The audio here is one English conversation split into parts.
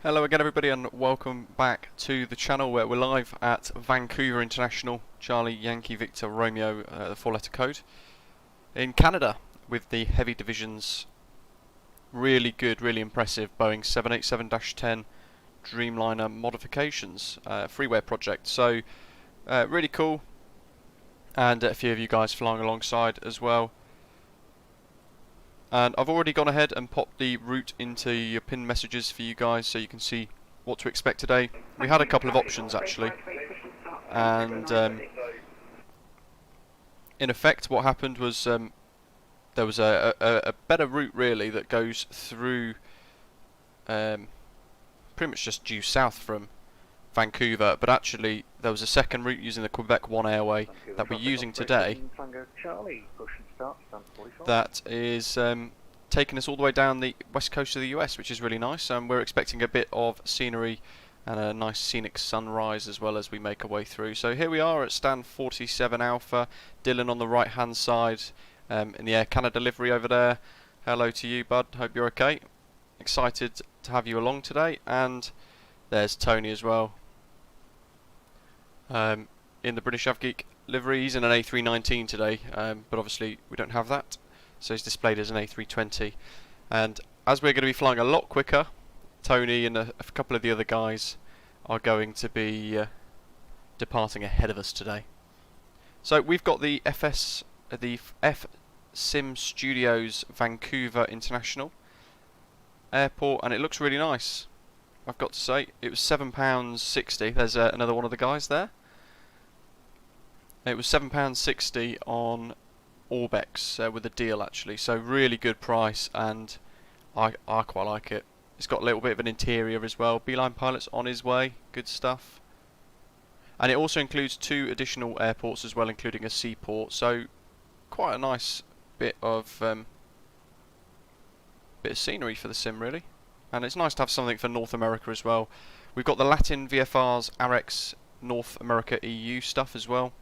Hello again everybody and welcome back to the channel where we're live at Vancouver International, Charlie Yankee Victor Romeo, the 4-letter code, in Canada with the Heavy Division's really good, really impressive Boeing 787-10 Dreamliner modifications freeware project. So really cool, and a few of you guys flying alongside as well. And I've already gone ahead and popped the route into your pinned messages for you guys so you can see what to expect today. We had a couple of options actually, and in effect what happened was there was a better route really that goes through pretty much just due south from Vancouver, but actually there was a second route using the Quebec 1 airway that we're using today that is taking us all the way down the west coast of the US, which is really nice, and we're expecting a bit of scenery and a nice scenic sunrise as well as we make our way through. So here we are at stand 47 Alpha, Dylan on the right hand side in the Air Canada livery over there. Hello to you, bud, hope you're okay. Excited to have you along today. And there's Tony as well in the British AvGeek livery. He's in an A319 today, but obviously we don't have that, so he's displayed as an A320. And as we're going to be flying a lot quicker, Tony and a couple of the other guys are going to be departing ahead of us today. So we've got the FSimStudio's Vancouver International Airport, and it looks really nice, I've got to say. It was £7.60. There's another one of the guys there. It was £7.60 on ORBX with a deal actually, so really good price, and I quite like it. It's got a little bit of an interior as well. Beeline pilot's on his way, good stuff. And it also includes 2 additional airports as well, including a seaport, so quite a nice bit of scenery for the sim really. And it's nice to have something for North America as well. We've got the LatinVFR's RX North America EU stuff as well.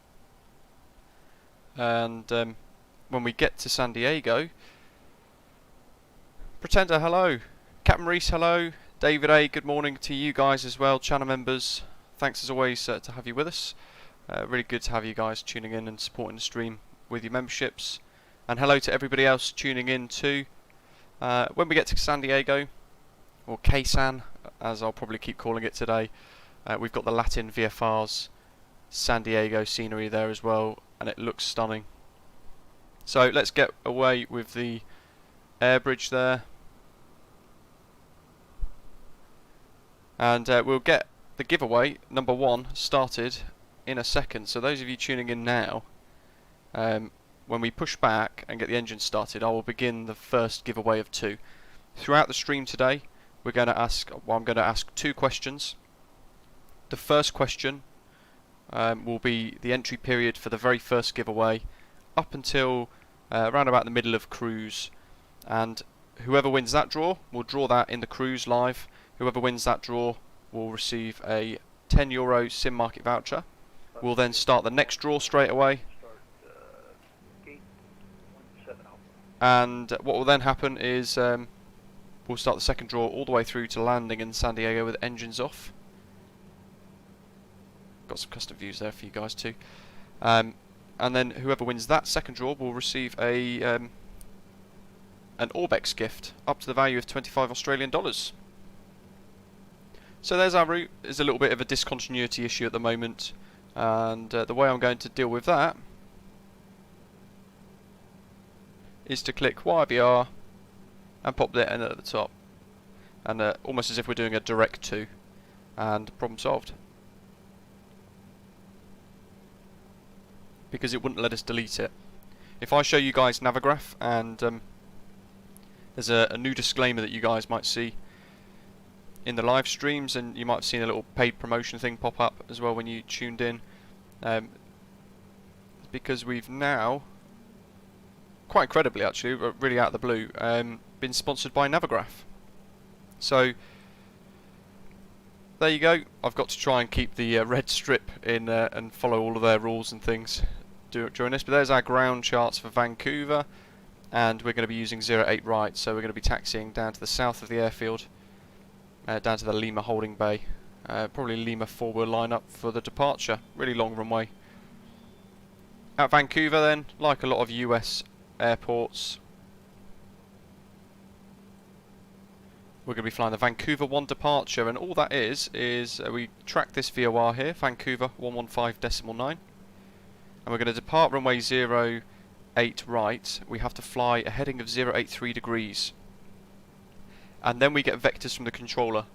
And when we get to San Diego, Pretender, hello. Captain Reese, hello. David A, good morning to you guys as well. Channel members, thanks as always to have you with us. Really good to have you guys tuning in and supporting the stream with your memberships. And hello to everybody else tuning in too. When we get to San Diego, or KSAN, as I'll probably keep calling it today, we've got the LatinVFR's San Diego scenery there as well, and it looks stunning. So let's get away with the air bridge there, and we'll get the giveaway number 1 started in a second. So those of you tuning in now, when we push back and get the engine started, I will begin the first giveaway of 2. Throughout the stream today, I'm going to ask 2 questions. The first question will be the entry period for the very first giveaway up until around about the middle of cruise, and whoever wins that draw will draw that in the cruise live. Whoever wins that draw will receive a €10 SimMarket voucher. We'll then start the next draw straight away, and what will then happen is we'll start the second draw all the way through to landing in San Diego with engines off. Got some custom views there for you guys too. And then whoever wins that second draw will receive a an ORBX gift up to the value of $25 Australian. So there's our route. There's a little bit of a discontinuity issue at the moment, and the way I'm going to deal with that is to click CYVR and pop the N at the top, and almost as if we're doing a direct to, and problem solved. Because it wouldn't let us delete it. If I show you guys Navigraph, and there's a new disclaimer that you guys might see in the live streams, and you might have seen a little paid promotion thing pop up as well when you tuned in, because we've now, quite incredibly actually, really out of the blue, been sponsored by Navigraph. So there you go. I've got to try and keep the red strip in and follow all of their rules and things during this. But there's our ground charts for Vancouver, and we're going to be using 08 right, so we're going to be taxiing down to the south of the airfield down to the Lima holding bay. Probably Lima forward line up for the departure. Really long runway. At Vancouver then, like a lot of US airports, we're going to be flying the Vancouver 1 departure, and all that is we track this VOR here, Vancouver 115.9, and we're going to depart runway 08 right. We have to fly a heading of 083 degrees, and then we get vectors from the controller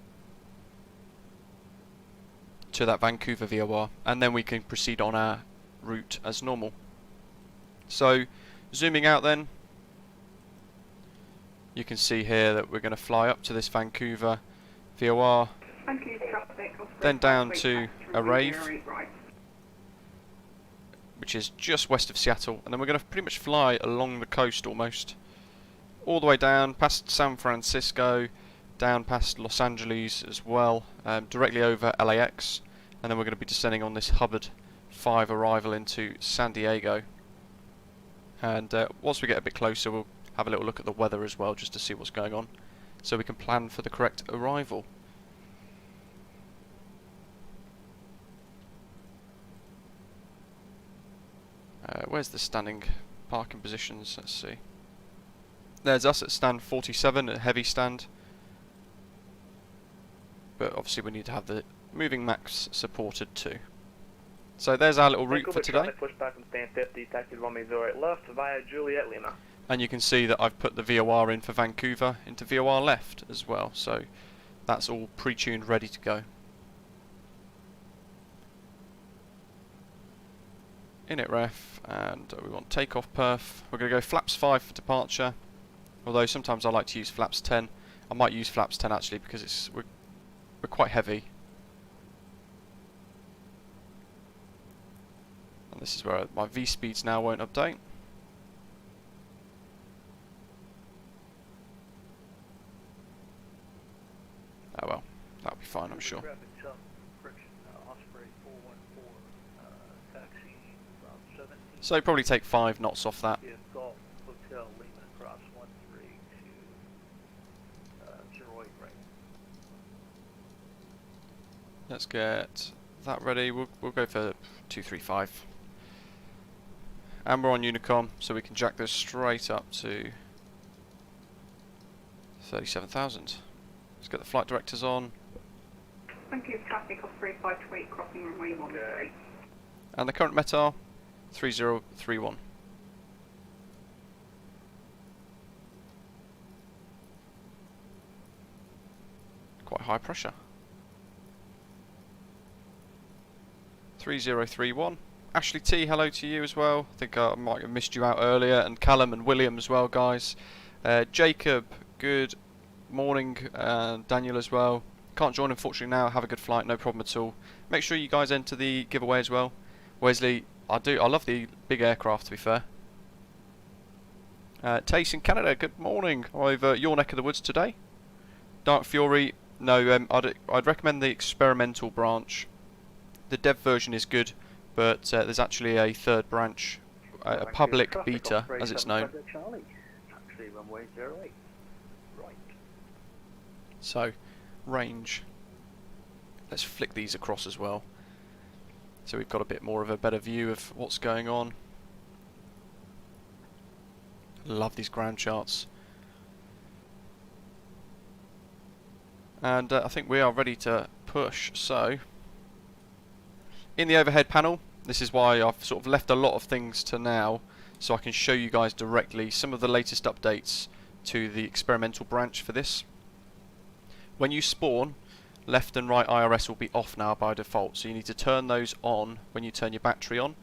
to that Vancouver VOR, and then we can proceed on our route as normal. So zooming out then, you can see here that we're going to fly up to this Vancouver VOR, then down to ERAVE, which is just west of Seattle, and then we're going to pretty much fly along the coast almost, all the way down past San Francisco, down past Los Angeles as well, directly over LAX, and then we're going to be descending on this HUBRD 5 arrival into San Diego. And once we get a bit closer, we'll have a little look at the weather as well, just to see what's going on, so we can plan for the correct arrival. Where's the standing parking positions? Let's see. There's us at stand 47, a heavy stand. But obviously we need to have the moving max supported too. So there's our little route for today. Pushback from stand 50, taxi runway 08 left via Juliet Lima. And you can see that I've put the VOR in for Vancouver into VOR left as well, so that's all pre-tuned, ready to go. Init ref, and we want takeoff perf. We're going to go flaps 5 for departure, although sometimes I like to use flaps 10. I might use flaps 10 actually, because we're quite heavy. And this is where my V speeds now won't update. Oh well, that'll be fine, I'm sure. So probably take 5 knots off that. Let's get that ready. We'll go for 235. And we're on Unicom, so we can jack this straight up to 37,000. Let's get the flight directors on. Thank you, traffic off 3528, crossing runway 13. And the current METAR, 3031. Quite high pressure. 3031. Ashley T, hello to you as well. I think I might have missed you out earlier, and Callum and William as well, guys. Jacob, good morning, Daniel as well. Can't join unfortunately now. Have a good flight, no problem at all. Make sure you guys enter the giveaway as well. Wesley, I love the big aircraft, to be fair. Tace in Canada, good morning. Over your neck of the woods today. Dark Fury, no, I'd recommend the experimental branch. The dev version is good, but there's actually a third branch, a public beta, as it's known. So, range. Let's flick these across as well, so we've got a bit more of a better view of what's going on. Love these ground charts. And I think we are ready to push, so in the overhead panel, this is why I've sort of left a lot of things to now, so I can show you guys directly some of the latest updates to the experimental branch for this. When you spawn, left and right IRS will be off now by default, so you need to turn those on when you turn your battery on.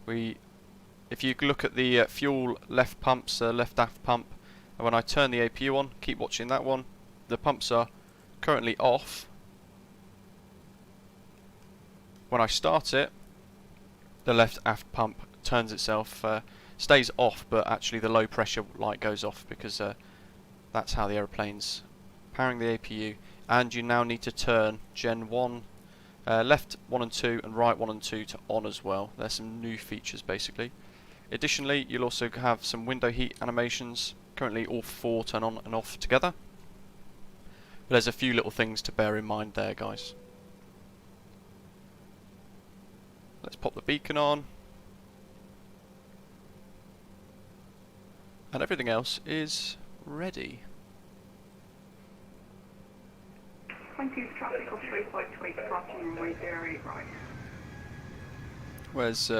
If you look at the fuel left pumps, left aft pump, and when I turn the APU on, keep watching that one, the pumps are currently off. When I start it, the left aft pump turns itself, stays off, but actually the low pressure light goes off, because that's how the aeroplane's powering the APU. And you now need to turn Gen 1, left 1 and 2 and right 1 and 2 to on as well. There's some new features basically. Additionally, you'll also have some window heat animations. Currently all 4 turn on and off together. But there's a few little things to bear in mind there, guys. Let's pop the beacon on. And everything else is ready. 20 traffic off 352 crossing runway 08 right. Where's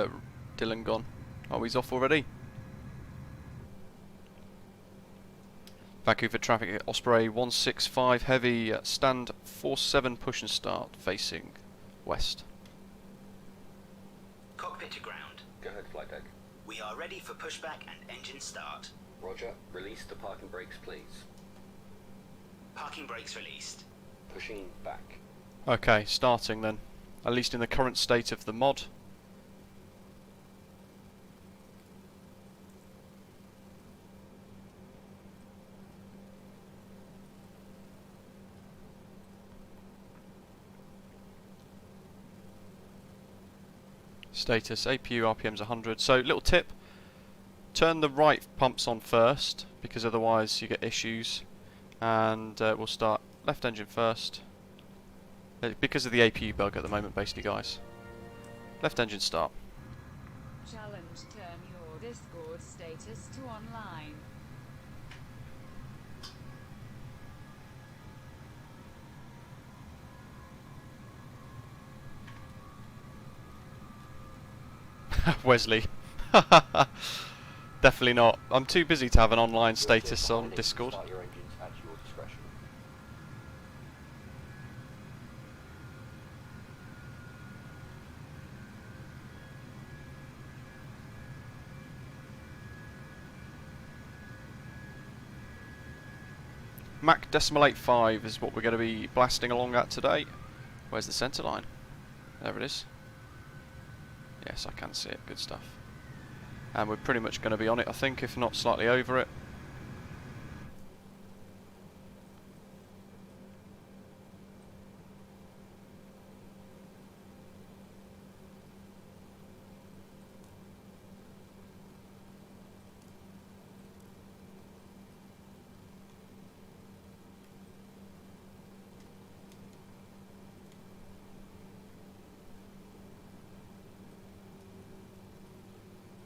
Dylan gone? Oh, he's off already. Vancouver traffic, Osprey 165 heavy, stand 47 push and start, facing west. Cockpit to ground. Go ahead, flight deck. We are ready for pushback and engine start. Roger. Release the parking brakes, please. Parking brakes released. Pushing back. Okay, starting then. At least in the current state of the mod. Status, APU RPM's 100. So, little tip, turn the right pumps on first, because otherwise you get issues. And we'll start left engine first. Because of the APU bug at the moment, basically, guys. Left engine start. Challenge, turn your Discord status to online. Wesley. Definitely not. I'm too busy to have an online status on Discord. Start your engines at your discretion. Mach decimal 85 is what we're going to be blasting along at today. Where's the centre line? There it is. Yes, I can see it. Good stuff. And we're pretty much going to be on it, I think, if not slightly over it.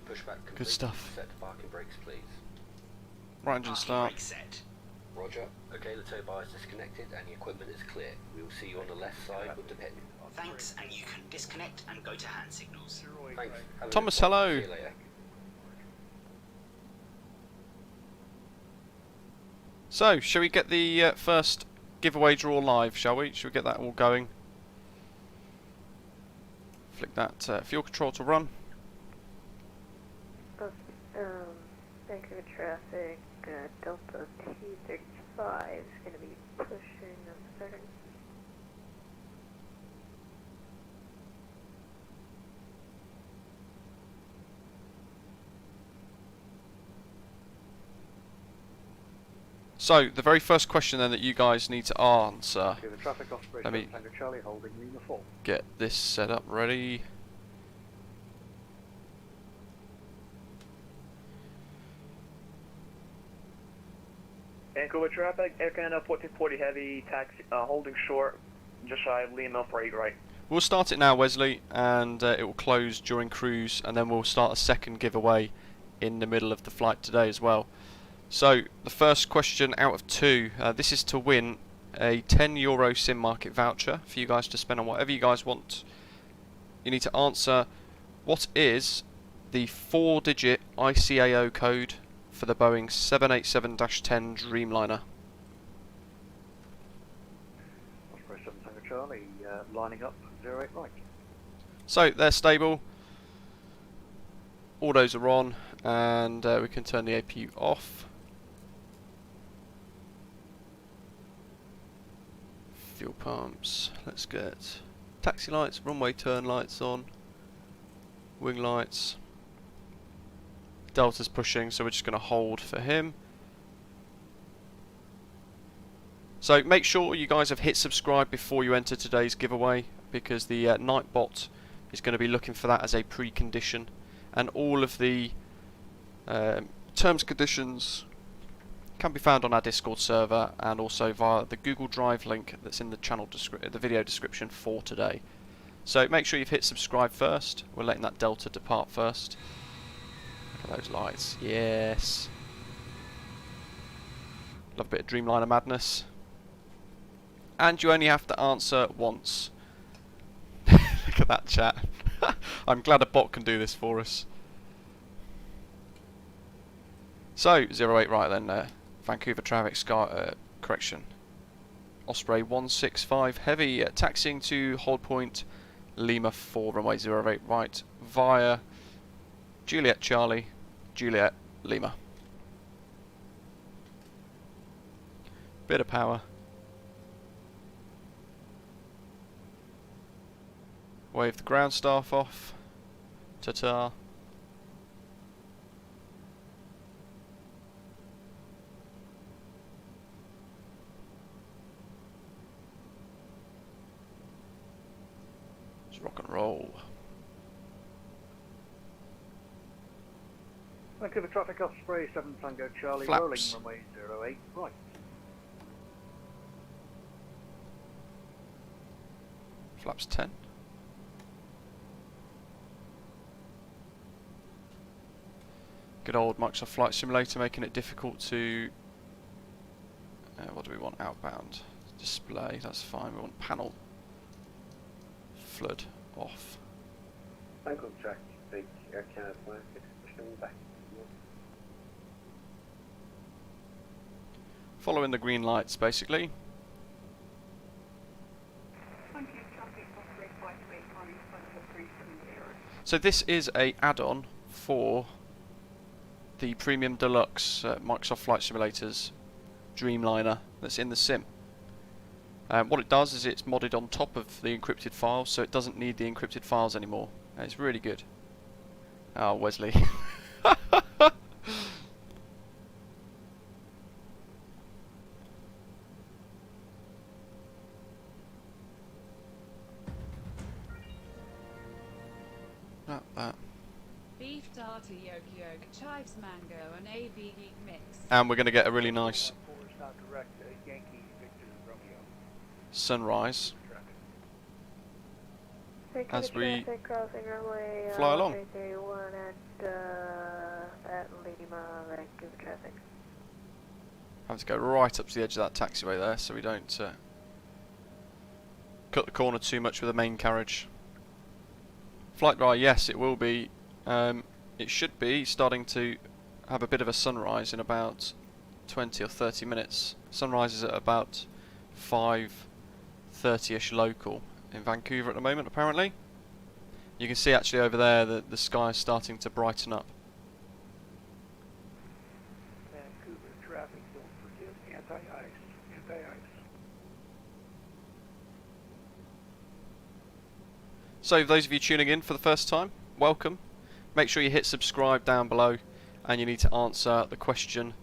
Pushback complete. Good stuff. Set parking brakes, please. Right engine Parking start. brakes set. Roger. Okay, the tow bar is disconnected and the equipment is clear. We will see you on the left side with the pin. Thanks, and you can disconnect and go to hand signals. Thanks. Have a Thomas, good flight. hello. See you later. So, shall we get the first giveaway draw live, shall we? Shall we get that all going? Flick that fuel control to run. Vancouver traffic, Delta T35 is going to be pushing a second. So, the very first question then that you guys need to answer. The traffic Let me Tango Charlie holding Lima 4. get this set up ready. Vancouver traffic, Air Canada 1440 heavy, taxi, holding short, just shy of Lima 48 right. We'll start it now, Wesley, and it will close during cruise, and then we'll start a second giveaway in the middle of the flight today as well. So, the first question out of two, this is to win a €10 SimMarket voucher for you guys to spend on whatever you guys want. You need to answer, what is the 4-digit ICAO code for the Boeing 787-10 Dreamliner? Osprey 7 Tango Charlie, lining up 08 right. So, they're stable. Autos are on, and we can turn the APU off. Fuel pumps. Let's get taxi lights, runway turn lights on, wing lights. Delta's pushing, so we're just going to hold for him. So make sure you guys have hit subscribe before you enter today's giveaway, because the Nightbot is going to be looking for that as a precondition, and all of the terms and conditions can be found on our Discord server and also via the Google Drive link that's in the channel the video description for today. So make sure you've hit subscribe first. We're letting that Delta depart first. Look at those lights. Yes. Love a bit of Dreamliner madness. And you only have to answer once. Look at that chat. I'm glad a bot can do this for us. So, 08 right then, Vancouver traffic correction. Osprey 165 heavy, taxiing to hold point Lima 4 runway 08 right via Juliet Charlie, Juliet Lima. Bit of power. Wave the ground staff off. Ta-ta. Let's rock and roll. Vancouver traffic Osprey 7 Tango Charlie, Flaps. rolling runway 08 right. Flaps 10. Good old Microsoft Flight Simulator making it difficult to... what do we want? Outbound. Display, that's fine. We want panel. Flood off. Angle track, big air cannon flag, pushing back. Following the green lights basically. Thank you, traffic Osprey 528 running 370. So this is a add-on for the Premium Deluxe Microsoft Flight Simulators Dreamliner that's in the sim. What it does is it's modded on top of the encrypted files, so it doesn't need the encrypted files anymore. And it's really good. Oh, Wesley. That. Beef tartar yolk chives mango and AV geek mix. And we're going to get a really nice Direct, Yankee Victor Romeo. sunrise Vancouver as we traffic crossing runway fly along. 331 at Lima, Vancouver traffic. Have to go right up to the edge of that taxiway there so we don't cut the corner too much with the main carriage. Flight dry, yes it will be. It should be starting to have a bit of a sunrise in about 20 or 30 minutes. Sunrise is at about 5:30ish local in Vancouver at the moment apparently. You can see actually over there that the sky is starting to brighten up. Vancouver traffic, don't forget anti-ice, anti-ice. So for those of you tuning in for the first time, welcome. Make sure you hit subscribe down below and you need to answer the question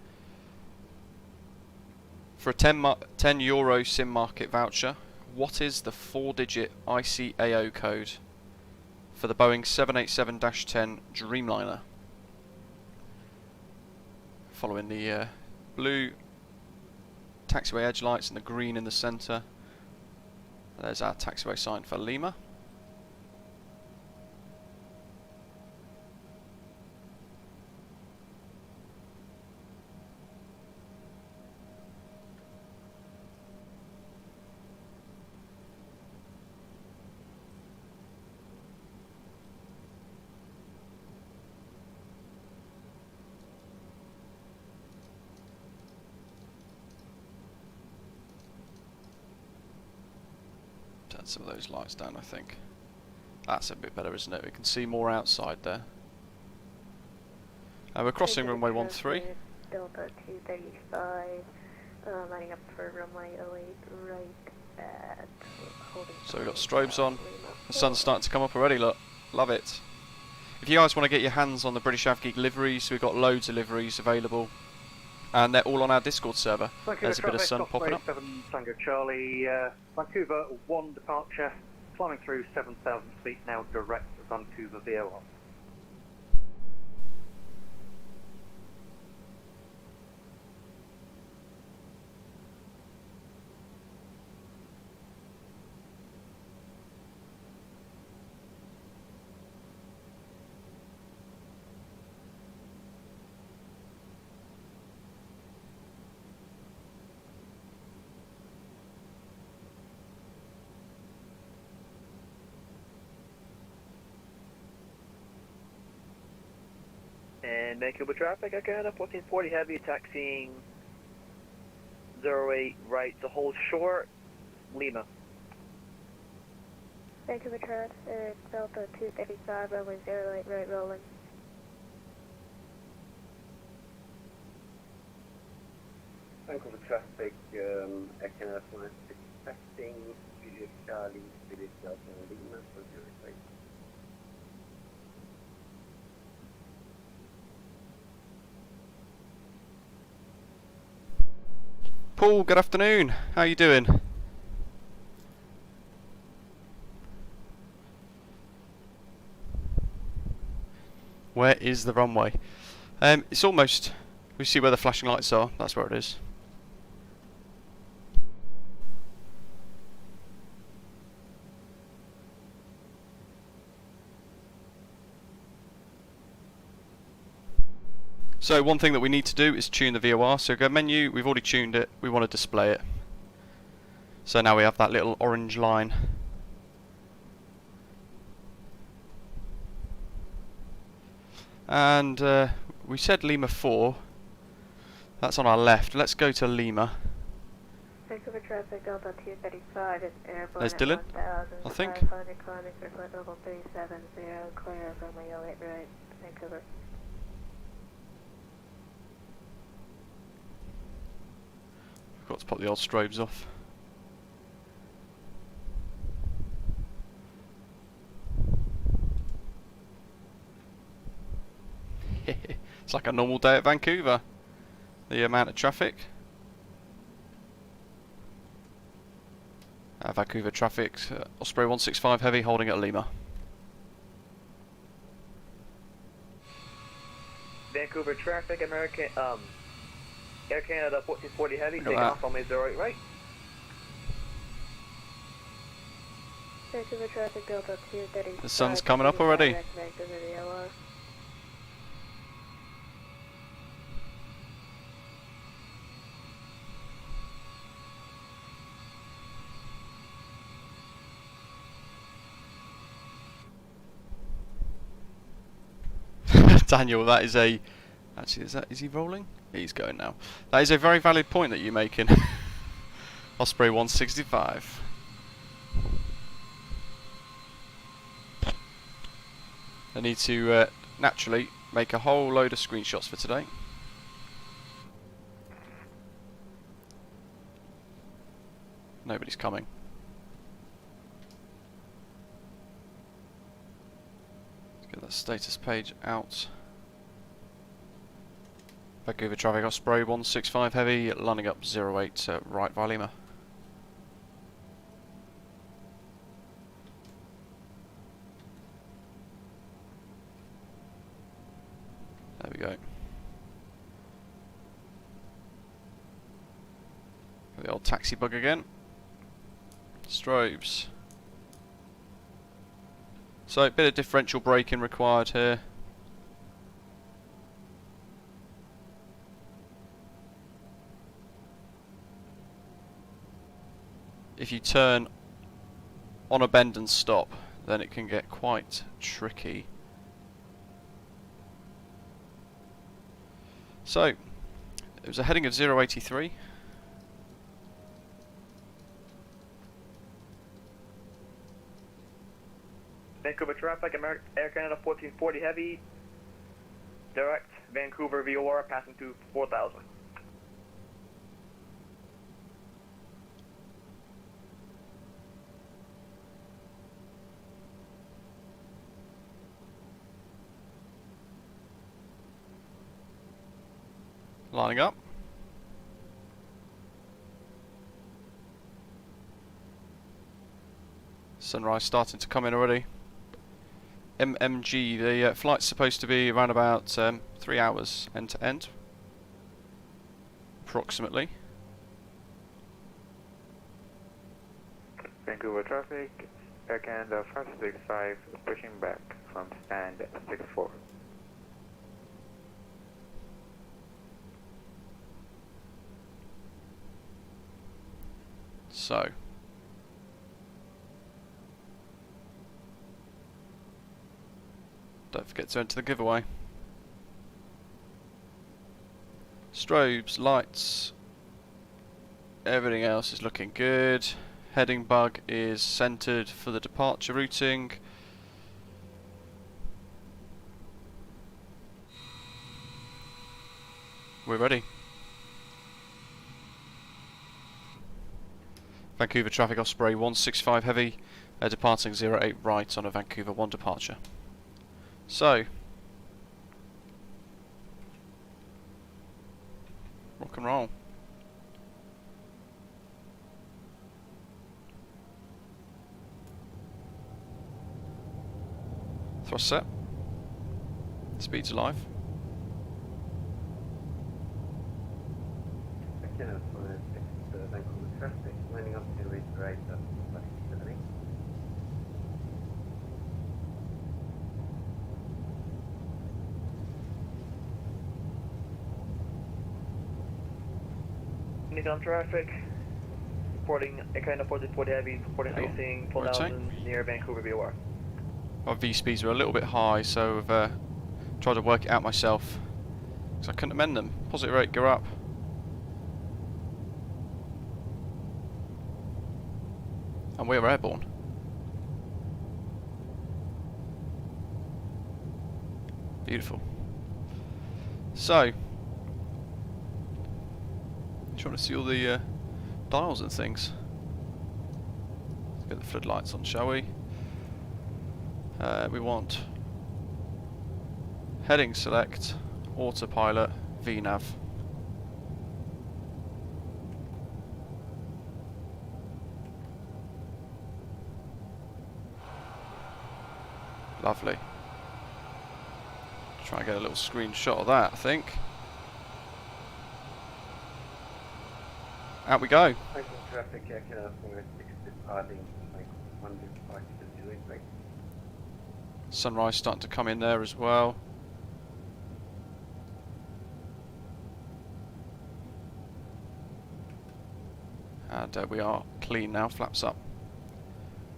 for a €10 SimMarket voucher. What is the 4-digit ICAO code for the Boeing 787-10 Dreamliner? Following the blue taxiway edge lights and the green in the centre. There's our taxiway sign for Lima. Turn some of those lights down, I think. That's a bit better, isn't it? We can see more outside there. We're crossing runway 13. Delta 235, lining up for runway 08 right at holding. So we've got strobes on. The sun's starting to come up already, look. Love it. If you guys want to get your hands on the British AvGeek liveries, we've got loads of liveries available. And they're all on our Discord server. There's a bit of sun popping up. 7 Tango Charlie, Vancouver 1 departure, climbing through 7,000 feet now direct to Vancouver VOR. And Vancouver traffic, Air Canada 1440 heavy, taxiing 08 right to hold short, Lima. Vancouver traffic, Delta 235, runway 08 right rolling. Vancouver traffic, Air Canada 106, taxiing Juliet Charlie, Juliet Delta Lima for 08. Paul, good afternoon. How you doing? Where is the runway? It's almost... We see where the flashing lights are. That's where it is. So one thing that we need to do is tune the VOR. So go menu, we've already tuned it, we want to display it. So now we have that little orange line. And we said Lima 4, that's on our left. Let's go to Lima. Vancouver traffic, Delta 235 is airborne There's at Dylan, 1,500, I think. climbing for flight level 370, clear runway 08 right, Vancouver. Got to pop the old strobes off. It's like a normal day at Vancouver. The amount of traffic. Vancouver traffic, Osprey 165 heavy holding at Lima. Vancouver traffic, American, Air Canada 1440 heavy, Look at takeoff that. runway 08 right. Vancouver traffic, Delta 235. The sun's coming up already. Vancouver VOR. Daniel, that is a... Actually, is he rolling? He's going now. That is a very valid point that you're making. Osprey 165. I need to naturally make a whole load of screenshots for today. Nobody's coming. Let's get that status page out. Vancouver traffic, Osprey 165 heavy, lining up 08 right via Lima. There we go. The old taxi bug again. Strobes. So a bit of differential braking required here. If you turn on a bend and stop, then it can get quite tricky. So, it was a heading of 083. Vancouver traffic, Air Canada 1440 heavy, direct Vancouver VOR passing to 4000. Lining up. Sunrise starting to come in already. MMG, the flight's supposed to be around about 3 hours end to end, approximately. Vancouver traffic, Air Canada 565 pushing back from stand 64. So, don't forget to enter the giveaway. Strobes, lights, everything else is looking good. Heading bug is centered for the departure routing. We're ready. Vancouver traffic Osprey 165 heavy, departing 08 right on a Vancouver 1 departure. So, rock and roll. Thrust set. Speed's alive. Vancouver traffic, lining up to reach right up flight 70. Anytime traffic, reporting kind of 40 heavy, reporting icing, full Right, 1000 near Vancouver VOR. Our V speeds are a little bit high, so I've tried to work it out myself because I couldn't amend them. Positive rate, go up. And we're airborne. Beautiful. So, just want to see all the dials and things. Let's get the floodlights on, shall we? We want heading select, autopilot, VNAV. Lovely. Try and get a little screenshot of that, I think. Out we go. Traffic, Aircraft 6 departing, like 1 departure to 08 right. Sunrise starting to come in there as well. And we are clean now, flaps up.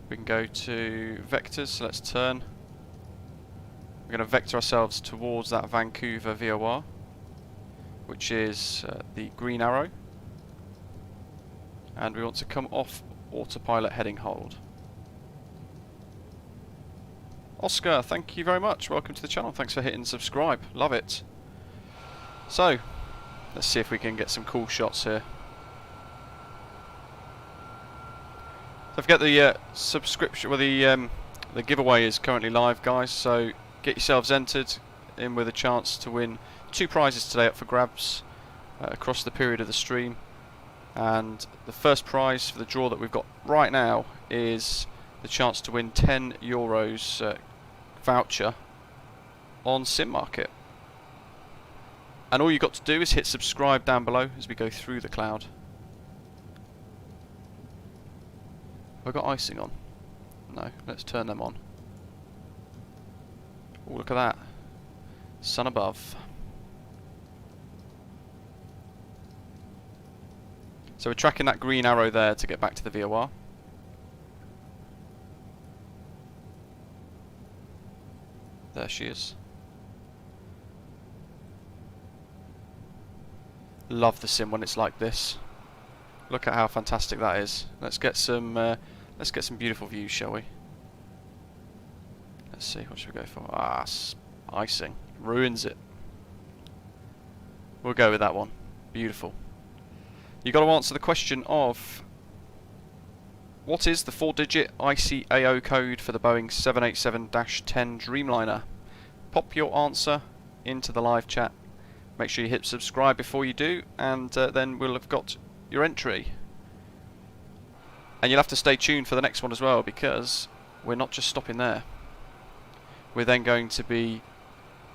We can go to vectors, so let's turn. We're going to vector ourselves towards that Vancouver VOR, which is the green arrow. And we want to come off autopilot heading hold. Oscar, thank you very much. Welcome to the channel. Thanks for hitting subscribe. Love it. So, let's see if we can get some cool shots here. Don't forget the subscription, well the giveaway is currently live, guys, so get yourselves entered in with a chance to win 2 prizes today up for grabs across the period of the stream. And the first prize for the draw that we've got right now is the chance to win €10 voucher on SimMarket. And all you've got to do is hit subscribe down below as we go through the cloud. Have I got icing on? No, let's turn them on. Oh, look at that. Sun above. So we're tracking that green arrow there to get back to the VOR. There she is. Love the sim when it's like this. Look at how fantastic that is. Let's get some beautiful views, shall we? Let's see, what should we go for? Ah, icing. Ruins it. We'll go with that one. Beautiful. You've got to answer the question of what is the 4-digit ICAO code for the Boeing 787-10 Dreamliner? Pop your answer into the live chat. Make sure you hit subscribe before you do, and then we'll have got your entry. And you'll have to stay tuned for the next one as well, because we're not just stopping there. We're then going to be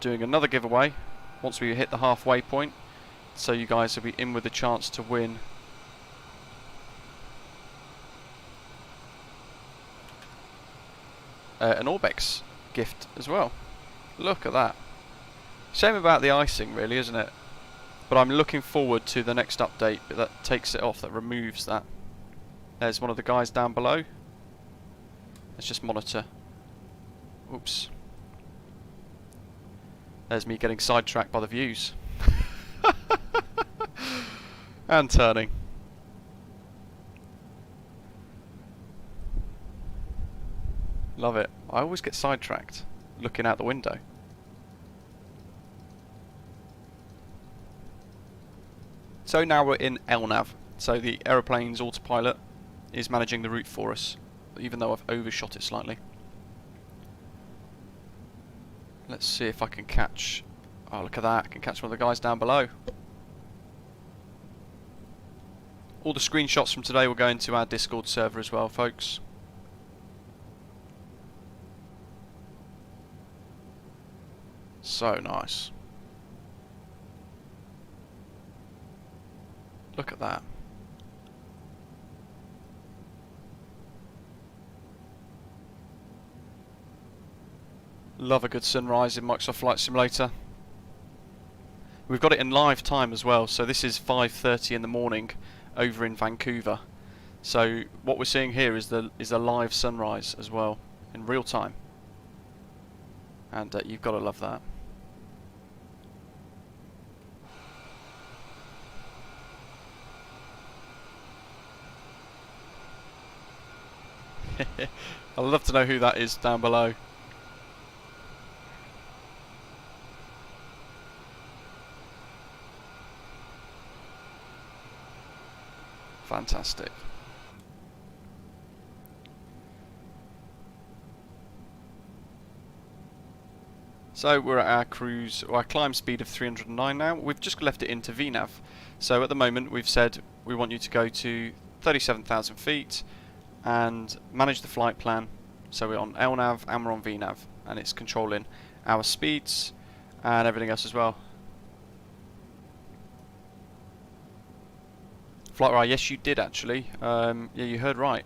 doing another giveaway once we hit the halfway point. So you guys will be in with a chance to win an ORBX gift as well. Look at that. Shame about the icing really, isn't it? But I'm looking forward to the next update that takes it off, that removes that. There's one of the guys down below. Let's just monitor. Oops. There's me getting sidetracked by the views. And turning. Love it. I always get sidetracked looking out the window. So now we're in LNAV. So the aeroplane's autopilot is managing the route for us, even though I've overshot it slightly. Let's see if I can catch... Oh, look at that. I can catch one of the guys down below. All the screenshots from today will go into our Discord server as well, folks. So nice. Look at that. Love a good sunrise in Microsoft Flight Simulator. We've got it in live time as well, so this is 5:30 in the morning over in Vancouver. So what we're seeing here is a live sunrise as well in real time, and you've got to love that. I'd love to know who that is down below. Fantastic. So we're at our cruise, or our climb speed of 309 now. We've just left it into VNAV. So at the moment we've said we want you to go to 37,000 feet and manage the flight plan. So we're on LNAV and we're on VNAV, and it's controlling our speeds and everything else as well. FlightRye, yes you did actually. Yeah, you heard right.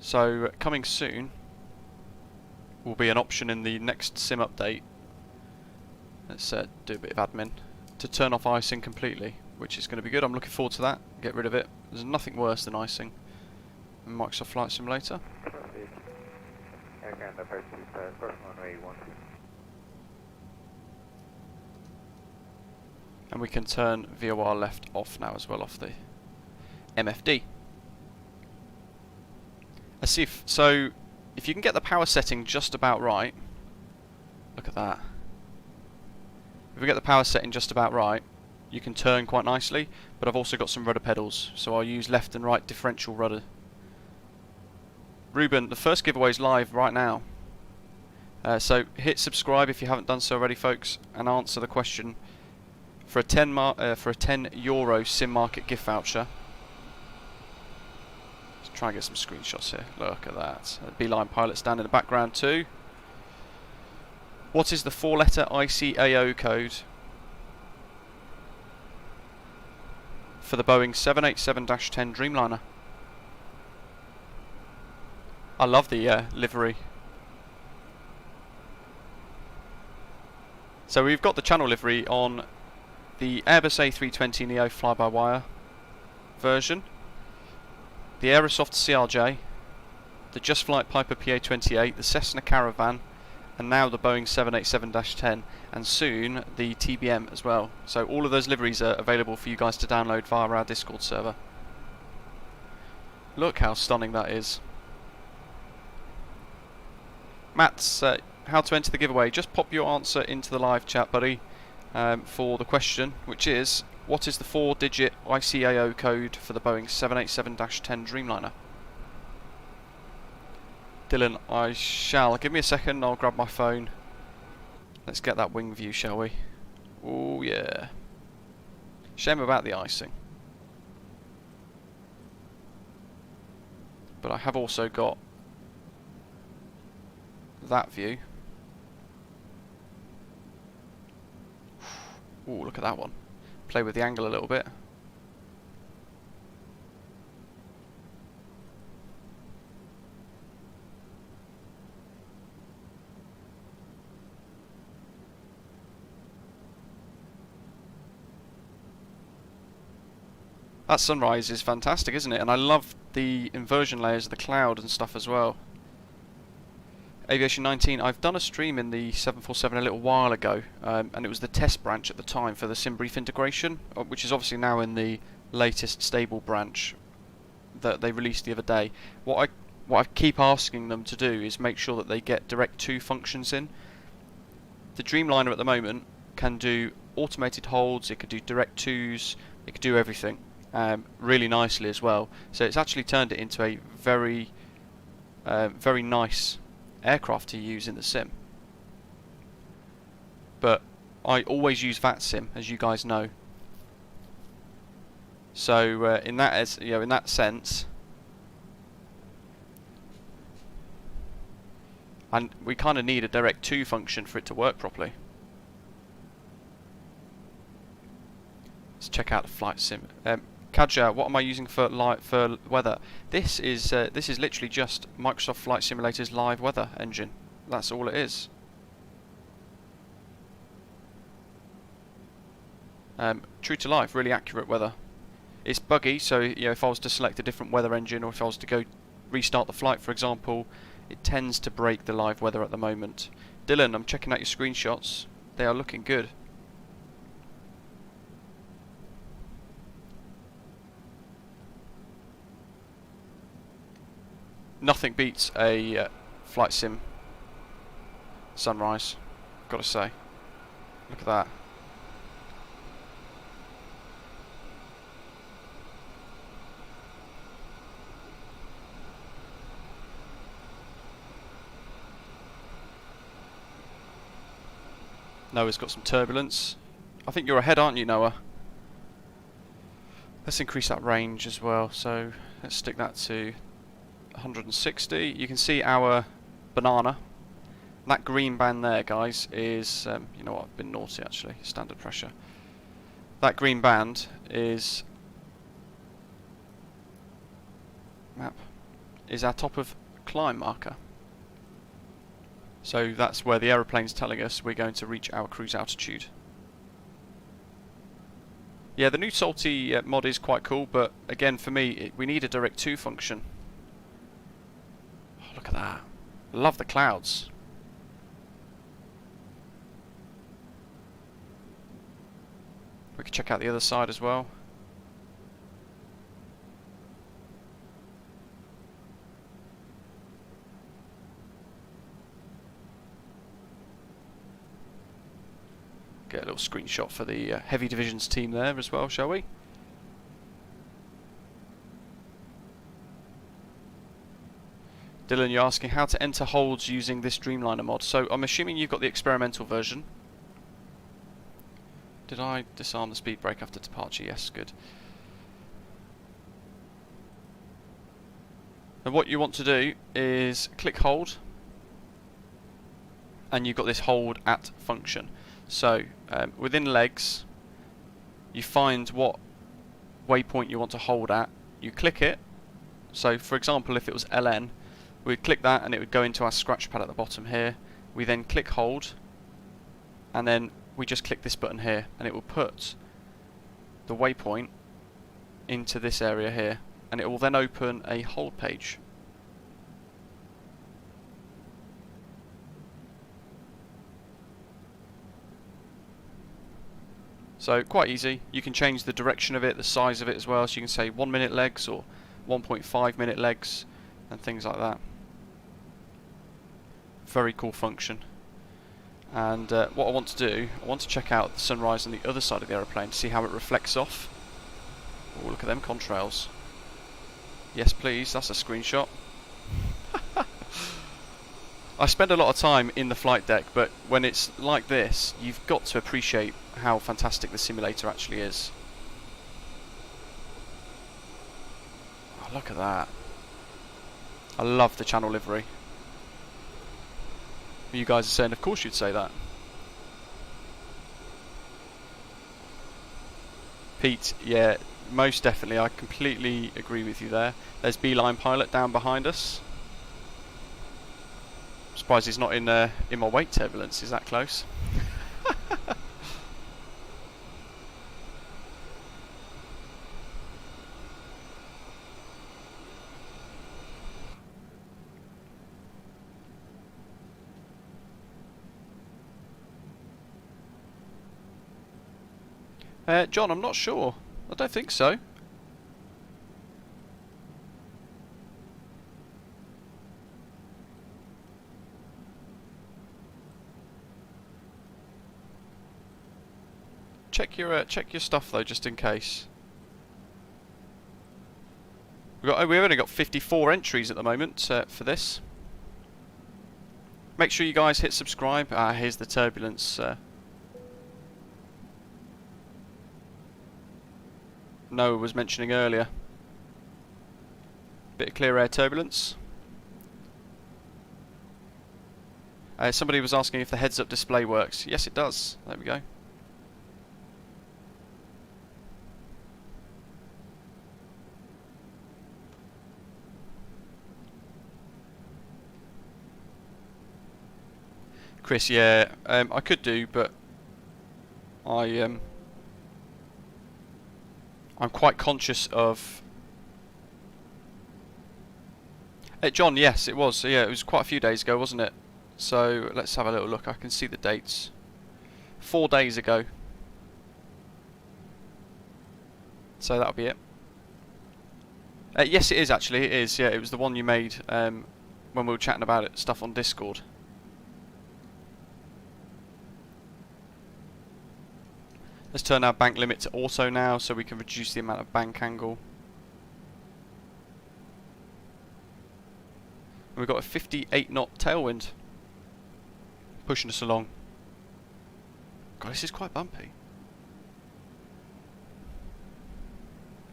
So coming soon will be an option in the next sim update. Let's do a bit of admin to turn off icing completely, which is going to be good. I'm looking forward to that. Get rid of it. There's nothing worse than icing in Microsoft Flight Simulator. And we can turn VOR left off now as well, off the MFD. Let's see if you can get the power setting just about right. Look at that. If we get the power setting just about right, you can turn quite nicely, but I've also got some rudder pedals, so I'll use left and right differential rudder. Ruben, the first giveaway is live right now. So hit subscribe if you haven't done so already, folks, and answer the question for a €10 SimMarket gift voucher. Let's try and get some screenshots here. Look at that. Beeline pilot's down in the background too. What is the 4-letter ICAO code for the Boeing 787-10 Dreamliner? I love the livery. So we've got the channel livery on the Airbus A320neo fly-by-wire version, the Aerosoft CRJ, the Just Flight Piper PA-28, the Cessna Caravan, and now the Boeing 787-10, and soon the TBM as well. So all of those liveries are available for you guys to download via our Discord server. Look how stunning that is. Matt's how to enter the giveaway. Just pop your answer into the live chat, buddy, for the question, which is, what is the 4-digit ICAO code for the Boeing 787-10 Dreamliner? Dylan, I shall. Give me a second, I'll grab my phone. Let's get that wing view, shall we? Oh yeah. Shame about the icing. But I have also got that view. Ooh, look at that one. Play with the angle a little bit. That sunrise is fantastic, isn't it? And I love the inversion layers of the cloud and stuff as well. Aviation 19, I've done a stream in the 747 a little while ago, and it was the test branch at the time for the SimBrief integration, which is obviously now in the latest stable branch that they released the other day. What I keep asking them to do is make sure that they get Direct 2 functions in. The Dreamliner at the moment can do automated holds, it could do Direct 2s, it could do everything really nicely as well. So it's actually turned it into a very very nice aircraft to use in the sim. But I always use VATSIM, as you guys know. So in that sense, and we kind of need a Direct 2 function for it to work properly. Let's check out the flight sim. Kaja, what am I using for weather? This is literally just Microsoft Flight Simulator's live weather engine. That's all it is. True to life, really accurate weather. It's buggy, so if I was to select a different weather engine, or if I was to go restart the flight, for example, it tends to break the live weather at the moment. Dylan, I'm checking out your screenshots. They are looking good. Nothing beats a flight sim sunrise, gotta say. Look at that. Noah's got some turbulence. I think you're ahead, aren't you, Noah? Let's increase that range as well. So let's stick that to 160. You can see our banana. That green band there, guys, is you know what? I've been naughty actually. Standard pressure. That green band is our top of climb marker. So that's where the aeroplane's telling us we're going to reach our cruise altitude. Yeah, the new salty mod is quite cool, but again, for me, we need a Direct 2 function. Oh, look at that. Love the clouds. We could check out the other side as well. Get a little screenshot for the Heavy Divisions team there as well, shall we? Dylan, you're asking how to enter holds using this Dreamliner mod. So I'm assuming you've got the experimental version. Did I disarm the speed brake after departure? Yes, good. And what you want to do is click hold, and you've got this hold at function. So within legs, you find what waypoint you want to hold at, you click it. So for example, if it was LN, we'd click that and it would go into our scratch pad at the bottom here. We then click hold, and then we just click this button here, and it will put the waypoint into this area here, and it will then open a hold page. So quite easy. You can change the direction of it, the size of it as well, so you can say 1 minute legs or 1.5 minute legs and things like that. Very cool function. And what I want to do, I want to check out the sunrise on the other side of the aeroplane to see how it reflects off. Oh, look at them contrails. Yes please, that's a screenshot. I spend a lot of time in the flight deck, but when it's like this, you've got to appreciate how fantastic the simulator actually is. Oh, look at that. I love the channel livery. You guys are saying, of course you'd say that. Pete, yeah, most definitely. I completely agree with you there. There's Beeline Pilot down behind us. I'm surprised he's not in my wake turbulence. Is that close? John, I'm not sure. I don't think so. Check your stuff though, just in case. We've only got 54 entries at the moment for this. Make sure you guys hit subscribe. Here's the turbulence. Noah was mentioning earlier. Bit of clear air turbulence. Somebody was asking if the heads-up display works. Yes, it does. There we go. Chris, yeah, I could do, but I'm quite conscious of. John, yes, it was. Yeah, it was quite a few days ago, wasn't it? So let's have a little look. I can see the dates. 4 days ago. So that'll be it. Yes, it is actually. It is. Yeah, it was the one you made when we were chatting about it, stuff on Discord. Let's turn our bank limit to auto now so we can reduce the amount of bank angle. And we've got a 58 knot tailwind pushing us along. God, this is quite bumpy.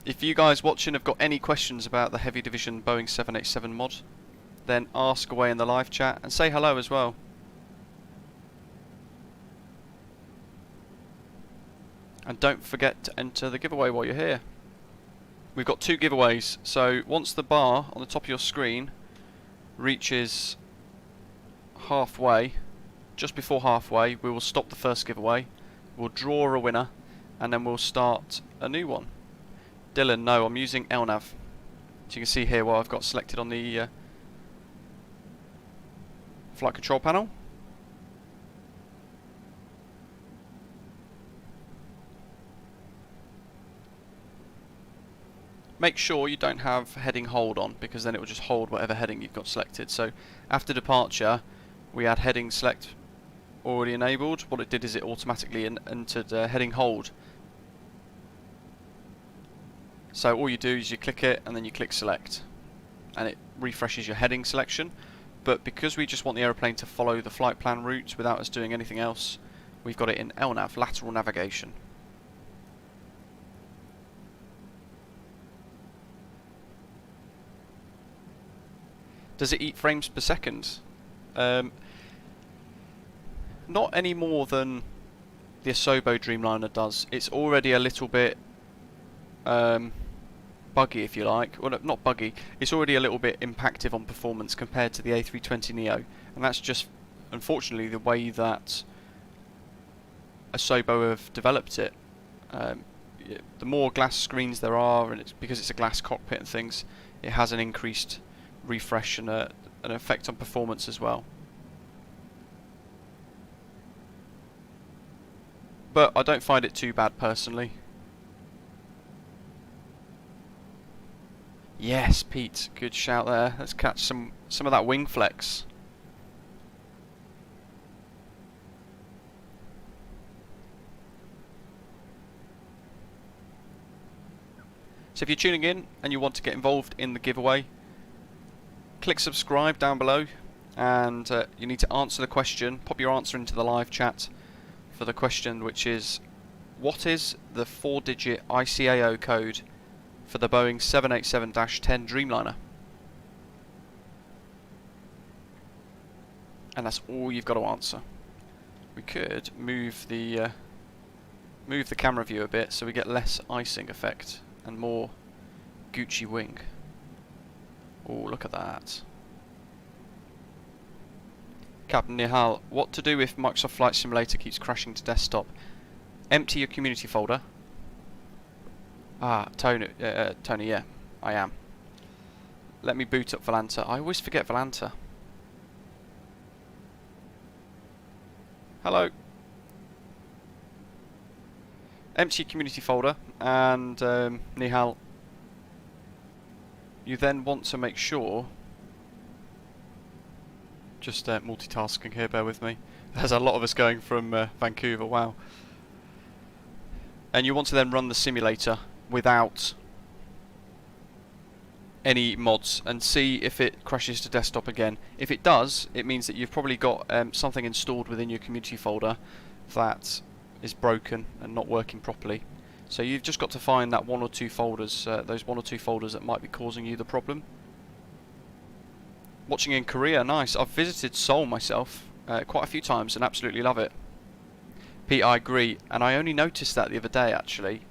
If you guys watching have got any questions about the Heavy Division Boeing 787 mod, then ask away in the live chat and say hello as well. And don't forget to enter the giveaway while you're here. We've got 2 giveaways, so once the bar on the top of your screen reaches halfway, just before halfway, we will stop the first giveaway, we'll draw a winner, and then we'll start a new one. Dylan, no, I'm using LNAV. So you can see here what I've got selected on the flight control panel. Make sure you don't have heading hold on, because then it will just hold whatever heading you've got selected. So after departure we had heading select already enabled. What it did is it automatically entered heading hold. So all you do is you click it and then you click select and it refreshes your heading selection. But because we just want the aeroplane to follow the flight plan route without us doing anything else, we've got it in LNAV, lateral navigation. Does it eat frames per second? Not any more than the Asobo Dreamliner does. It's already a little bit buggy, if you like. Well, not buggy. It's already a little bit impactive on performance compared to the A320neo, and that's just, unfortunately, the way that Asobo have developed it. The more glass screens there are, and because it's a glass cockpit and things, it has an increased refresh and an effect on performance as well. But I don't find it too bad personally. Yes, Pete, good shout there. Let's catch some of that wing flex. So if you're tuning in and you want to get involved in the giveaway, click subscribe down below, and you need to answer the question. Pop your answer into the live chat for the question, which is, what is the 4-digit ICAO code for the Boeing 787-10 Dreamliner? And that's all you've got to answer. We could move the camera view a bit so we get less icing effect and more Gucci wing. Oh, look at that. Captain Nihal, what to do if Microsoft Flight Simulator keeps crashing to desktop? Empty your community folder. Ah, Tony, yeah, I am. Let me boot up Volanta. I always forget Volanta. Hello. empty your community folder, and Nihal, you then want to make sure, just multitasking here, bear with me, there's a lot of us going from Vancouver, wow. And you want to then run the simulator without any mods and see if it crashes to desktop again. If it does, it means that you've probably got something installed within your community folder that is broken and not working properly. So you've just got to find that one or two folders, those one or two folders that might be causing you the problem. Watching in Korea, nice. I've visited Seoul myself quite a few times and absolutely love it. Pete, I agree, and I only noticed that the other day actually.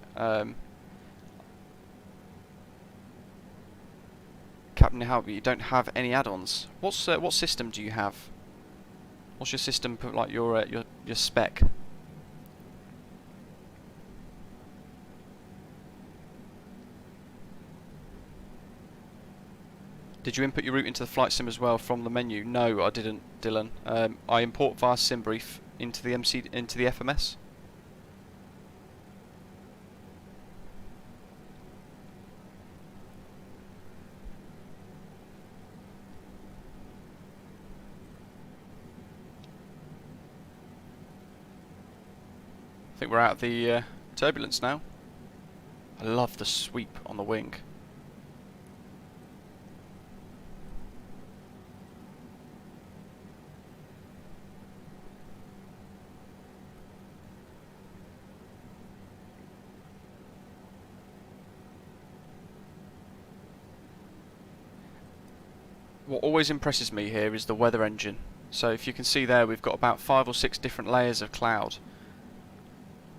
Captain Halby, you don't have any add-ons. What system do you have? What's your system, like your spec? Did you input your route into the flight sim as well from the menu? No, I didn't, Dylan. I import via SimBrief into the FMS. I think we're out of the turbulence now. I love the sweep on the wing. What always impresses me here is the weather engine. So if you can see there, we've got about 5 or 6 different layers of cloud.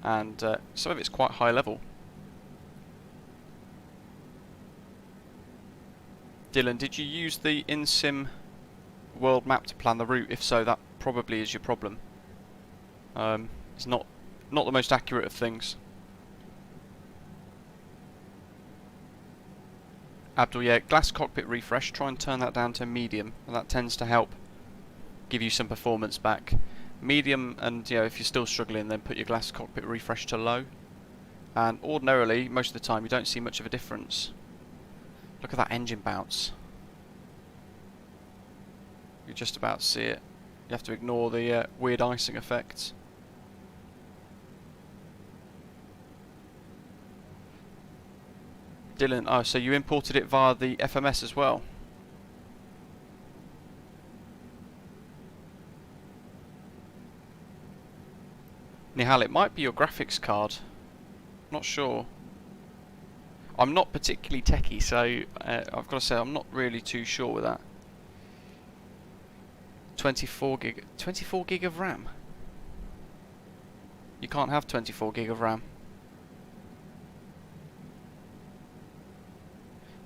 And some of it's quite high level. Dylan, did you use the in-sim world map to plan the route? If so, that probably is your problem. It's not the most accurate of things. Abdul, yeah, glass cockpit refresh, try and turn that down to medium, and that tends to help give you some performance back. Medium, and you know, if you're still struggling, then put your glass cockpit refresh to low. And ordinarily, most of the time, you don't see much of a difference. Look at that engine bounce. You just about see it. You have to ignore the weird icing effects. Dylan, oh, so you imported it via the FMS as well? Nihal, it might be your graphics card. Not sure. I'm not particularly techie, so I've got to say I'm not really too sure with that. 24 gig of RAM. You can't have 24 gig of RAM.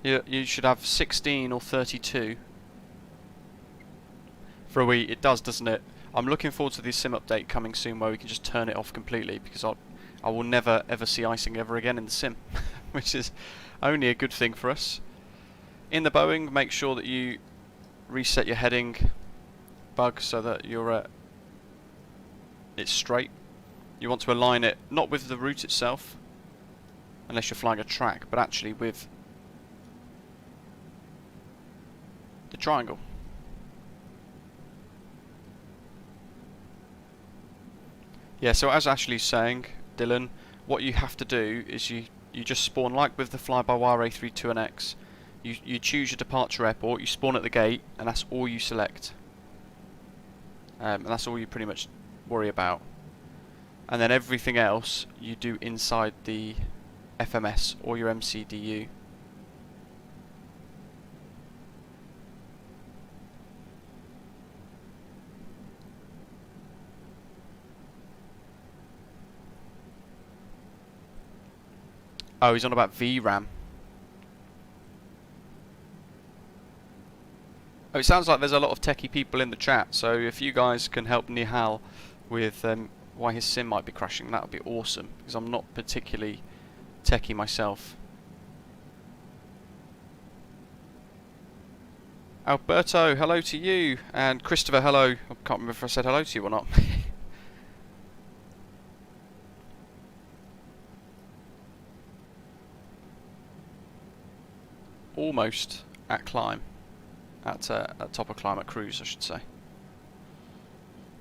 You should have 16 or 32. For a Wii, it does, doesn't it? I'm looking forward to the sim update coming soon where we can just turn it off completely, because I will never ever see icing ever again in the sim, which is only a good thing for us. In the Boeing, make sure that you reset your heading bug so that you're it's straight. You want to align it not with the route itself, unless you're flying a track, but actually with the triangle. Yeah, so as Ashley's saying, Dylan, what you have to do is you just spawn, like with the fly-by-wire A32NX, you choose your departure airport, you spawn at the gate, and that's all you select. And that's all you pretty much worry about. And then everything else you do inside the FMS or your MCDU. Oh, he's on about VRAM. Oh, it sounds like there's a lot of techie people in the chat, so if you guys can help Nihal with why his sim might be crashing, that would be awesome, because I'm not particularly techie myself. Alberto, hello to you, and Christopher, hello. I can't remember if I said hello to you or not. almost at climb, at top of climb, at cruise I should say.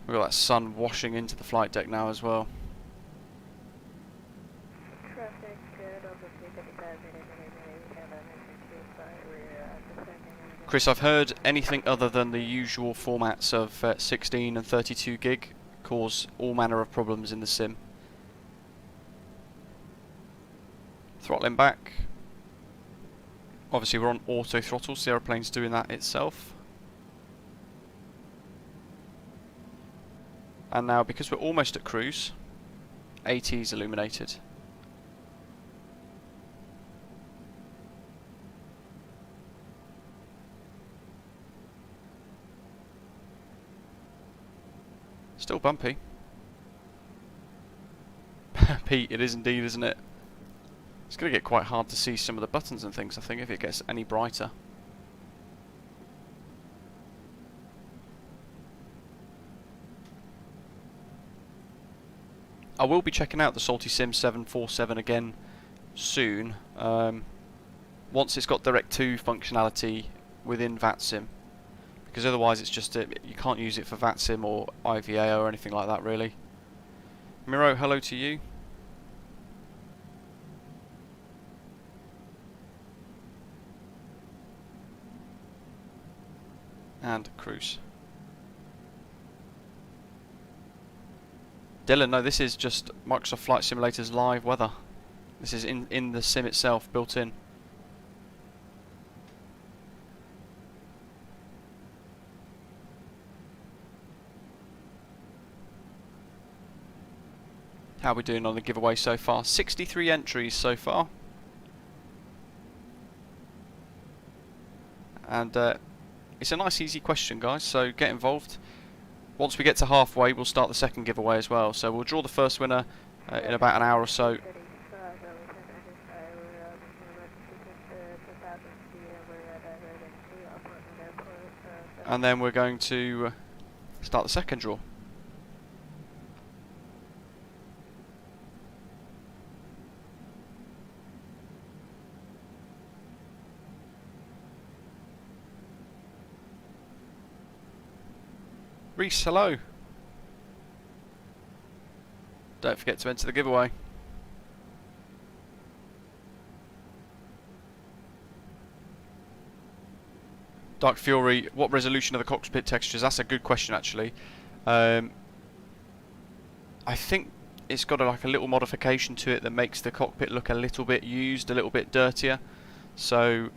We've got that sun washing into the flight deck now as well. Traffic, Delta 335, we have we're descending. Chris, I've heard anything other than the usual formats of 16 and 32 gig cause all manner of problems in the sim. Throttling back. Obviously we're on auto throttle, so the aeroplane's doing that itself. And now, because we're almost at cruise, AT is illuminated. Still bumpy. Pete, it is indeed, isn't it? It's going to get quite hard to see some of the buttons and things, I think, if it gets any brighter. I will be checking out the Salty Sim 747 again soon, once it's got Direct 2 functionality within VATSIM, because otherwise it's just you can't use it for VATSIM or IVA or anything like that really. Miro, hello to you. And cruise. Dylan, no, this is just Microsoft Flight Simulator's live weather. This is in the sim itself, built in. How are we doing on the giveaway so far? 63 entries so far. And it's a nice easy question, guys, so get involved. Once we get to halfway, we'll start the second giveaway as well. So we'll draw the first winner in about an hour or so. And then we're going to start the second draw. Reese, hello. Don't forget to enter the giveaway. Dark Fury, what resolution are the cockpit textures? That's a good question actually. I think it's got like a little modification to it that makes the cockpit look a little bit used, a little bit dirtier. So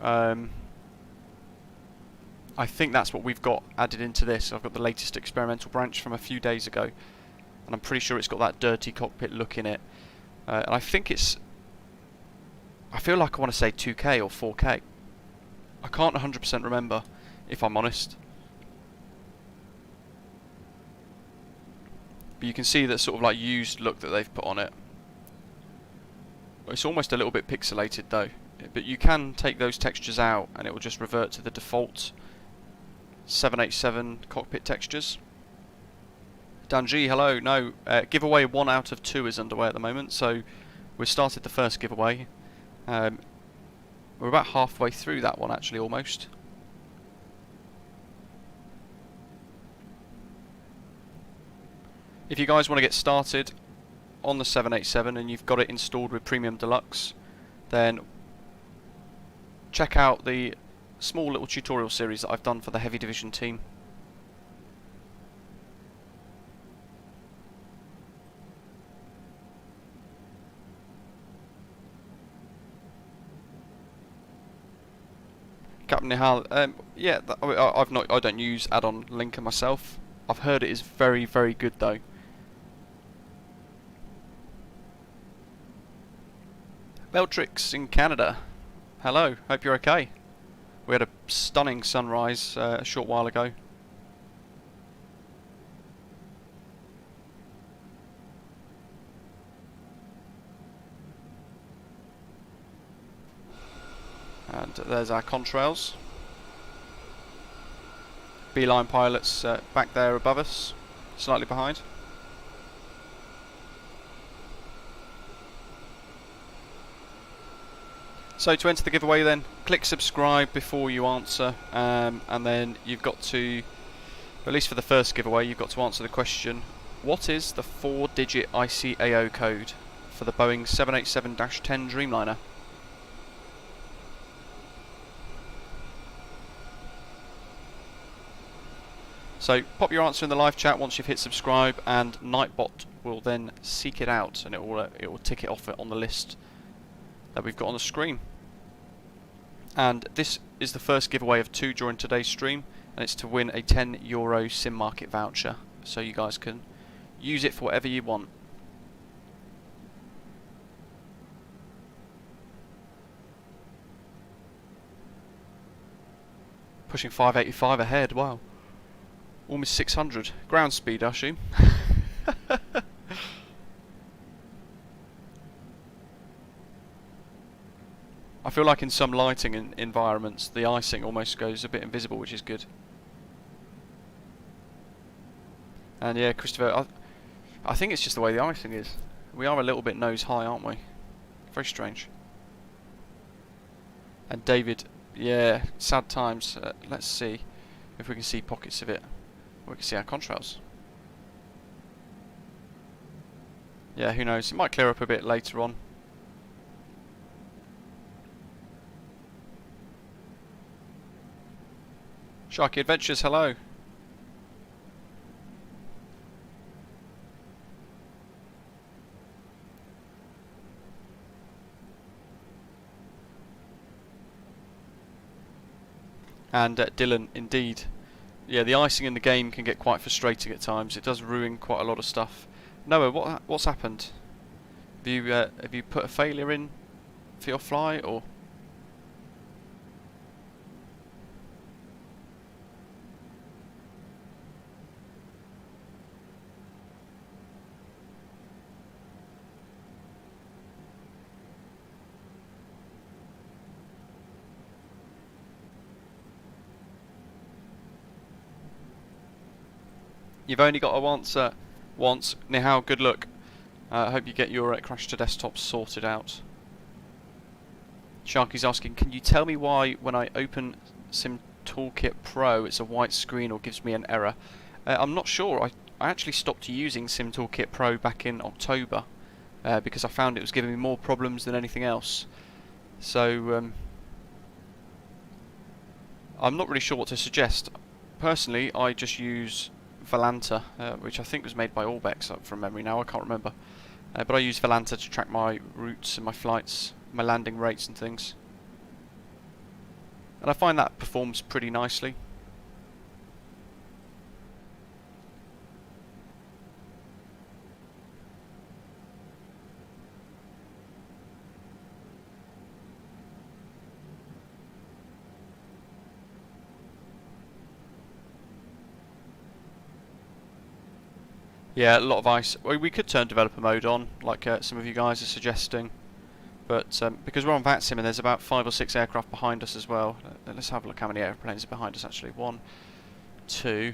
I think that's what we've got added into this. I've got the latest experimental branch from a few days ago, and I'm pretty sure it's got that dirty cockpit look in it. And I think it's... I feel like I want to say 2K or 4K. I can't 100% remember, if I'm honest. But you can see that sort of like used look that they've put on it. It's almost a little bit pixelated though. But you can take those textures out and it will just revert to the default 787 cockpit textures. Danji, hello. No, giveaway 1 out of 2 is underway at the moment, so we've started the first giveaway. We're about halfway through that one actually, almost. If you guys want to get started on the 787 and you've got it installed with Premium Deluxe, then check out the small little tutorial series that I've done for the Heavy Division team. Captain Nihal, yeah, I don't use add-on Linker myself. I've heard it is very, very good though. Beltrix in Canada, hello, hope you're okay. We had a stunning sunrise a short while ago. And there's our contrails. Beeline pilots back there above us, slightly behind. So to enter the giveaway then, click subscribe before you answer, and then you've got to, at least for the first giveaway, you've got to answer the question, what is the 4-digit ICAO code for the Boeing 787-10 Dreamliner? So pop your answer in the live chat once you've hit subscribe, and Nightbot will then seek it out, and it will tick it off on the list that we've got on the screen. And this is the first giveaway of 2 during today's stream, and it's to win a €10 SimMarket voucher, so you guys can use it for whatever you want. Pushing 585 ahead, wow. Almost 600. Ground speed, I assume. I feel like in some lighting environments the icing almost goes a bit invisible, which is good. And yeah, Christopher, I think it's just the way the icing is. We are a little bit nose high, aren't we? Very strange. And David, yeah, sad times. Let's see if we can see pockets of it. We can see our contrails. Yeah, who knows? It might clear up a bit later on. Sharky Adventures, hello. And Dylan, indeed. Yeah, the icing in the game can get quite frustrating at times. It does ruin quite a lot of stuff. Noah, what's happened? Have you put a failure in for your flight, or? You've only got to answer once. Nihal, good luck. I hope you get your crash to desktop sorted out. Sharky's asking, can you tell me why when I open SimToolkit Pro it's a white screen or gives me an error? I'm not sure. I actually stopped using SimToolkit Pro back in October because I found it was giving me more problems than anything else. So I'm not really sure what to suggest. Personally, I just use Volanta, which I think was made by ORBX from memory now, I can't remember. But I use Volanta to track my routes and my flights, my landing rates and things. And I find that performs pretty nicely. Yeah, a lot of ice. Well, we could turn developer mode on, like some of you guys are suggesting. But because we're on VATSIM and there's about 5 or 6 aircraft behind us as well. Let's have a look how many airplanes are behind us actually. 1, 2.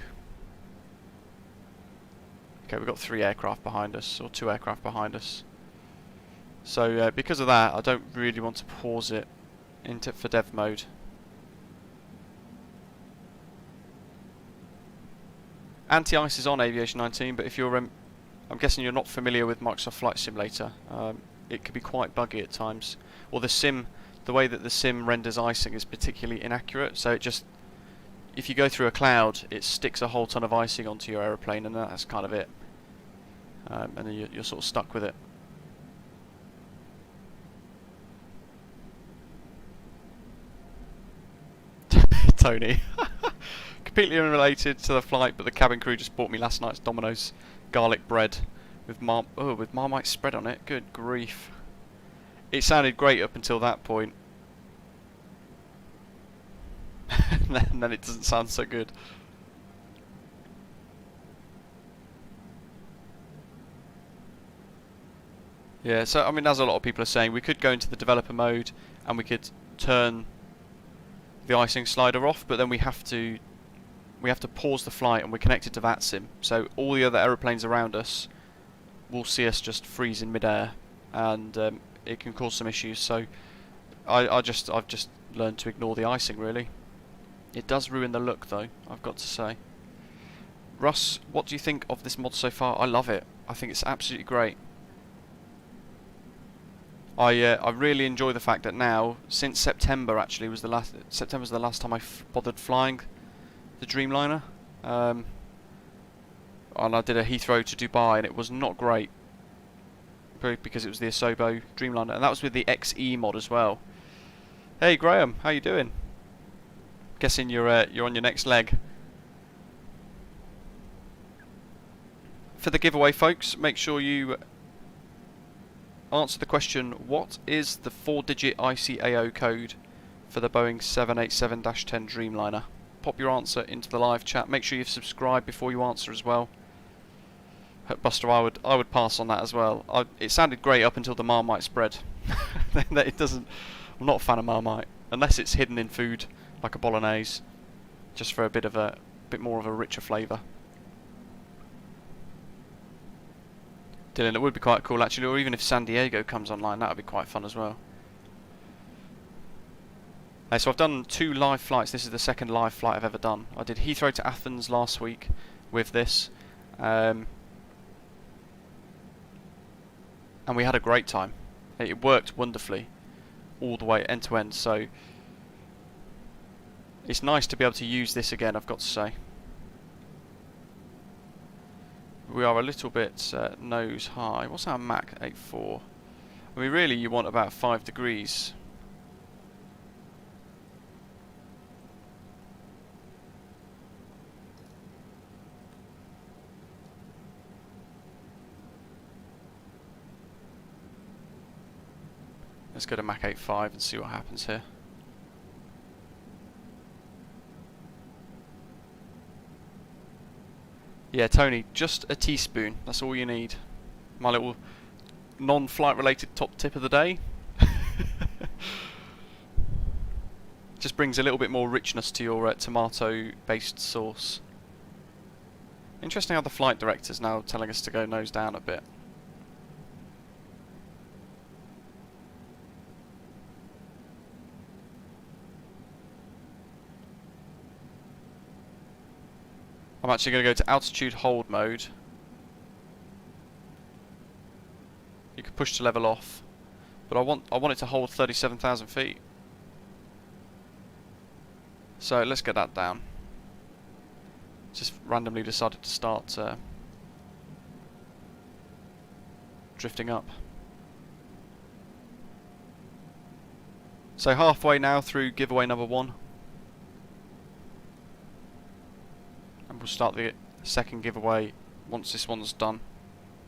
Okay, we've got 3 aircraft behind us, or 2 aircraft behind us. So because of that, I don't really want to pause it for dev mode. Anti-ice is on Aviation 19, but if you're, I'm guessing you're not familiar with Microsoft Flight Simulator. It can be quite buggy at times. Or the way that the sim renders icing is particularly inaccurate. So it just, if you go through a cloud, it sticks a whole ton of icing onto your aeroplane, and that's kind of it. And then you're sort of stuck with it. Tony. Completely unrelated to the flight, but the cabin crew just bought me last night's Domino's garlic bread with Marmite spread on it. Good grief. It sounded great up until that point. And then it doesn't sound so good. Yeah, so I mean, as a lot of people are saying, we could go into the developer mode and we could turn the icing slider off, but then we have to pause the flight, and we're connected to VATSIM, so all the other aeroplanes around us will see us just freeze in midair, and it can cause some issues. So I've just learned to ignore the icing, really. It does ruin the look, though, I've got to say. Russ, what do you think of this mod so far? I love it. I think it's absolutely great. I really enjoy the fact that now, since September actually was the last September's the last time I bothered flying the Dreamliner, and I did a Heathrow to Dubai, and it was not great because it was the Asobo Dreamliner, and that was with the XE mod as well. Hey Graham, how you doing? Guessing you're on your next leg. For the giveaway, folks, make sure you answer the question, what is the 4-digit ICAO code for the Boeing 787-10 Dreamliner? Pop your answer into the live chat. Make sure you've subscribed before you answer as well. Buster, I would pass on that as well. It sounded great up until the Marmite spread. It doesn't. I'm not a fan of Marmite unless it's hidden in food like a bolognese, just for a bit more of a richer flavour. Dylan, it would be quite cool actually, or even if San Diego comes online, that would be quite fun as well. So I've done 2 live flights. This is the second live flight I've ever done. I did Heathrow to Athens last week with this, and we had a great time. It worked wonderfully all the way end to end, so it's nice to be able to use this again, I've got to say. We are a little bit nose high. What's our Mach 84? I mean, really, you want about 5 degrees. Let's go to Mach 85 and see what happens here. Yeah, Tony, just a teaspoon. That's all you need. My little non-flight related top tip of the day. Just brings a little bit more richness to your tomato-based sauce. Interesting how the flight director's now telling us to go nose down a bit. I'm actually going to go to altitude hold mode. You can push to level off, but I want it to hold 37,000 feet. So let's get that down. Just randomly decided to start drifting up. So halfway now through giveaway number 1. And we'll start the second giveaway once this one's done.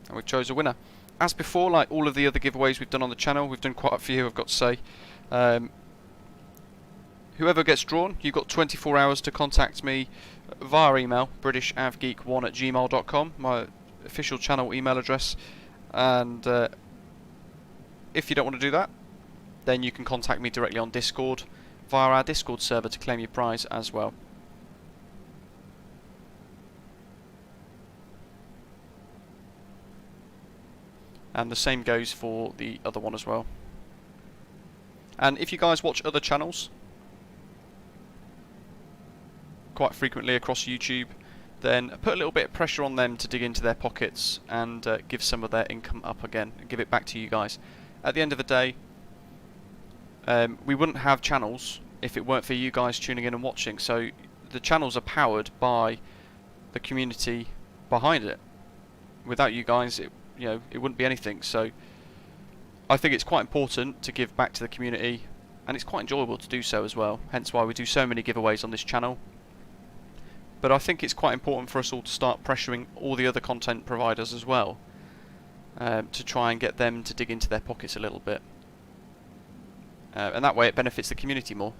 And we've chose a winner. As before, like all of the other giveaways we've done on the channel, we've done quite a few, I've got to say. Whoever gets drawn, you've got 24 hours to contact me via email, britishavgeek1@gmail.com, my official channel email address. And if you don't want to do that, then you can contact me directly on Discord via our Discord server to claim your prize as well. And the same goes for the other one as well. And if you guys watch other channels quite frequently across YouTube, then put a little bit of pressure on them to dig into their pockets and give some of their income up again and give it back to you guys. At the end of the day, we wouldn't have channels if it weren't for you guys tuning in and watching. So the channels are powered by the community behind it. Without you guys, it wouldn't be anything. So I think it's quite important to give back to the community, and it's quite enjoyable to do so as well, hence why we do so many giveaways on this channel. But I think it's quite important for us all to start pressuring all the other content providers as well, to try and get them to dig into their pockets a little bit, and that way it benefits the community more.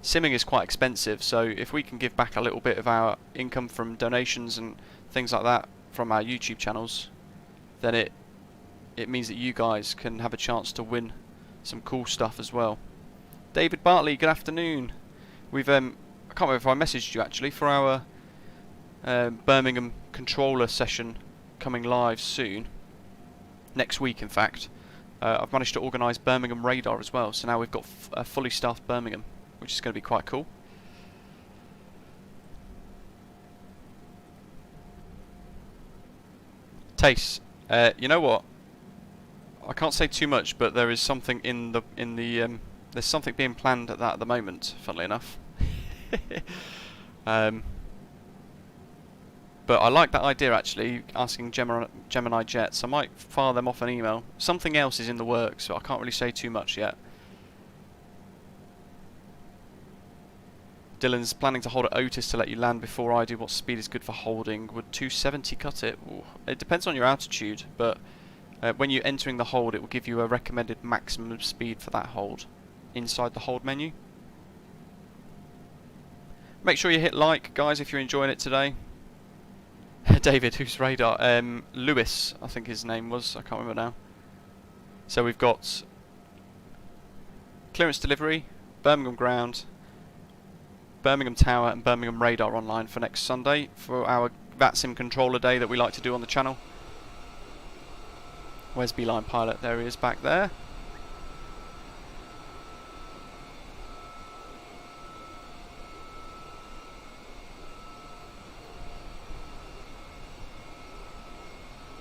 Simming is quite expensive, so if we can give back a little bit of our income from donations and things like that from our YouTube channels, then it means that you guys can have a chance to win some cool stuff as well. David Bartley, good afternoon. We've I can't remember if I messaged you actually for our Birmingham controller session coming live soon, next week in fact. I've managed to organise Birmingham radar as well, so now we've got a fully staffed Birmingham, which is going to be quite cool. Tace, you know what? I can't say too much, but there is something there's something being planned at that at the moment, funnily enough. But I like that idea actually, asking Gemini Jets. I might fire them off an email. Something else is in the works, so I can't really say too much yet. Dylan's planning to hold at Otis to let you land before I do. What speed is good for holding? Would 270 cut it? Ooh. It depends on your altitude, but when you're entering the hold, it will give you a recommended maximum speed for that hold inside the hold menu. Make sure you hit like, guys, if you're enjoying it today. David, whose radar? Lewis, I think his name was. I can't remember now. So we've got clearance delivery, Birmingham ground, Birmingham tower, and Birmingham radar online for next Sunday for our VATSIM controller day that we like to do on the channel. Where's Beeline Pilot? There he is back there.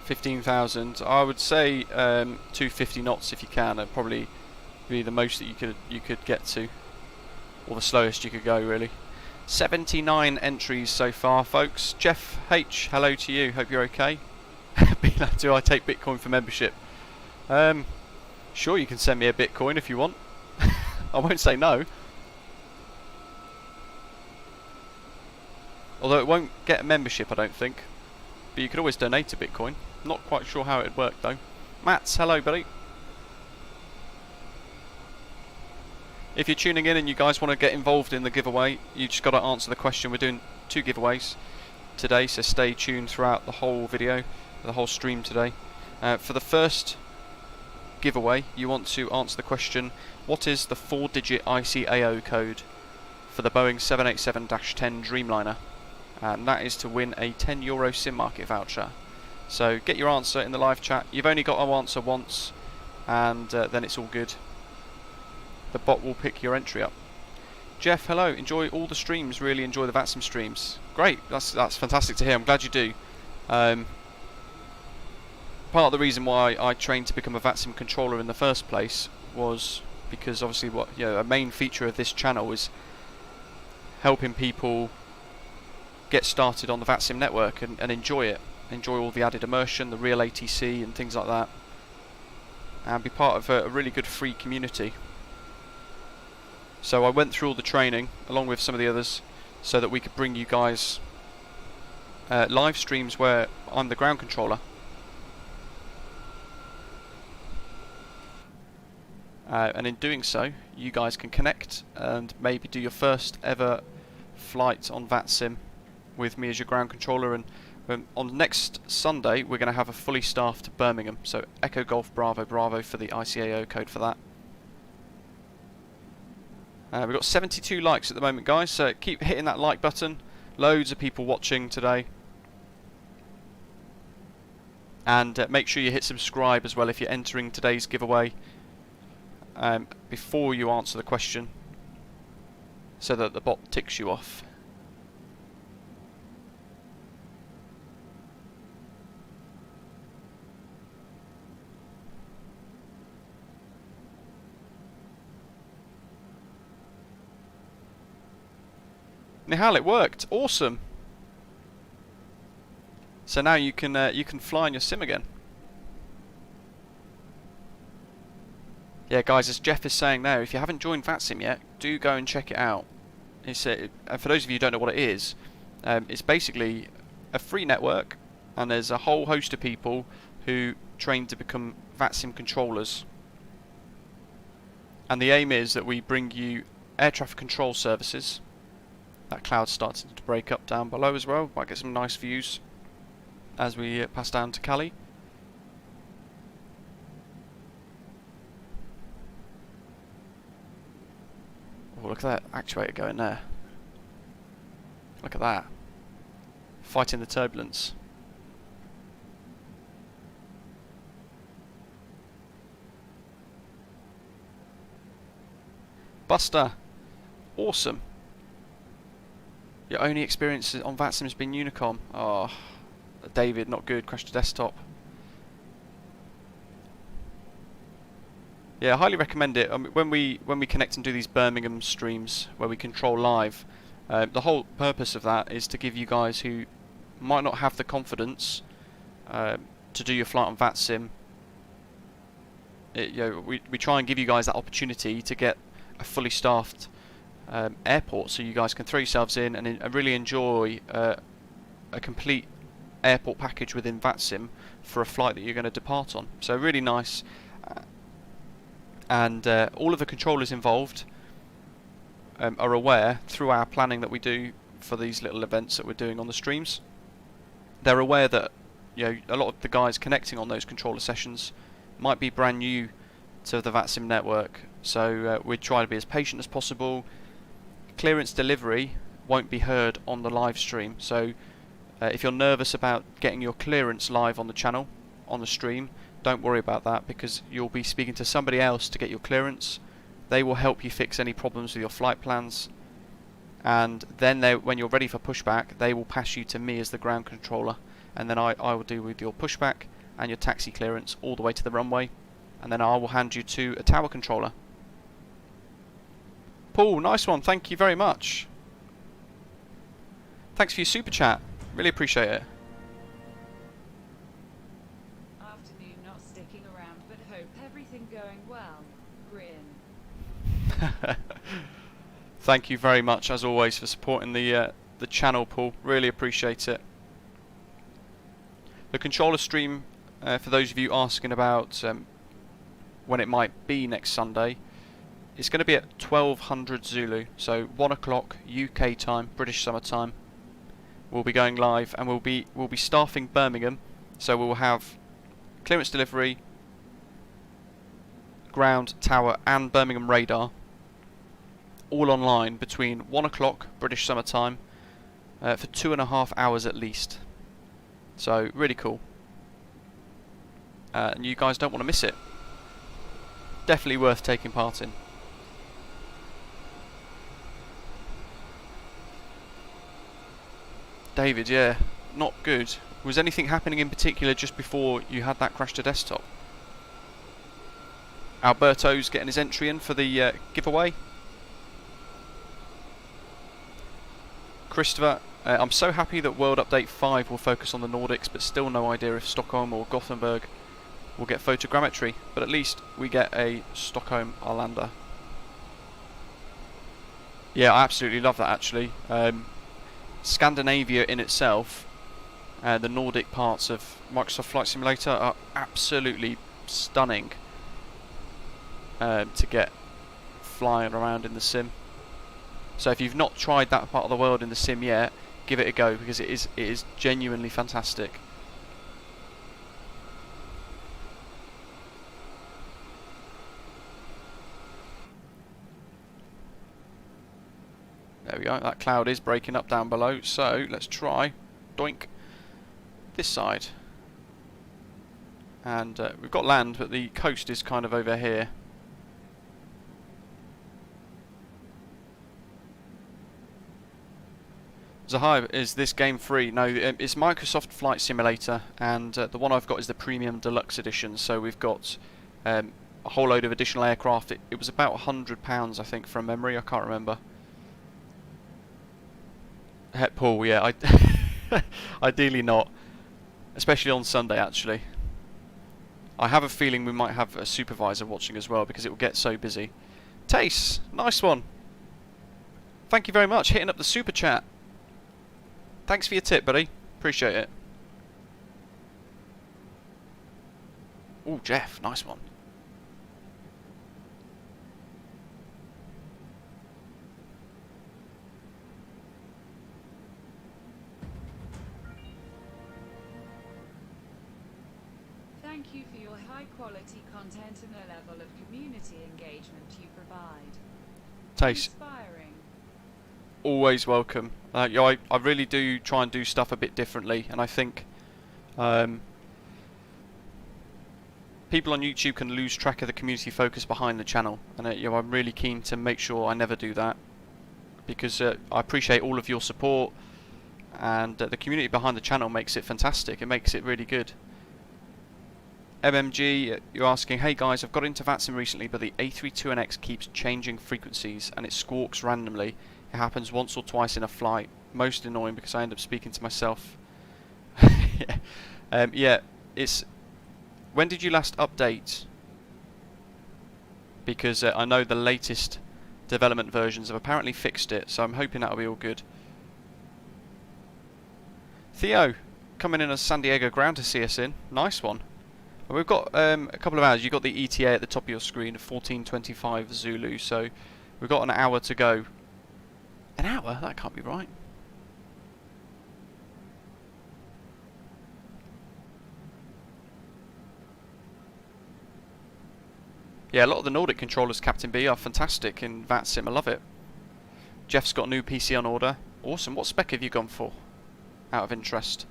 $15,000. I would say 250 knots if you can. That'd probably be the most that you could get to, or the slowest you could go really. 79 entries so far, folks. Jeff H, hello to you. Hope you're okay. Do I take Bitcoin for membership? Sure, you can send me a Bitcoin if you want. I won't say no. Although it won't get a membership, I don't think. But you could always donate to Bitcoin. Not quite sure how it'd work though. Mats, hello buddy. If you're tuning in and you guys want to get involved in the giveaway, you just got to answer the question. We're doing 2 giveaways today, so stay tuned throughout the whole video, the whole stream today. For the first giveaway, you want to answer the question, what is the 4-digit ICAO code for the Boeing 787-10 Dreamliner? And that is to win a €10 SimMarket voucher. So get your answer in the live chat. You've only got to answer once, and then it's all good. The bot will pick your entry up. Jeff, hello. Enjoy all the streams. Really enjoy the VATSIM streams. Great. That's fantastic to hear. I'm glad you do. Part of the reason why I trained to become a VATSIM controller in the first place was because obviously a main feature of this channel is helping people get started on the VATSIM network and enjoy it. Enjoy all the added immersion, the real ATC and things like that, and be part of a really good free community. So I went through all the training along with some of the others so that we could bring you guys live streams where I'm the ground controller. And in doing so, you guys can connect and maybe do your first ever flight on VATSIM with me as your ground controller. And on next Sunday, we're going to have a fully staffed Birmingham. So Echo Golf Bravo Bravo for the ICAO code for that. We've got 72 likes at the moment, guys, so keep hitting that like button. Loads of people watching today. And make sure you hit subscribe as well if you're entering today's giveaway before you answer the question, so that the bot ticks you off. Nihal, it worked. Awesome. So now you can fly on your sim again. Yeah, guys, as Jeff is saying there, if you haven't joined VATSIM yet, do go and check it out. It's and for those of you who don't know what it is, it's basically a free network, and there's a whole host of people who train to become VATSIM controllers. And the aim is that we bring you air traffic control services. That cloud's starting to break up down below as well. Might get some nice views as we pass down to Cali. Oh, look at that actuator going there. Look at that. Fighting the turbulence. Buster, awesome. Your only experience on VATSIM has been Unicom. Oh, David, not good. Crashed the desktop. Yeah, I highly recommend it. I mean, when we connect and do these Birmingham streams where we control live, the whole purpose of that is to give you guys who might not have the confidence to do your flight on VATSIM. We try and give you guys that opportunity to get a fully staffed airport, so you guys can throw yourselves in and really enjoy a complete airport package within VATSIM for a flight that you're going to depart on. So really nice. And all of the controllers involved are aware through our planning that we do for these little events that we're doing on the streams. They're aware that a lot of the guys connecting on those controller sessions might be brand new to the VATSIM network, so we try to be as patient as possible. Clearance delivery won't be heard on the live stream, so if you're nervous about getting your clearance live on the channel, on the stream, don't worry about that, because you'll be speaking to somebody else to get your clearance. They will help you fix any problems with your flight plans, and then when you're ready for pushback, they will pass you to me as the ground controller, and then I will deal with your pushback and your taxi clearance all the way to the runway, and then I will hand you to a tower controller. Paul, nice one, thank you very much. Thanks for your super chat, really appreciate it. Afternoon, not sticking around, but hope everything going well. Grin. Thank you very much, as always, for supporting the channel, Paul. Really appreciate it. The controller stream, for those of you asking about when it might be next Sunday, it's going to be at 1200 Zulu, so 1 o'clock UK time, British summer time. We'll be going live, and we'll be staffing Birmingham, so we'll have clearance delivery, ground, tower, and Birmingham radar all online between 1 o'clock British summer time for 2.5 hours at least. So really cool, and you guys don't want to miss it. Definitely worth taking part in. David, yeah, not good. Was anything happening in particular just before you had that crash to desktop? Alberto's getting his entry in for the giveaway. Christopher, I'm so happy that World Update 5 will focus on the Nordics, but still no idea if Stockholm or Gothenburg will get photogrammetry, but at least we get a Stockholm Arlanda. Yeah, I absolutely love that actually. Scandinavia in itself, the Nordic parts of Microsoft Flight Simulator are absolutely stunning to get flying around in the sim. So if you've not tried that part of the world in the sim yet, give it a go, because it is genuinely fantastic. There we go, that cloud is breaking up down below, so let's try, doink, this side. And we've got land, but the coast is kind of over here. Zahai, is this game free? No, it's Microsoft Flight Simulator, and the one I've got is the Premium Deluxe edition, so we've got a whole load of additional aircraft. It was about £100, I think, from memory, I can't remember. Paul, yeah, ideally not, especially on Sunday actually. I have a feeling we might have a supervisor watching as well, because it will get so busy. Tace, nice one. Thank you very much, hitting up the super chat. Thanks for your tip, buddy. Appreciate it. Oh, Jeff, nice one. Thank you for your high quality content and the level of community engagement you provide. Tace, Inspiring. always welcome. I really do try and do stuff a bit differently, and I think people on YouTube can lose track of the community focus behind the channel, and you know, I'm really keen to make sure I never do that, because I appreciate all of your support, and the community behind the channel makes it fantastic. It makes it really good. MMG, you're asking, hey guys, I've got into VATSIM recently, but the A32NX keeps changing frequencies and it squawks randomly. It happens once or twice in a flight. Most annoying because I end up speaking to myself. Yeah, it's... When did you last update? Because I know the latest development versions have apparently fixed it, so I'm hoping that'll be all good. Theo, coming in as San Diego ground to see us in. Nice one. We've got a couple of hours. You've got the ETA at the top of your screen, 14:25 Zulu, so we've got an hour to go. An hour? That can't be right. Yeah, a lot of the Nordic controllers, Captain B, are fantastic in VATSIM. I love it. Jeff's got a new PC on order. Awesome. What spec have you gone for? Out of interest.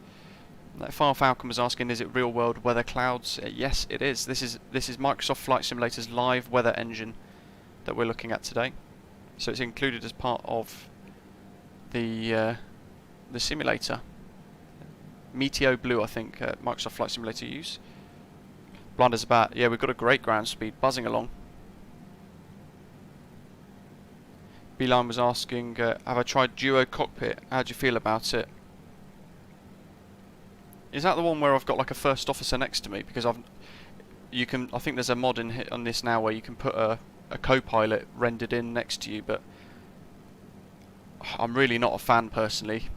Far Falcon was asking, is it real world weather clouds? Yes, it is. This is Microsoft Flight Simulator's live weather engine that we're looking at today. So it's included as part of the simulator. Meteo Blue, I think, Microsoft Flight Simulator use. Blind as a bat. Yeah, we've got a great ground speed, buzzing along. Beeline was asking, have I tried Duo Cockpit? How do you feel about it? Is that the one where I've got like a first officer next to me? Because I think there's a mod on this now where you can put a co-pilot rendered in next to you, but I'm really not a fan personally.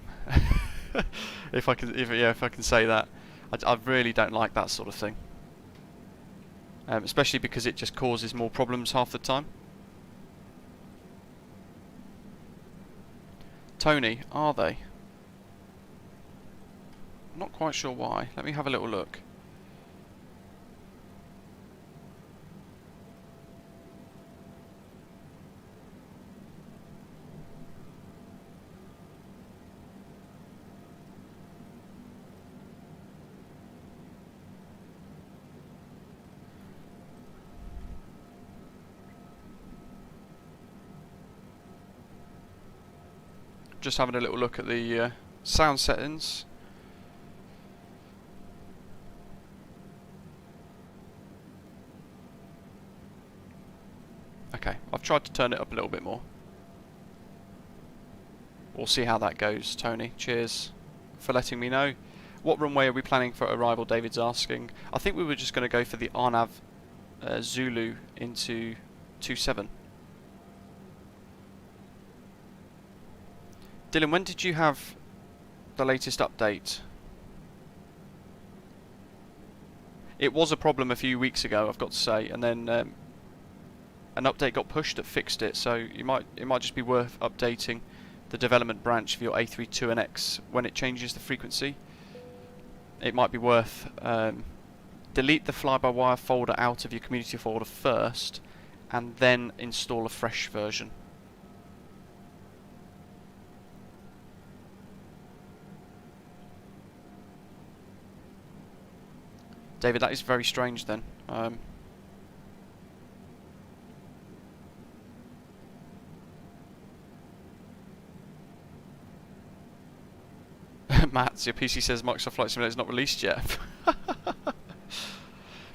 if I can say that, I really don't like that sort of thing. Especially because it just causes more problems half the time. Tony, are they? Not quite sure why. Let me have a little look. Just having a little look at the sound settings. Okay, I've tried to turn it up a little bit more. We'll see how that goes, Tony. Cheers for letting me know. What runway are we planning for arrival, David's asking. I think we were just going to go for the Arnav Zulu into 27. Dylan, when did you have the latest update? It was a problem a few weeks ago, I've got to say, and then an update got pushed that fixed it, so it might just be worth updating the development branch for your A32NX when it changes the frequency. It might be worth delete the fly-by-wire folder out of your community folder first, and then install a fresh version. David, that is very strange then. Matt, your PC says Microsoft Flight Simulator is not released yet.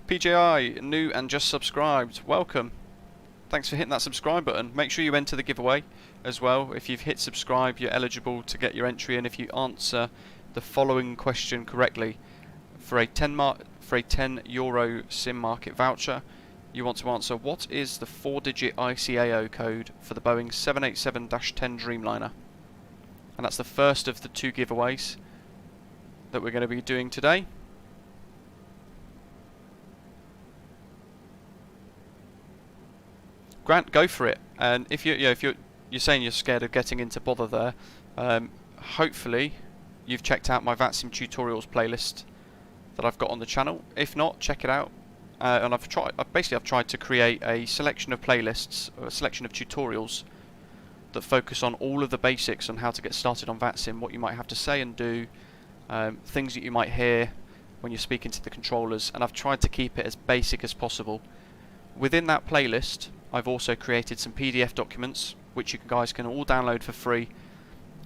PJI, new and just subscribed. Welcome. Thanks for hitting that subscribe button. Make sure you enter the giveaway as well. If you've hit subscribe, you're eligible to get your entry in if you answer the following question correctly. For a €10 SimMarket voucher, you want to answer, what is the 4-digit ICAO code for the Boeing 787-10 Dreamliner? And that's the first of the 2 giveaways that we're going to be doing today. Grant, go for it. And if you're saying you're scared of getting into bother there, hopefully you've checked out my VATSIM tutorials playlist that I've got on the channel. If not, check it out. And I've tried to create a selection of playlists, or a selection of tutorials that focus on all of the basics on how to get started on VATSIM, what you might have to say and do, things that you might hear when you're speaking to the controllers, and I've tried to keep it as basic as possible. Within that playlist, I've also created some PDF documents which you guys can all download for free,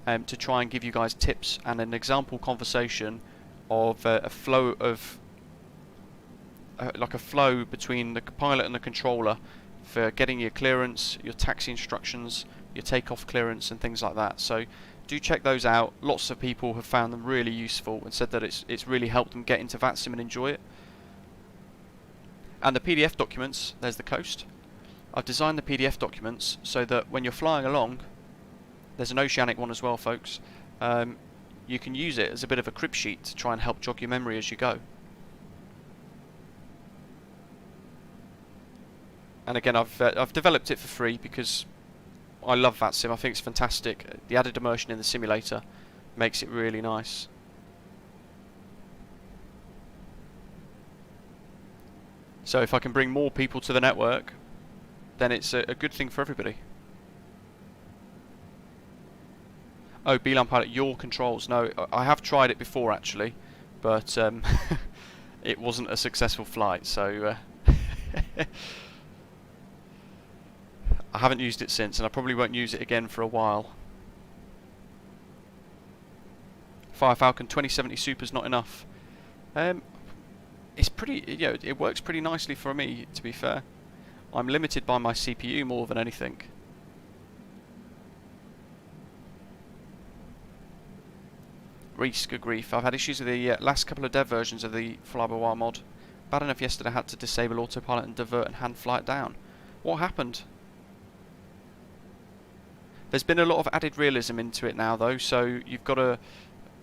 to try and give you guys tips and an example conversation of a flow of like a flow between the pilot and the controller for getting your clearance, your taxi instructions, your takeoff clearance and things like that. So do check those out. Lots of people have found them really useful and said that it's really helped them get into VATSIM and enjoy it. And the PDF documents, there's the coast. I've designed the PDF documents so that when you're flying along, there's an oceanic one as well, folks, you can use it as a bit of a crib sheet to try and help jog your memory as you go. And again, I've developed it for free because I love VATSIM. I think it's fantastic. The added immersion in the simulator makes it really nice. So if I can bring more people to the network, then it's a good thing for everybody. Oh, Beeline Pilot, your controls. No, I have tried it before actually, but it wasn't a successful flight, so I haven't used it since, and I probably won't use it again for a while. Fire Falcon 2070 Super's not enough. It's pretty, you know, it works pretty nicely for me, to be fair. I'm limited by my CPU more than anything. Reese, good grief. I've had issues with the last couple of dev versions of the fly-by-wire mod. Bad enough yesterday I had to disable autopilot and divert and hand flight down. What happened? There's been a lot of added realism into it now though, so you've got to...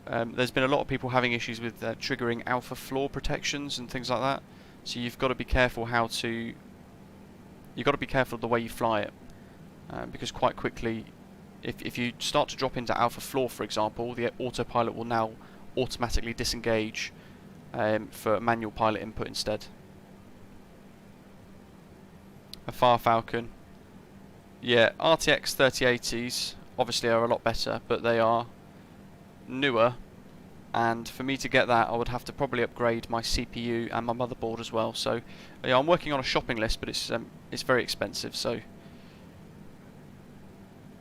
there's been a lot of people having issues with triggering alpha floor protections and things like that. So you've got to be careful how to... You've got to be careful of the way you fly it. Because quite quickly, if you start to drop into alpha floor, for example, the autopilot will now automatically disengage for manual pilot input instead. A Fire Falcon. Yeah, RTX 3080s obviously are a lot better, but they are newer, and for me to get that I would have to probably upgrade my CPU and my motherboard as well. So yeah, I'm working on a shopping list, but it's very expensive. So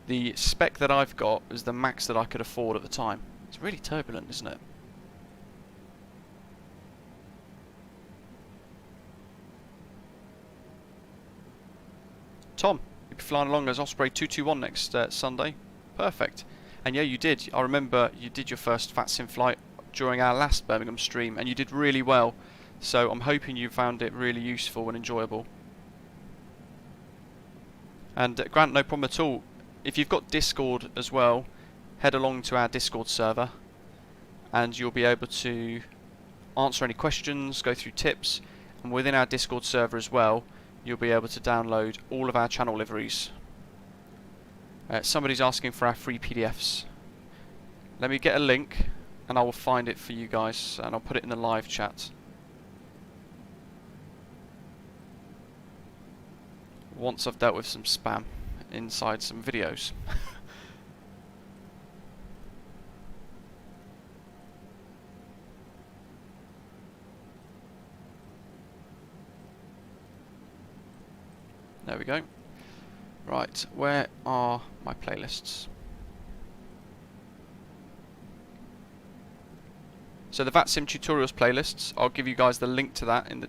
the spec that I've got is the max that I could afford at the time. It's really turbulent, isn't it? Tom, you'll be flying along as Osprey 221 next Sunday. Perfect. And yeah, you did. I remember you did your first VATSIM flight during our last Birmingham stream, and you did really well. So I'm hoping you found it really useful and enjoyable. And Grant, no problem at all. If you've got Discord as well, head along to our Discord server, and you'll be able to answer any questions, go through tips, and within our Discord server as well, you'll be able to download all of our channel liveries. Somebody's asking for our free PDFs. Let me get a link and I will find it for you guys, and I'll put it in the live chat. Once I've dealt with some spam inside some videos. There we go. Right, where are my playlists? So the VATSIM tutorials playlists, I'll give you guys the link to that in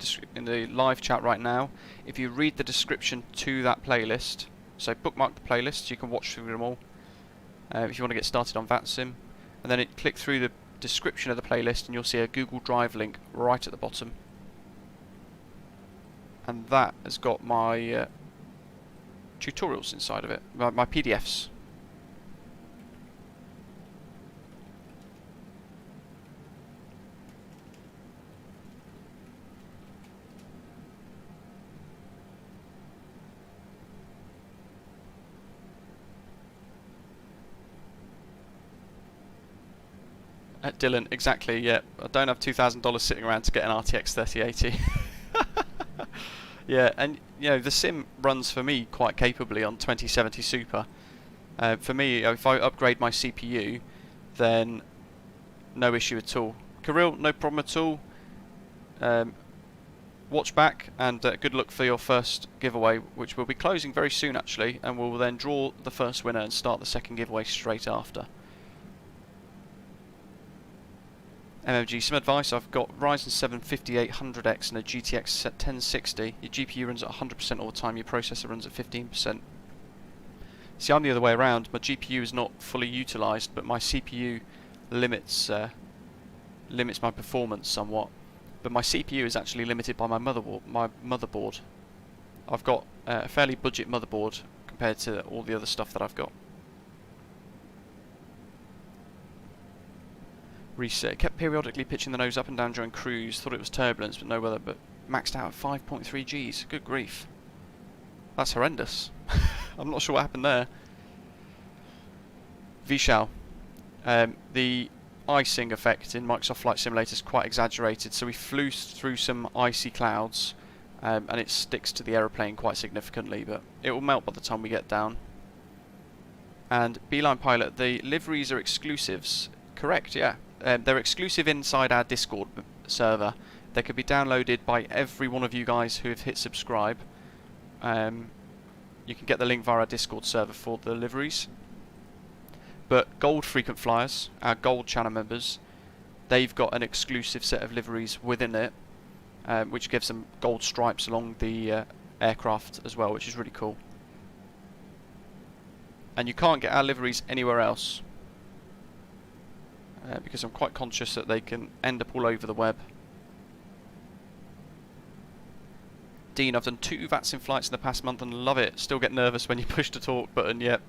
the live chat right now. If you read the description to that playlist, so bookmark the playlist so you can watch through them all. If you want to get started on VATSIM, and then click through the description of the playlist and you'll see a Google Drive link right at the bottom. And that has got my tutorials inside of it, my PDFs. Dylan, exactly, yeah. I don't have $2,000 sitting around to get an RTX 3080. Yeah, and you know, the sim runs for me quite capably on 2070 Super. For me, if I upgrade my CPU, then no issue at all. Kirill, no problem at all. watch back, and good luck for your first giveaway, which will be closing very soon actually, and we'll then draw the first winner and start the second giveaway straight after. MMG, some advice. I've got Ryzen 7 5800X and a GTX 1060. Your GPU runs at 100% all the time, your processor runs at 15%. See, I'm the other way around. My GPU is not fully utilised, but my CPU limits my performance somewhat. But my CPU is actually limited by my motherboard. I've got a fairly budget motherboard compared to all the other stuff that I've got. Reset. Kept periodically pitching the nose up and down during cruise. Thought it was turbulence, but no weather. But maxed out at 5.3 Gs. Good grief. That's horrendous. I'm not sure what happened there. Voucher. The icing effect in Microsoft Flight Simulator is quite exaggerated, so we flew through some icy clouds, and it sticks to the aeroplane quite significantly, but it will melt by the time we get down. And Beeline Pilot, the liveries are exclusives. Correct, yeah. They're exclusive inside our Discord server. They could be downloaded by every one of you guys who have hit subscribe. You can get the link via our Discord server for the liveries. But Gold frequent flyers, our Gold channel members, they've got an exclusive set of liveries within it, which gives them gold stripes along the aircraft as well, which is really cool. And you can't get our liveries anywhere else, because I'm quite conscious that they can end up all over the web. Dean, I've done 2 VATSIM flights in the past month and love it. Still get nervous when you push the talk button, yep.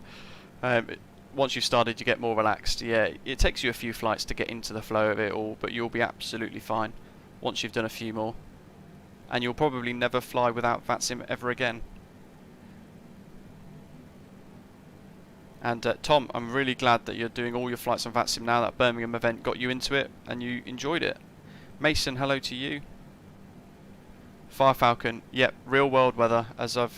Once you've started, you get more relaxed. Yeah, it takes you a few flights to get into the flow of it all, but you'll be absolutely fine once you've done a few more. And you'll probably never fly without VATSIM ever again. And Tom, I'm really glad that you're doing all your flights on VATSIM now. That Birmingham event got you into it and you enjoyed it. Mason, hello to you. Fire Falcon, yep, real world weather, as I've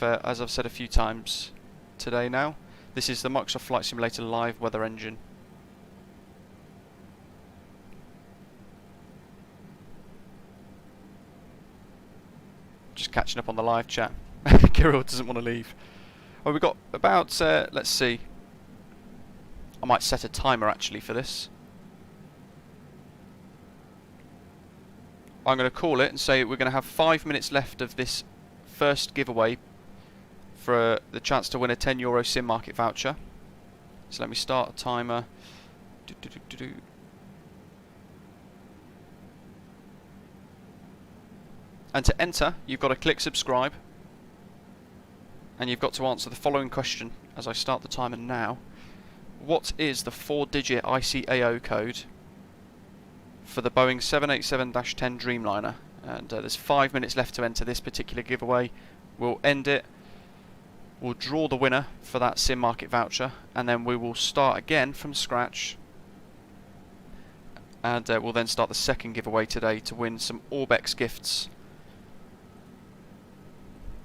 said a few times today now. This is the Microsoft Flight Simulator live weather engine. Just catching up on the live chat. Kirill doesn't want to leave. Well, we've got about, let's see. I might set a timer actually for this. I'm going to call it and say we're going to have 5 minutes left of this first giveaway for the chance to win a €10 SimMarket voucher. So let me start a timer. And to enter, you've got to click subscribe. And you've got to answer the following question as I start the timer now. What is the 4-digit ICAO code for the Boeing 787-10 Dreamliner? And there's 5 minutes left to enter this particular giveaway. We'll end it. We'll draw the winner for that SimMarket voucher, and then we will start again from scratch. And we'll then start the second giveaway today to win some ORBX gifts.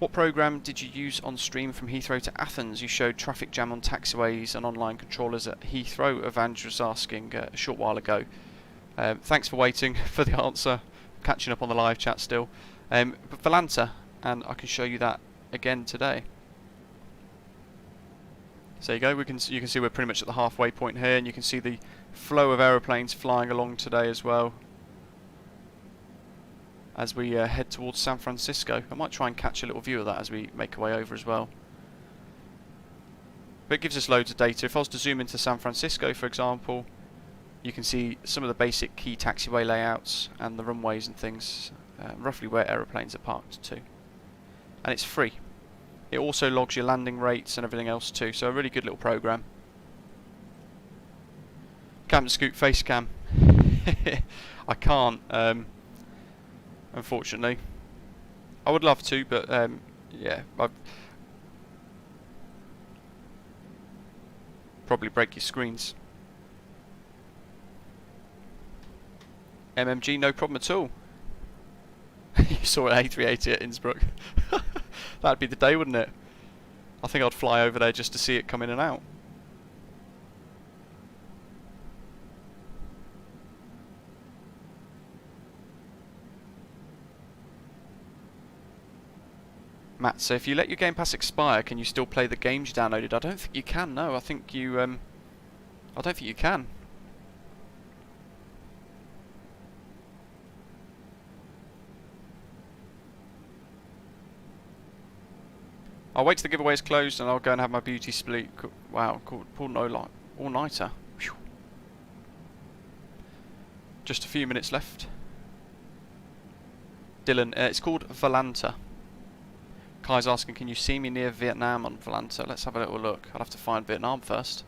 What program did you use on stream from Heathrow to Athens? You showed traffic jam on taxiways and online controllers at Heathrow, Evange was asking a short while ago. Thanks for waiting for the answer. Catching up on the live chat still. But Volanta, and I can show you that again today. So there you go. You can see we're pretty much at the halfway point here, and you can see the flow of aeroplanes flying along today as well as we head towards San Francisco. I might try and catch a little view of that as we make our way over as well. But it gives us loads of data. If I was to zoom into San Francisco, for example, you can see some of the basic key taxiway layouts and the runways and things, roughly where aeroplanes are parked too. And it's free. It also logs your landing rates and everything else too, so a really good little program. Captain Scoot face cam. I can't, unfortunately. I would love to, but yeah, I'd probably break your screens. MMG, no problem at all. You saw an A380 at Innsbruck. That'd be the day, wouldn't it? I think I'd fly over there just to see it come in and out. Matt, so if you let your Game Pass expire, can you still play the games you downloaded? I don't think you can, no. I think you, I don't think you can. I'll wait till the giveaway is closed and I'll go and have my beauty split. Wow, cool, all-nighter. Just a few minutes left. Dylan, it's called Volanta. Kai's asking, can you see me near Vietnam on Volanta? Let's have a little look. I'll have to find Vietnam first.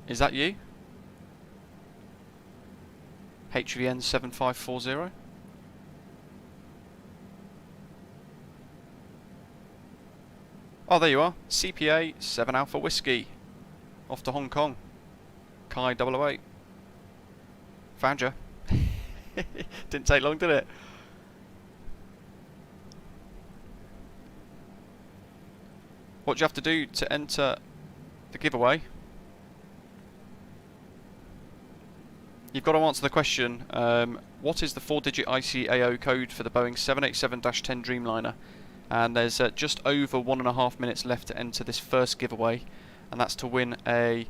Is that you? HVN 7540? Oh, there you are. CPA 7 Alpha Whiskey. Off to Hong Kong. Kai 008. Found you. Didn't take long, did it? What do you have to do to enter the giveaway? You've got to answer the question, what is the 4-digit ICAO code for the Boeing 787-10 Dreamliner? And there's just over 1.5 minutes left to enter this first giveaway, and that's to win a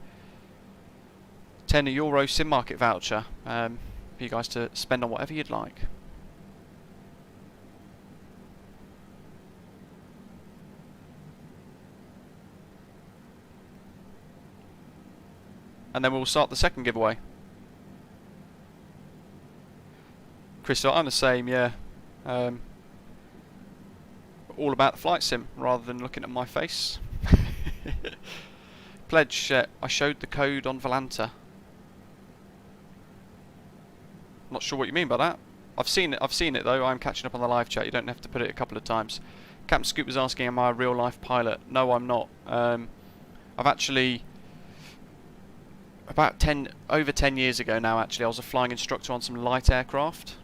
€10 SimMarket voucher for you guys to spend on whatever you'd like. And then we'll start the second giveaway. Crystal, I'm the same, yeah. All about the flight sim rather than looking at my face. Pledge, I showed the code on Volanta. Not sure what you mean by that. I've seen it though. I'm catching up on the live chat. You don't have to put it a couple of times. Captain Scoop was asking, am I a real life pilot? No, I'm not. I've actually over 10 years ago now actually, I was a flying instructor on some light aircraft.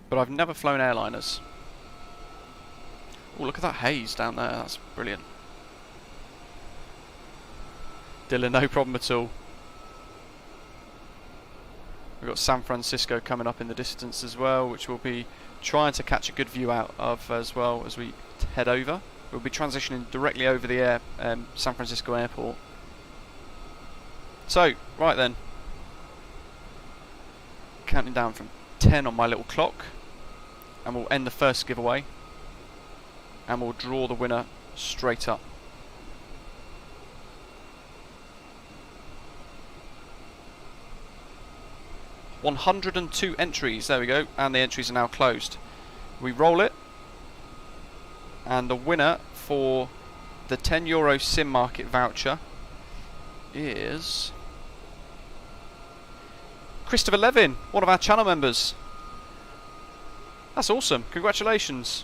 But I've never flown airliners. Oh, look at that haze down there. That's brilliant. Dylan, no problem at all. We've got San Francisco coming up in the distance as well, which we'll be trying to catch a good view out of as well as we head over. We'll be transitioning directly over the San Francisco airport. So, right then. Counting down from 10 on my little clock. And we'll end the first giveaway. And we'll draw the winner straight up. $102 entries, there we go, and the entries are now closed. We roll it, and the winner for the €10 SimMarket voucher is Christopher Levin, one of our channel members. That's awesome, congratulations.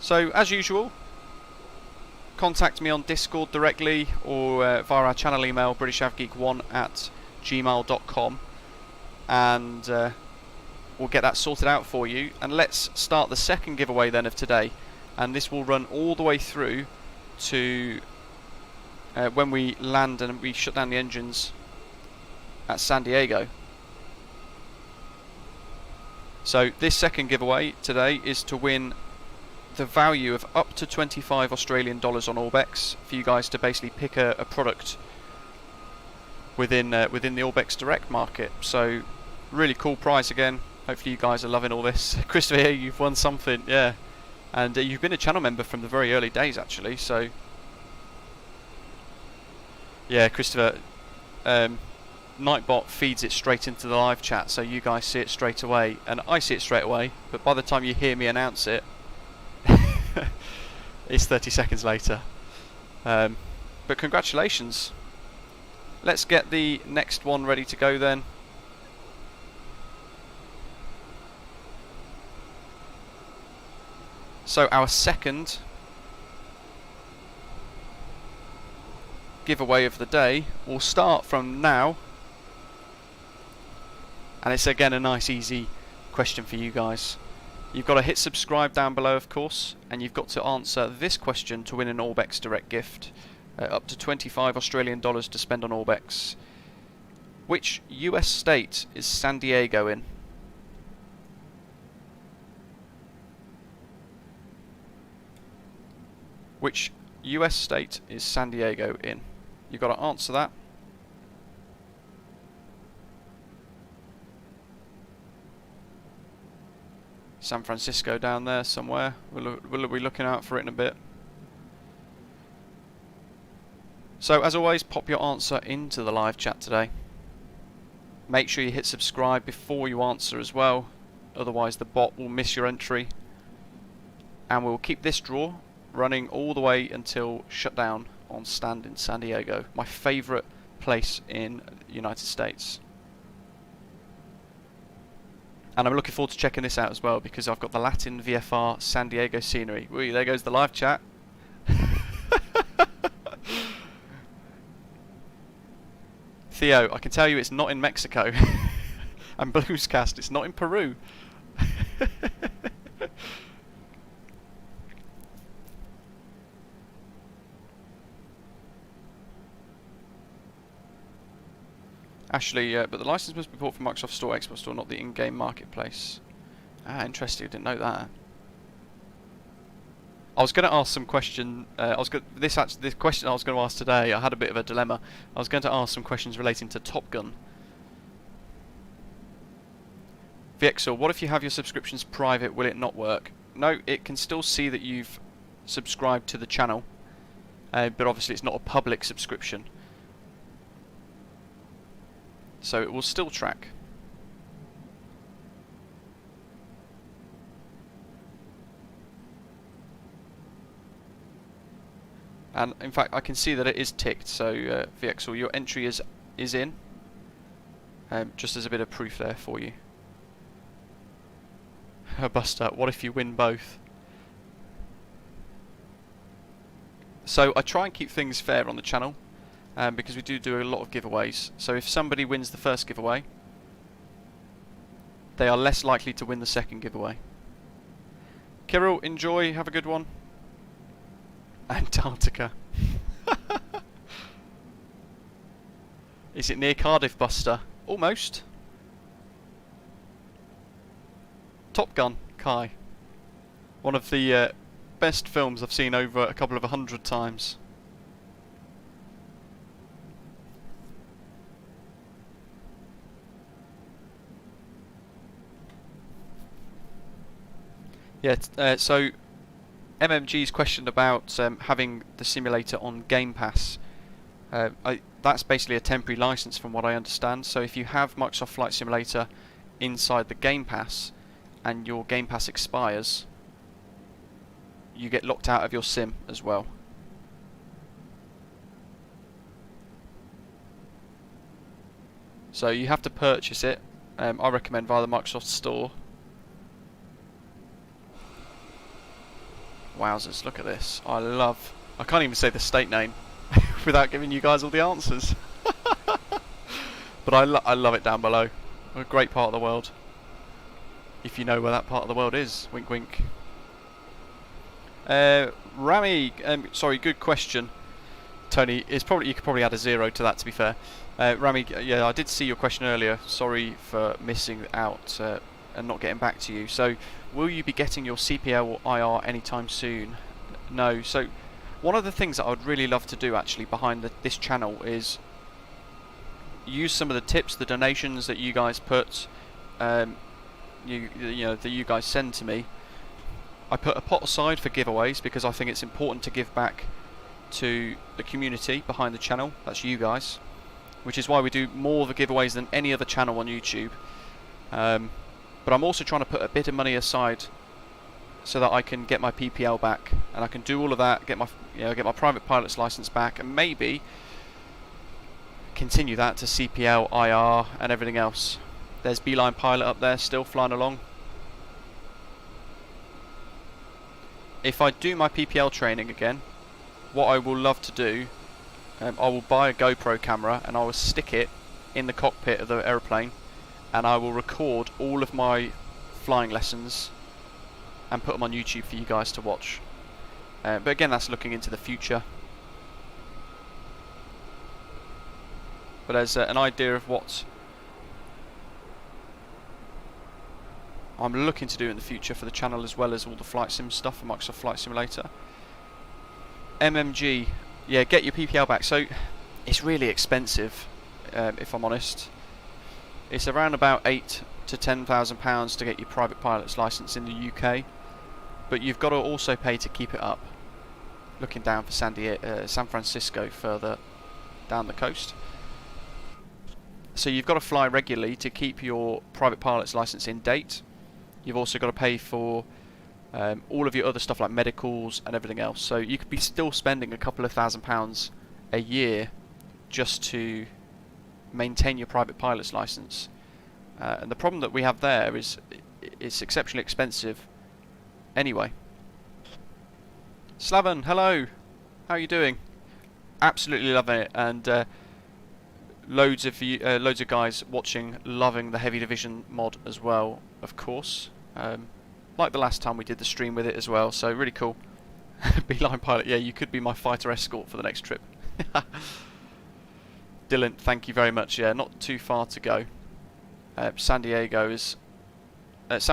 So, as usual, contact me on Discord directly or via our channel email, brishavgeek1@gmail.com, and we'll get that sorted out for you. And let's start the second giveaway then of today, and this will run all the way through to when we land and we shut down the engines at San Diego. So this second giveaway today is to win the value of up to $25 Australian on ORBX for you guys to basically pick a product within the ORBX Direct market. So really cool prize again. Hopefully you guys are loving all this. Christopher, here you've won something, yeah. And you've been a channel member from the very early days actually, so yeah, Christopher, Nightbot feeds it straight into the live chat, so you guys see it straight away, and I see it straight away, but by the time you hear me announce it, it's 30 seconds later. But congratulations. Let's get the next one ready to go then. So our second giveaway of the day will start from now, and it's again a nice easy question for you guys. You've got to hit subscribe down below, of course, and you've got to answer this question to win an ORBX Direct gift. Up to $25 Australian to spend on ORBX. Which US state is San Diego in? Which US state is San Diego in? You've got to answer that. San Francisco down there somewhere. We'll be looking out for it in a bit. So as always, pop your answer into the live chat today. Make sure you hit subscribe before you answer as well, otherwise the bot will miss your entry. And we'll keep this draw running all the way until shutdown on stand in San Diego, my favourite place in the United States. And I'm looking forward to checking this out as well, because I've got the LatinVFR San Diego scenery. Whee, there goes the live chat. Theo, I can tell you it's not in Mexico. And Bluescast, it's not in Peru. Actually, but the license must be bought from Microsoft Store, Xbox Store, not the in-game marketplace. Ah, interesting. I didn't know that. I was going to ask some question. This question I was going to ask today. I had a bit of a dilemma. I was going to ask some questions relating to Top Gun. VXL, what if you have your subscriptions private? Will it not work? No, it can still see that you've subscribed to the channel, but obviously it's not a public subscription. So it will still track. And in fact I can see that it is ticked, so VXL, your entry is in. Just as a bit of proof there for you. Buster, what if you win both? So I try and keep things fair on the channel. Because we do a lot of giveaways. So if somebody wins the first giveaway, they are less likely to win the second giveaway. Kirill, enjoy, have a good one. Antarctica. Is it near Cardiff, Buster? Almost. Top Gun, Kai. One of the best films I've seen over a couple of 100 times. Yeah, so MMG's question about having the simulator on Game Pass. That's basically a temporary license from what I understand. So if you have Microsoft Flight Simulator inside the Game Pass and your Game Pass expires, you get locked out of your sim as well. So you have to purchase it. I recommend via the Microsoft Store. Wowzers, look at this. I can't even say the state name without giving you guys all the answers. But I love it down below. A great part of the world. If you know where that part of the world is. Wink wink. Rami, sorry, good question. Tony, you could probably add a 0 to that, to be fair. Rami, yeah, I did see your question earlier. Sorry for missing out and not getting back to you. So, will you be getting your CPL or IR anytime soon? No. So, one of the things that I would really love to do actually behind this channel is use some of the tips, the donations that you guys put, that you guys send to me. I put a pot aside for giveaways because I think it's important to give back to the community behind the channel. That's you guys, which is why we do more of the giveaways than any other channel on YouTube. But I'm also trying to put a bit of money aside so that I can get my PPL back, and I can do all of that, get my private pilot's license back, and maybe continue that to CPL, IR, and everything else. There's Beeline Pilot up there still flying along. If I do my PPL training again, what I will love to do, I will buy a GoPro camera and I will stick it in the cockpit of the aeroplane, and I will record all of my flying lessons and put them on YouTube for you guys to watch. But again, that's looking into the future. But as an idea of what I'm looking to do in the future for the channel, as well as all the flight sim stuff for Microsoft Flight Simulator. MMG, yeah, get your PPL back. So it's really expensive, if I'm honest. It's around about £8,000 to £10,000 to get your private pilot's license in the UK, but you've got to also pay to keep it up. Looking down for San Francisco, further down the coast. So you've got to fly regularly to keep your private pilot's license in date. You've also got to pay for all of your other stuff like medicals and everything else. So you could be still spending a couple of £1,000s a year just to maintain your private pilot's license. And the problem that we have there is it's exceptionally expensive anyway. Slaven, hello! How are you doing? Absolutely loving it, and loads of guys watching, loving the Heavy Division mod as well, of course. Like the last time we did the stream with it as well, so really cool. Beeline pilot, yeah, you could be my fighter escort for the next trip. Dylan, thank you very much. Yeah, not too far to go. San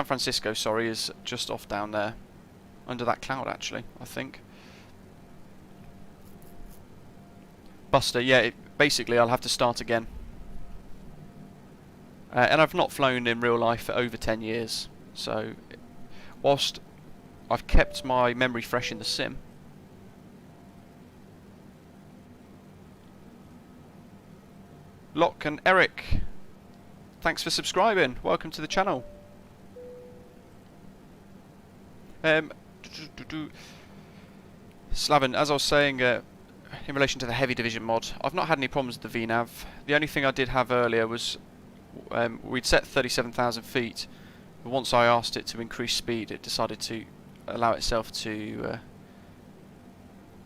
Francisco, sorry, is just off down there, under that cloud actually, I think. Buster, yeah, basically I'll have to start again. And I've not flown in real life for over 10 years, so whilst I've kept my memory fresh in the sim, Locke and Eric, thanks for subscribing. Welcome to the channel. Slaven, as I was saying, in relation to the Heavy Division mod, I've not had any problems with the VNAV. The only thing I did have earlier was we'd set 37,000 feet, but once I asked it to increase speed, it decided to allow itself to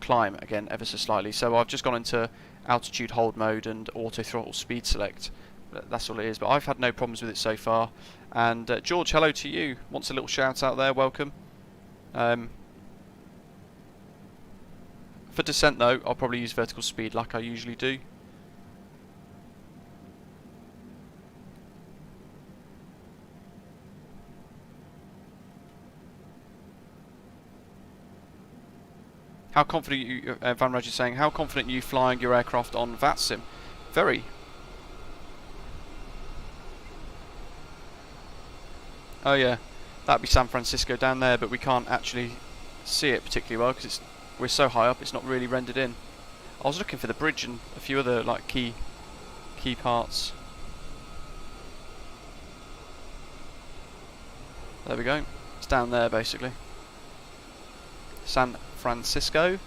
climb again ever so slightly. So I've just gone into altitude hold mode and auto throttle speed select. That's all it is, but I've had no problems with it so far. And George, hello to you. Wants a little shout out there, welcome. For descent though, I'll probably use vertical speed like I usually do. How confident you, Van Raj is saying, how confident are you flying your aircraft on VATSIM? Very. Oh yeah, that'd be San Francisco down there, but we can't actually see it particularly well because we're so high up, it's not really rendered in. I was looking for the bridge and a few other like key parts. There we go. It's down there basically. San Francisco.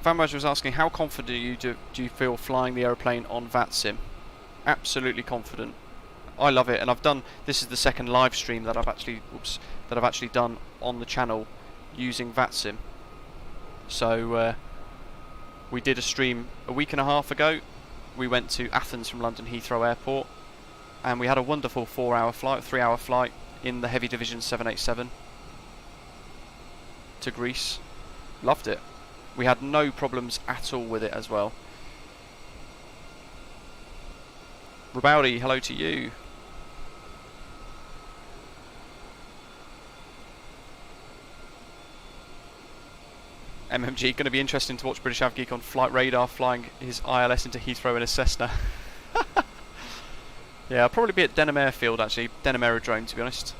Van Raj was asking, how confident do you feel flying the aeroplane on VATSIM? Absolutely confident. I love it, and I've done. This is the second live stream that I've actually done on the channel using VATSIM. So we did a stream a week and a half ago. We went to Athens from London Heathrow Airport, and we had a wonderful 3-hour flight in the Heavy Division 787 to Greece. Loved it. We had no problems at all with it as well. Rabowdy, hello to you. MMG, going to be interesting to watch British Avgeek on Flight Radar flying his ILS into Heathrow in a Cessna. Yeah, I'll probably be at Denham Airfield actually, Denham Aerodrome to be honest.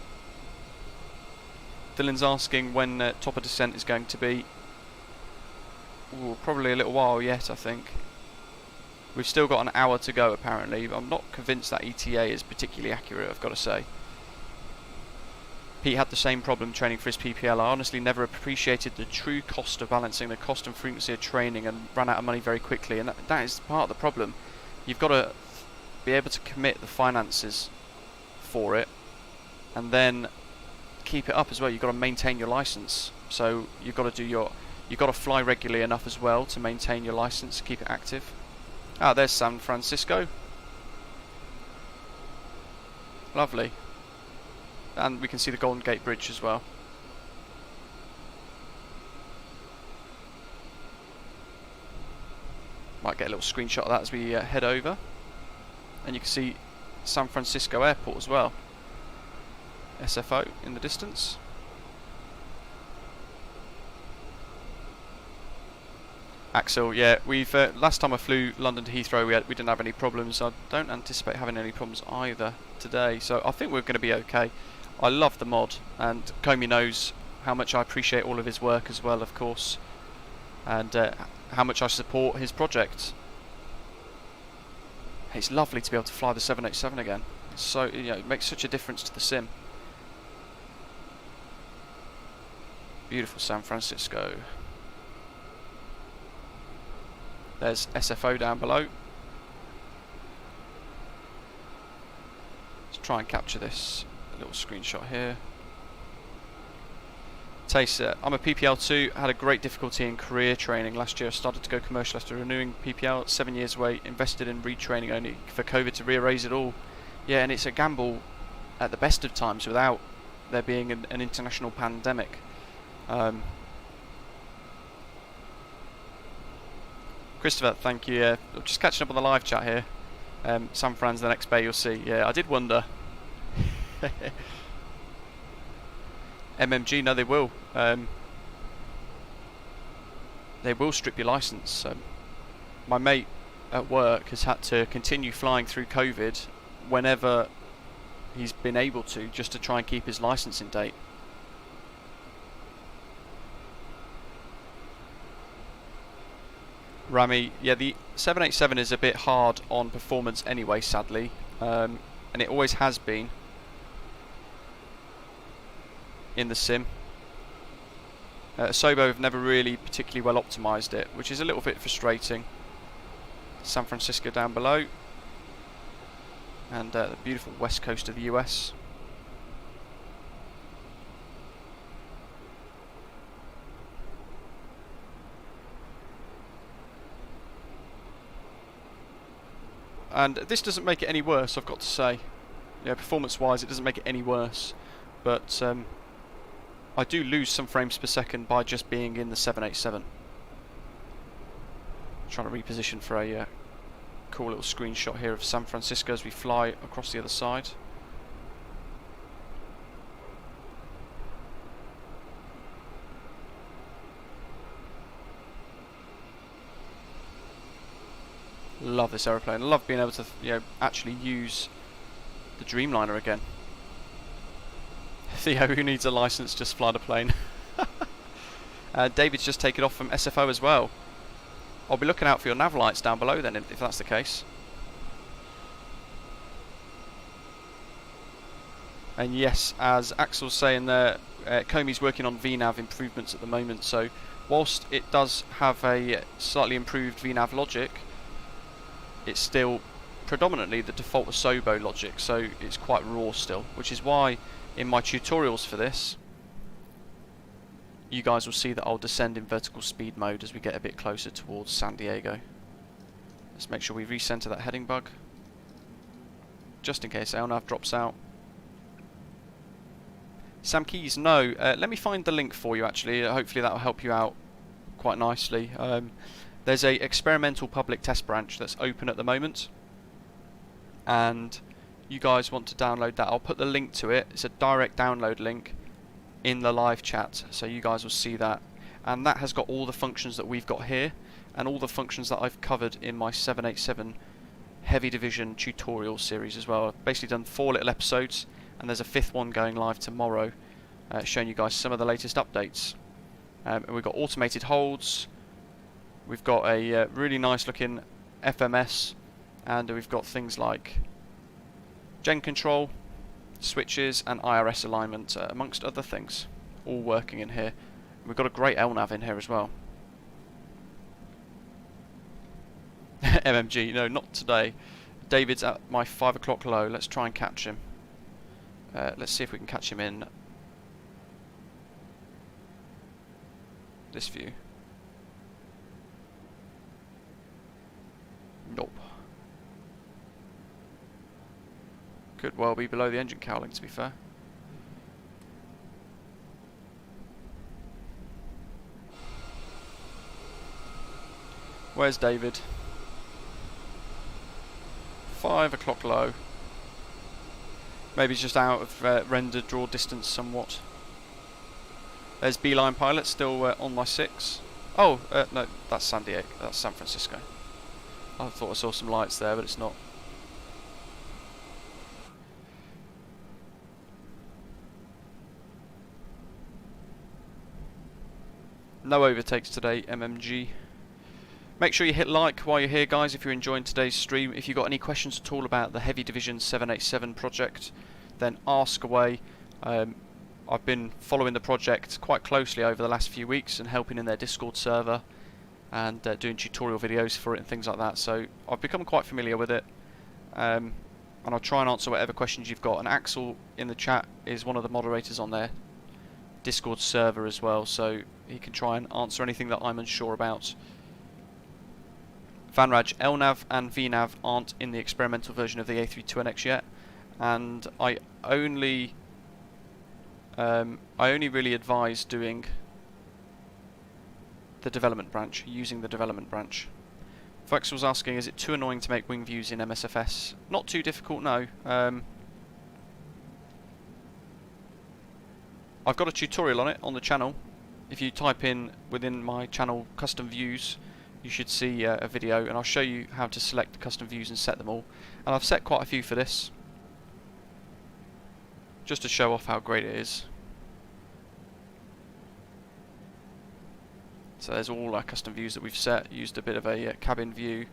Dylan's asking when top of descent is going to be. Ooh, probably a little while yet, I think. We've still got an hour to go apparently, but I'm not convinced that ETA is particularly accurate, I've got to say. Pete had the same problem training for his PPL. I honestly never appreciated the true cost of balancing the cost and frequency of training and ran out of money very quickly, and that is part of the problem. You've got to be able to commit the finances for it and then keep it up as well. You've got to maintain your license, so you've got to do your You've got to fly regularly enough as well to maintain your license, keep it active. Ah, there's San Francisco. Lovely. And we can see the Golden Gate Bridge as well. Might get a little screenshot of that as we head over. And you can see San Francisco Airport as well. SFO in the distance. Axel, yeah, we've last time I flew London to Heathrow, we didn't have any problems. I don't anticipate having any problems either today, so I think we're going to be okay. I love the mod, and Comey knows how much I appreciate all of his work as well, of course, and how much I support his project. It's lovely to be able to fly the 787 again. It's so, you know, it makes such a difference to the sim. Beautiful San Francisco. There's SFO down below. Let's try and capture this little screenshot here. Taser, I'm a PPL2, had a great difficulty in career training. Last year I started to go commercial after renewing PPL, 7 years away, invested in retraining only for COVID to re-erase it all. Yeah, and it's a gamble at the best of times without there being an international pandemic. Christopher, thank you. Yeah, just catching up on the live chat here. San Fran's the next bay you'll see. Yeah, I did wonder. MMG, no, they will. They will strip your license. My mate at work has had to continue flying through COVID whenever he's been able to, just to try and keep his license in date. Rami, yeah, the 787 is a bit hard on performance anyway, sadly, and it always has been in the sim. Sobo have never really particularly well optimised it, which is a little bit frustrating. San Francisco down below, and the beautiful west coast of the US. And this doesn't make it any worse, I've got to say. Yeah, performance-wise, it doesn't make it any worse. But I do lose some frames per second by just being in the 787. Trying to reposition for a cool little screenshot here of San Francisco as we fly across the other side. Love this aeroplane. I love being able to, you know, actually use the Dreamliner again. Theo, who needs a license, just fly the plane. David's just taken off from SFO as well. I'll be looking out for your nav lights down below then, if that's the case. And yes, as Axel's saying there, Comey's working on VNAV improvements at the moment, so whilst it does have a slightly improved VNAV logic, it's still predominantly the default Asobo logic, so it's quite raw still, which is why in my tutorials for this you guys will see that I'll descend in vertical speed mode as we get a bit closer towards San Diego. Let's make sure we recenter that heading bug just in case LNAV drops out. Sam Keys, no, let me find the link for you actually, hopefully that will help you out quite nicely. There's a experimental public test branch that's open at the moment, and you guys want to download that. I'll put the link to it. It's a direct download link in the live chat, so you guys will see that. And that has got all the functions that we've got here, and all the functions that I've covered in my 787 Heavy Division tutorial series as well. I've basically done 4 little episodes, and there's a 5th one going live tomorrow, showing you guys some of the latest updates. And we've got automated holds. We've got a really nice looking FMS, and we've got things like gen control, switches and IRS alignment, amongst other things, all working in here. We've got a great LNAV in here as well. MMG, no, not today. David's at my 5 o'clock low. Let's try and catch him. Let's see if we can catch him in this view. Could well be below the engine cowling, to be fair. Where's David? 5 o'clock low. Maybe he's just out of render draw distance somewhat. There's Beeline Pilot still on my 6. Oh, no, that's San Diego. That's San Francisco. I thought I saw some lights there, but it's not. No overtakes today, MMG. Make sure you hit like while you're here, guys, if you're enjoying today's stream. If you've got any questions at all about the Heavy Division 787 project, then ask away. I've been following the project quite closely over the last few weeks and helping in their Discord server and doing tutorial videos for it and things like that. So I've become quite familiar with it, and I'll try and answer whatever questions you've got. And Axel in the chat is one of the moderators on their Discord server as well, so he can try and answer anything that I'm unsure about. Vanraj, LNAV and VNAV aren't in the experimental version of the A32NX yet, and I only really advise doing the development branch, using the development branch. Fox was asking, is it too annoying to make wing views in MSFS? Not too difficult, no. I've got a tutorial on it on the channel. If you type in within my channel custom views, you should see a video, and I'll show you how to select the custom views and set them all. And I've set quite a few for this, just to show off how great it is. So there's all our custom views that we've set. Used a bit of a cabin view,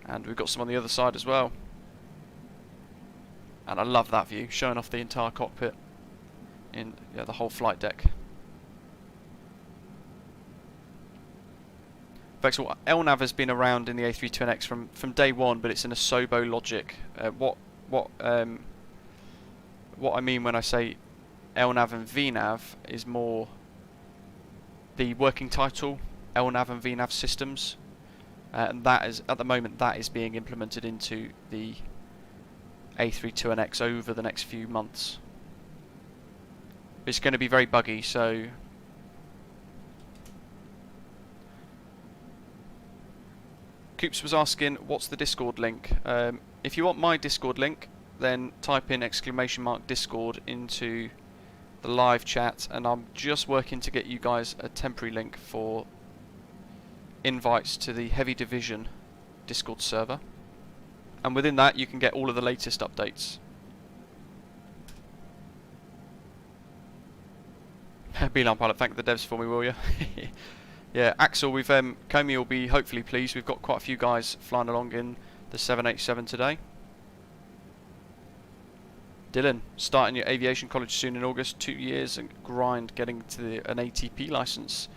and we've got some on the other side as well. And I love that view, showing off the entire cockpit in the whole flight deck. Vexel, LNAV has been around in the A32NX from day one, but it's in a SOBO logic. What I mean when I say LNAV and VNAV is more the working title, LNAV and VNAV systems, and that is, at the moment, that is being implemented into the A32NX over the next few months. It's going to be very buggy, so Coops was asking, what's the Discord link? If you want my Discord link, then type in !Discord into the live chat, and I'm just working to get you guys a temporary link for invites to the Heavy Division Discord server, and within that you can get all of the latest updates. Beeline Pilot, thank the devs for me, will you? Yeah, Axel, we've Comey will be hopefully pleased. We've got quite a few guys flying along in the 787 today. Dylan, starting your aviation college soon in August, 2 years and grind getting to an ATP license.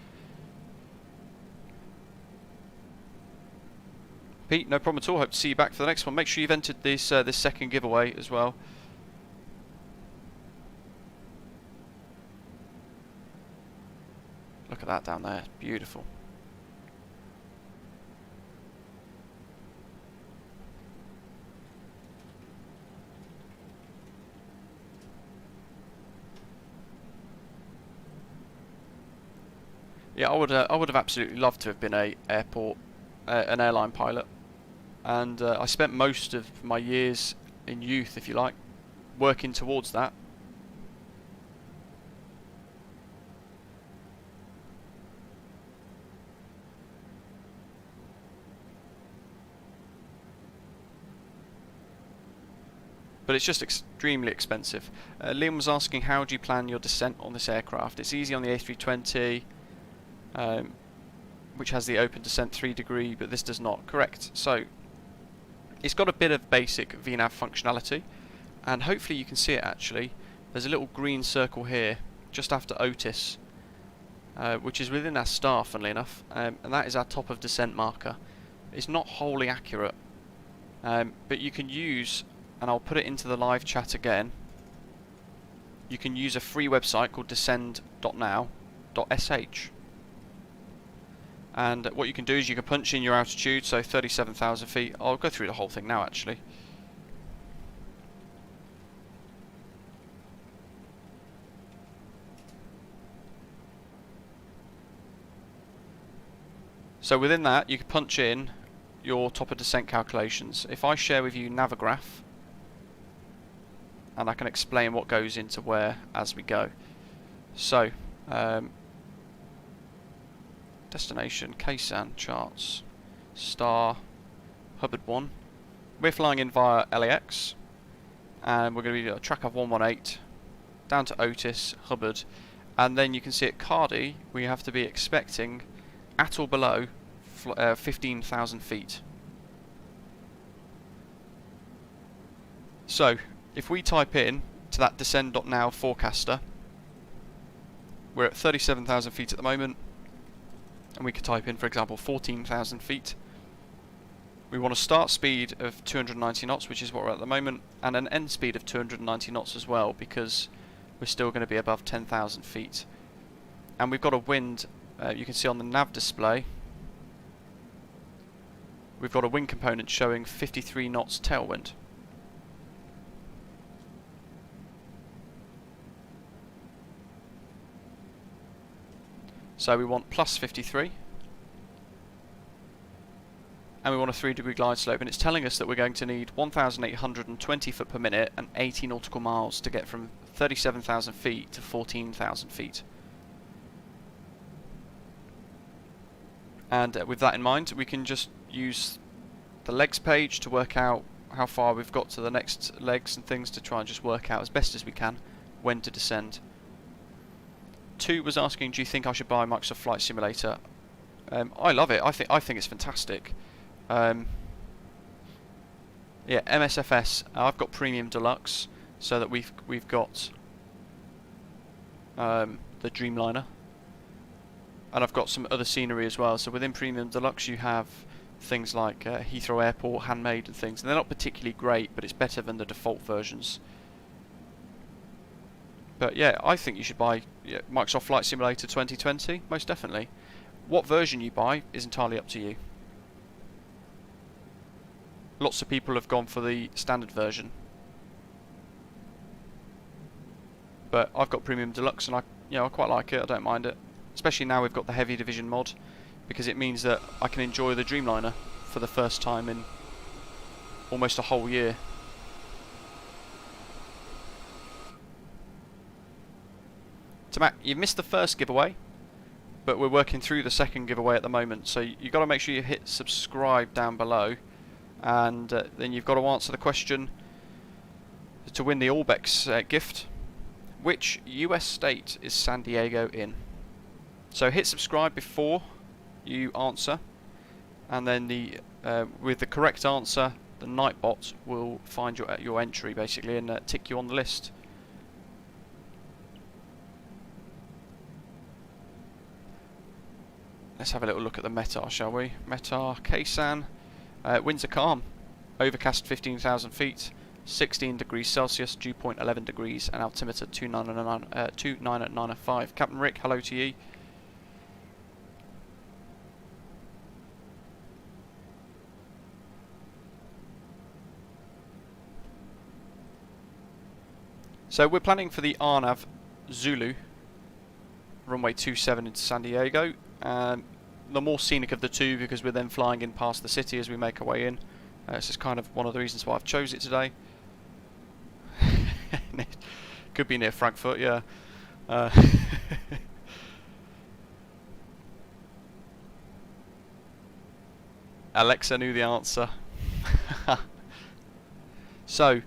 Pete, no problem at all. Hope to see you back for the next one. Make sure you've entered this this second giveaway as well. Look at that down there, beautiful. Yeah, I would have absolutely loved to have been an airline pilot, and I spent most of my years in youth, if you like, working towards that. But it's just extremely expensive. Liam was asking, how do you plan your descent on this aircraft? It's easy on the A320, which has the open descent 3 degree, but this does not. Correct. So it's got a bit of basic VNAV functionality, and hopefully you can see it actually. There's a little green circle here just after Otis, which is within our star, funnily enough, and that is our top of descent marker. It's not wholly accurate, but you can use, and I'll put it into the live chat again, you can use a free website called descend.now.sh. And what you can do is you can punch in your altitude, so 37,000 feet. I'll go through the whole thing now actually. So within that, you can punch in your top of descent calculations. If I share with you Navigraph, and I can explain what goes into where as we go. So, destination, KSAN, charts, star, HUBRD 1. We're flying in via LAX, and we're going to be at track of 118, down to Otis, HUBRD, and then you can see at Cardi, we have to be expecting at or below 15,000 feet. So, if we type in to that descend.now forecaster, we're at 37,000 feet at the moment, and we could type in, for example, 14,000 feet. We want a start speed of 290 knots, which is what we're at the moment, and an end speed of 290 knots as well, because we're still going to be above 10,000 feet. And we've got a wind, you can see on the nav display, we've got a wind component showing 53 knots tailwind. So we want plus 53, and we want a 3-degree glide slope, and it's telling us that we're going to need 1,820 foot per minute and 80 nautical miles to get from 37,000 feet to 14,000 feet. And with that in mind, we can just use the legs page to work out how far we've got to the next legs and things, to try and just work out as best as we can when to descend. 2 was asking, do you think I should buy Microsoft Flight Simulator? I love it. I think it's fantastic. Yeah, MSFS. I've got Premium Deluxe, so that we've got the Dreamliner, and I've got some other scenery as well. So within Premium Deluxe, you have things like Heathrow Airport, handmade and things. And they're not particularly great, but it's better than the default versions. But yeah, I think you should buy Microsoft Flight Simulator 2020, most definitely. What version you buy is entirely up to you. Lots of people have gone for the standard version, but I've got Premium Deluxe, and I quite like it. I don't mind it, especially now we've got the Heavy Division mod, because it means that I can enjoy the Dreamliner for the first time in almost a whole year. So Matt, you've missed the first giveaway, but we're working through the second giveaway at the moment, so you've got to make sure you hit subscribe down below, and then you've got to answer the question to win the ORBX gift. Which US state is San Diego in? So hit subscribe before you answer, and then with the correct answer, the Nightbot will find your entry basically and tick you on the list. Let's have a little look at the METAR, shall we? METAR KSAN. Winds are calm. Overcast 15,000 feet. 16 degrees Celsius. Dew point 11 degrees. And altimeter 2995. Captain Rick, hello to you. So we're planning for the RNAV Zulu. Runway 27 into San Diego. The more scenic of the two, because we're then flying in past the city as we make our way in. This is kind of one of the reasons why I've chose it today. Could be near Frankfurt, yeah. Alexa knew the answer. So,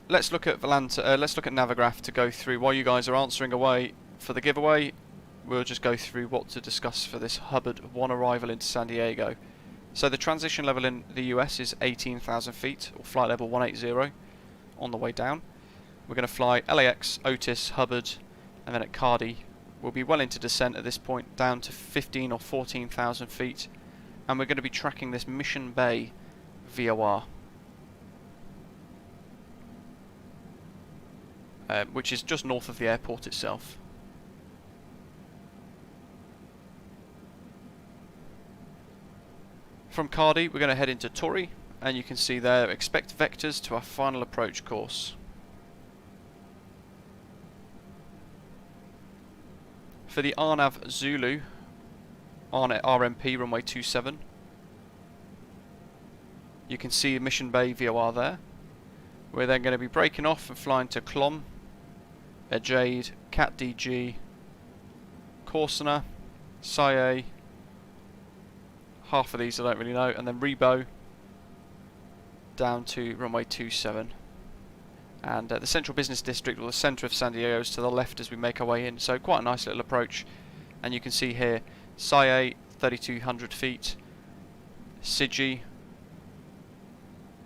let's look at Navigraph to go through. While you guys are answering away for the giveaway, we'll just go through what to discuss for this HUBRD 1 arrival into San Diego. So the transition level in the US is 18,000 feet, or flight level 180 on the way down. We're going to fly LAX, Otis, HUBRD, and then at Cardi we'll be well into descent at this point, down to 15 or 14,000 feet, and we're going to be tracking this Mission Bay VOR. Which is just north of the airport itself. From Cardi we're going to head into Torrey, and you can see there, expect vectors to our final approach course. for the RNAV Zulu on RMP runway 27. You can see Mission Bay VOR there. We're then going to be breaking off and flying to Clom, Jade, Cat DG, Corsana, Saye, half of these I don't really know, and then Rebo down to runway 27. And the central business district, or the centre of San Diego, is to the left as we make our way in, so quite a nice little approach. And you can see here Saye 3200 feet, Sigi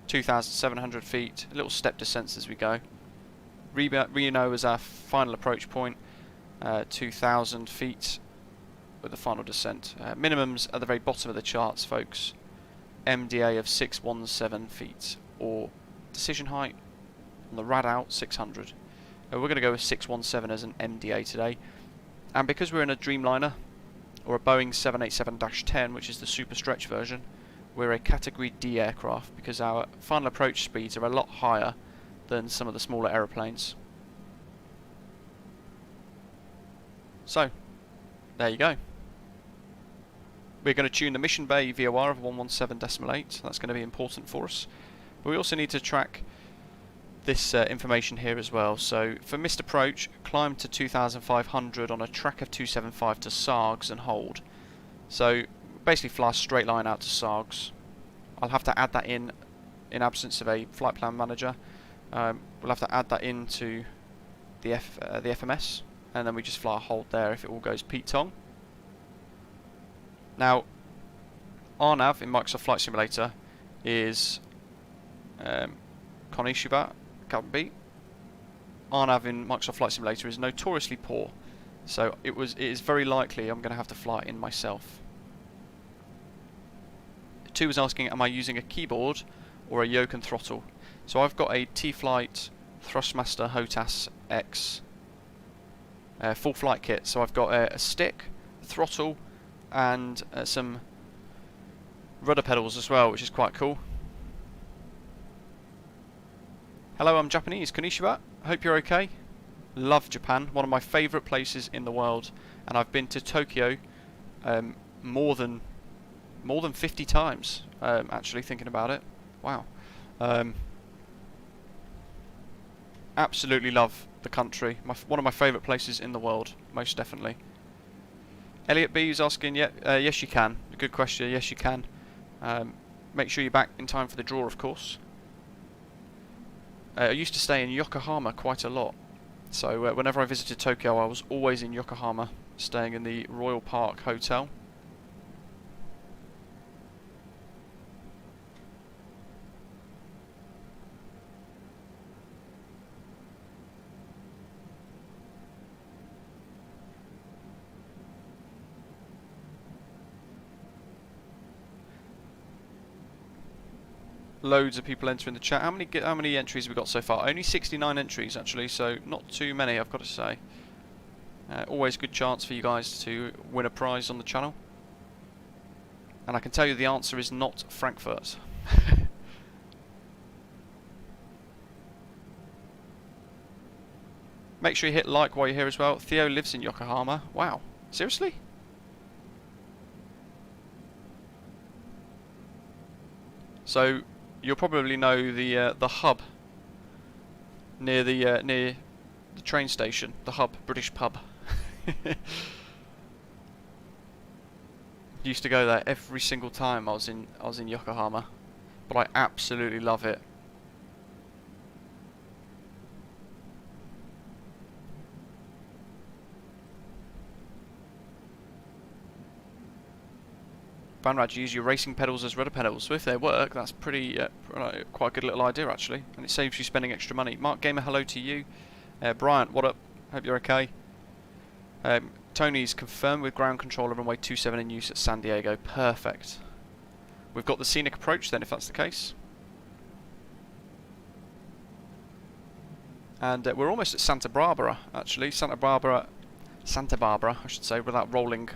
2700 feet, a little step descents as we go. Reno is our final approach point, 2000 feet with the final descent. Minimums at the very bottom of the charts, folks. MDA of 617 feet, or decision height on the rad out 600. We're going to go with 617 as an MDA today, and because we're in a Dreamliner or a Boeing 787-10, which is the super stretch version, we're a category D aircraft because our final approach speeds are a lot higher than some of the smaller aeroplanes. So there you go. We're going to tune the Mission Bay VOR of 117.8. That's going to be important for us. But we also need to track this information here as well. So for missed approach, climb to 2,500 on a track of 275 to SARGs and hold. So basically fly a straight line out to SARGs. I'll have to add that in absence of a flight plan manager. We'll have to add that into the FMS, and then we just fly a hold there if it all goes Pete Tong. Now, RNAV in Microsoft Flight Simulator is Konishiba, Captain B. RNAV in Microsoft Flight Simulator is notoriously poor, so it is very likely I'm going to have to fly it in myself. 2 was asking, am I using a keyboard or a yoke and throttle? So I've got a T-Flight Thrustmaster HOTAS X full flight kit. So I've got a stick, a throttle, and some rudder pedals as well, which is quite cool. Hello, I'm Japanese. Konnichiwa. Hope you're okay. Love Japan, one of my favourite places in the world, and I've been to Tokyo more than 50 times. Actually, thinking about it, wow. Absolutely love the country. One of my favourite places in the world, most definitely. Elliot B is asking, yes you can. Good question. Yes you can. Make sure you're back in time for the draw, of course. I used to stay in Yokohama quite a lot, so whenever I visited Tokyo I was always in Yokohama, staying in the Royal Park Hotel. Loads of people entering the chat. How many entries have we got so far? Only 69 entries actually, so not too many, I've got to say. Always a good chance for you guys to win a prize on the channel. And I can tell you the answer is not Frankfurt. Make sure you hit like while you're here as well. Theo lives in Yokohama. Wow, seriously? So you'll probably know the hub near the train station, the hub, British pub. Used to go there every single time I was in Yokohama, but I absolutely love it. Vanraj, use your racing pedals as rudder pedals. So if they work, that's pretty quite a good little idea actually, and it saves you spending extra money. Mark Gamer, hello to you. Bryant, what up? Hope you're okay. Tony's confirmed with ground control of runway 27 in use at San Diego. Perfect. We've got the scenic approach then, if that's the case. And we're almost at Santa Barbara actually. Santa Barbara, I should say, without rolling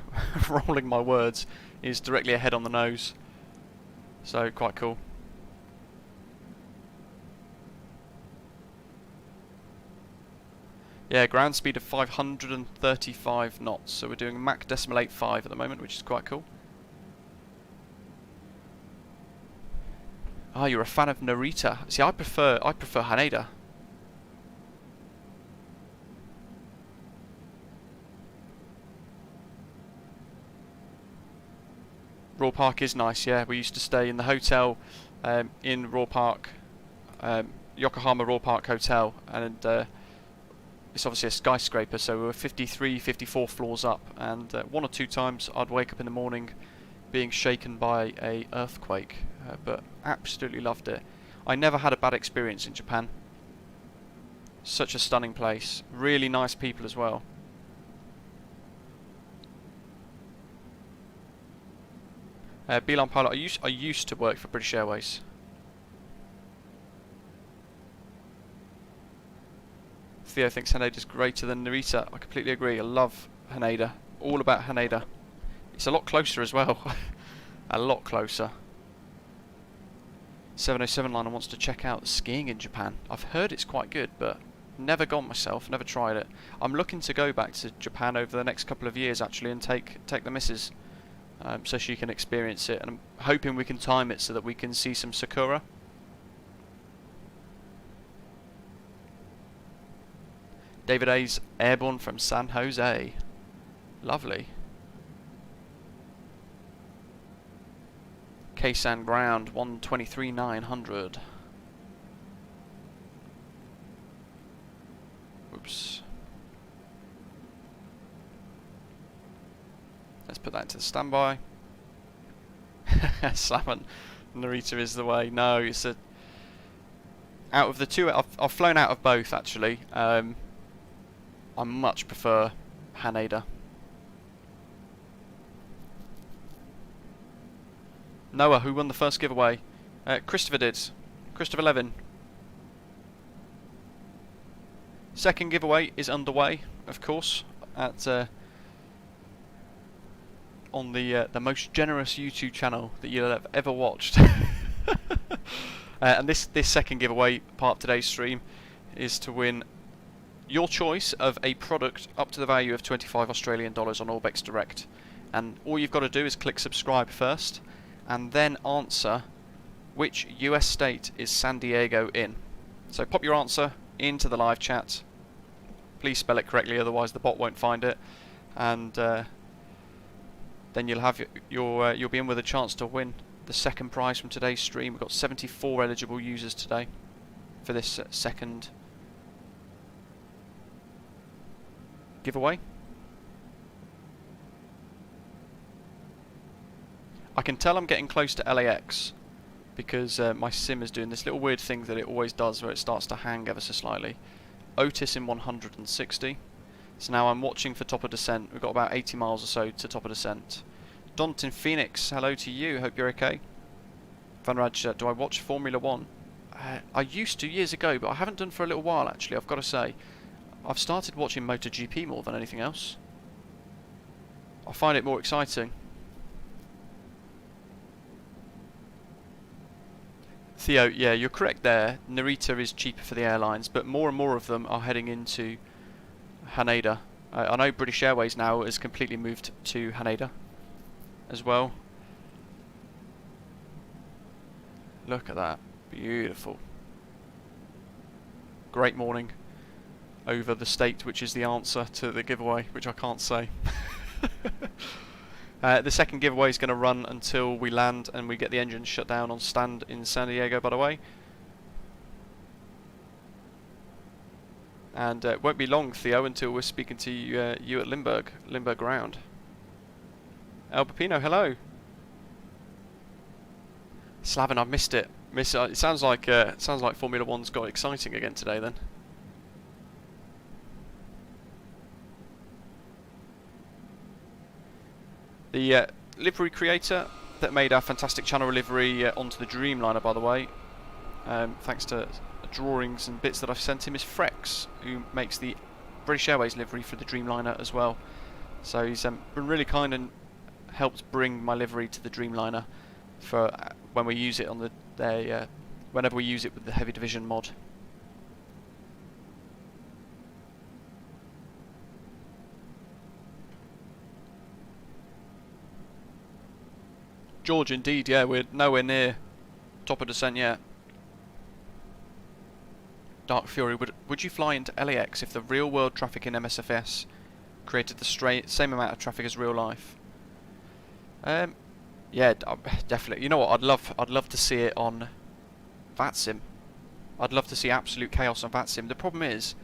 my words, is directly ahead on the nose. So quite cool. Yeah, ground speed of 535 knots. So we're doing Mach decimal 85 at the moment, which is quite cool. Ah, you're a fan of Narita. See, I prefer Haneda. Raw Park is nice, yeah. We used to stay in the hotel in Raw Park, Yokohama Raw Park Hotel, and it's obviously a skyscraper, so we were 53, 54 floors up, and one or two times I'd wake up in the morning being shaken by a earthquake, but absolutely loved it. I never had a bad experience in Japan. Such a stunning place, really nice people as well. Beeline pilot, I used to work for British Airways. Theo thinks Haneda's greater than Narita. I completely agree. I love Haneda. All about Haneda. It's a lot closer as well. A lot closer. 707 liner wants to check out the skiing in Japan. I've heard it's quite good, but never gone myself. Never tried it. I'm looking to go back to Japan over the next couple of years actually, and take the missus. So she can experience it, and I'm hoping we can time it so that we can see some sakura. David A's airborne from San Jose. Lovely. KSAN ground 123,900. Oops. Let's put that into the standby. Salmon, Narita is the way. No, it's a. Out of the two, I've flown out of both actually. I much prefer Haneda. Noah, who won the first giveaway? Christopher did. Christopher Levin. Second giveaway is underway, of course, at. On the most generous YouTube channel that you'll have ever watched. And this second giveaway, part of today's stream, is to win your choice of a product up to the value of 25 Australian dollars on ORBX Direct. And all you've got to do is click subscribe first, and then answer which US state is San Diego in. So pop your answer into the live chat. Please spell it correctly, otherwise the bot won't find it. And then you'll have you'll be in with a chance to win the second prize from today's stream. We've got 74 eligible users today for this second giveaway. I can tell I'm getting close to LAX because my sim is doing this little weird thing that it always does where it starts to hang ever so slightly. Otis in 160. So now I'm watching for top of descent. We've got about 80 miles or so to top of descent. Dont in Phoenix, hello to you. Hope you're okay. Van Raj, do I watch Formula 1? I used to years ago, but I haven't done for a little while actually, I've got to say. I've started watching MotoGP more than anything else. I find it more exciting. Theo, yeah, you're correct there. Narita is cheaper for the airlines, but more and more of them are heading into Haneda. I know British Airways now has completely moved to Haneda as well. Look at that. Beautiful. Great morning over the state, which is the answer to the giveaway, which I can't say. The second giveaway is going to run until we land and we get the engine shut down on stand in San Diego, by the way. And it won't be long, Theo, until we're speaking to you at Limburg ground. El Pepino, hello. Slavin, I've missed it. It sounds like Formula 1's got exciting again today then. The livery creator that made our fantastic channel livery onto the Dreamliner, by the way, thanks to drawings and bits that I've sent him, is Frex, who makes the British Airways livery for the Dreamliner as well. So he's been really kind and helped bring my livery to the Dreamliner for when we use it on whenever we use it with the Heavy Division mod. George, indeed, yeah, we're nowhere near top of descent yet. Dark Fury, would you fly into LAX if the real world traffic in MSFS created the same amount of traffic as real life? Yeah, definitely. You know what? I'd love to see it on VATSIM. I'd love to see absolute chaos on VATSIM. The problem is,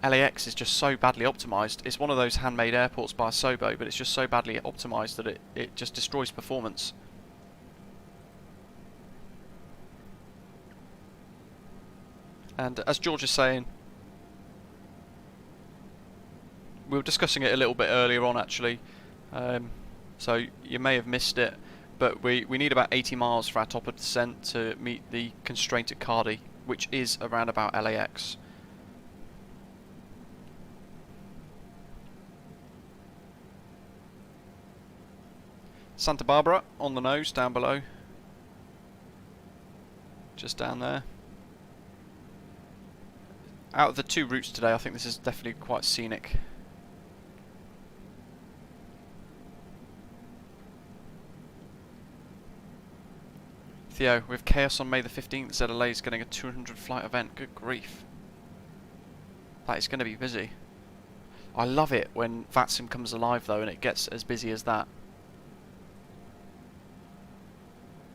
LAX is just so badly optimized. It's one of those handmade airports by Sobo, but it's just so badly optimized that it just destroys performance. And as George is saying, we were discussing it a little bit earlier on actually, so you may have missed it, but we need about 80 miles for our top of descent to meet the constraint at Cardi, which is around about LAX. Santa Barbara on the nose down below, just down there. Out of the two routes today, I think this is definitely quite scenic. Theo, with chaos on May the 15th, ZLA is getting a 200 flight event. Good grief. That is going to be busy. I love it when VATSIM comes alive though and it gets as busy as that.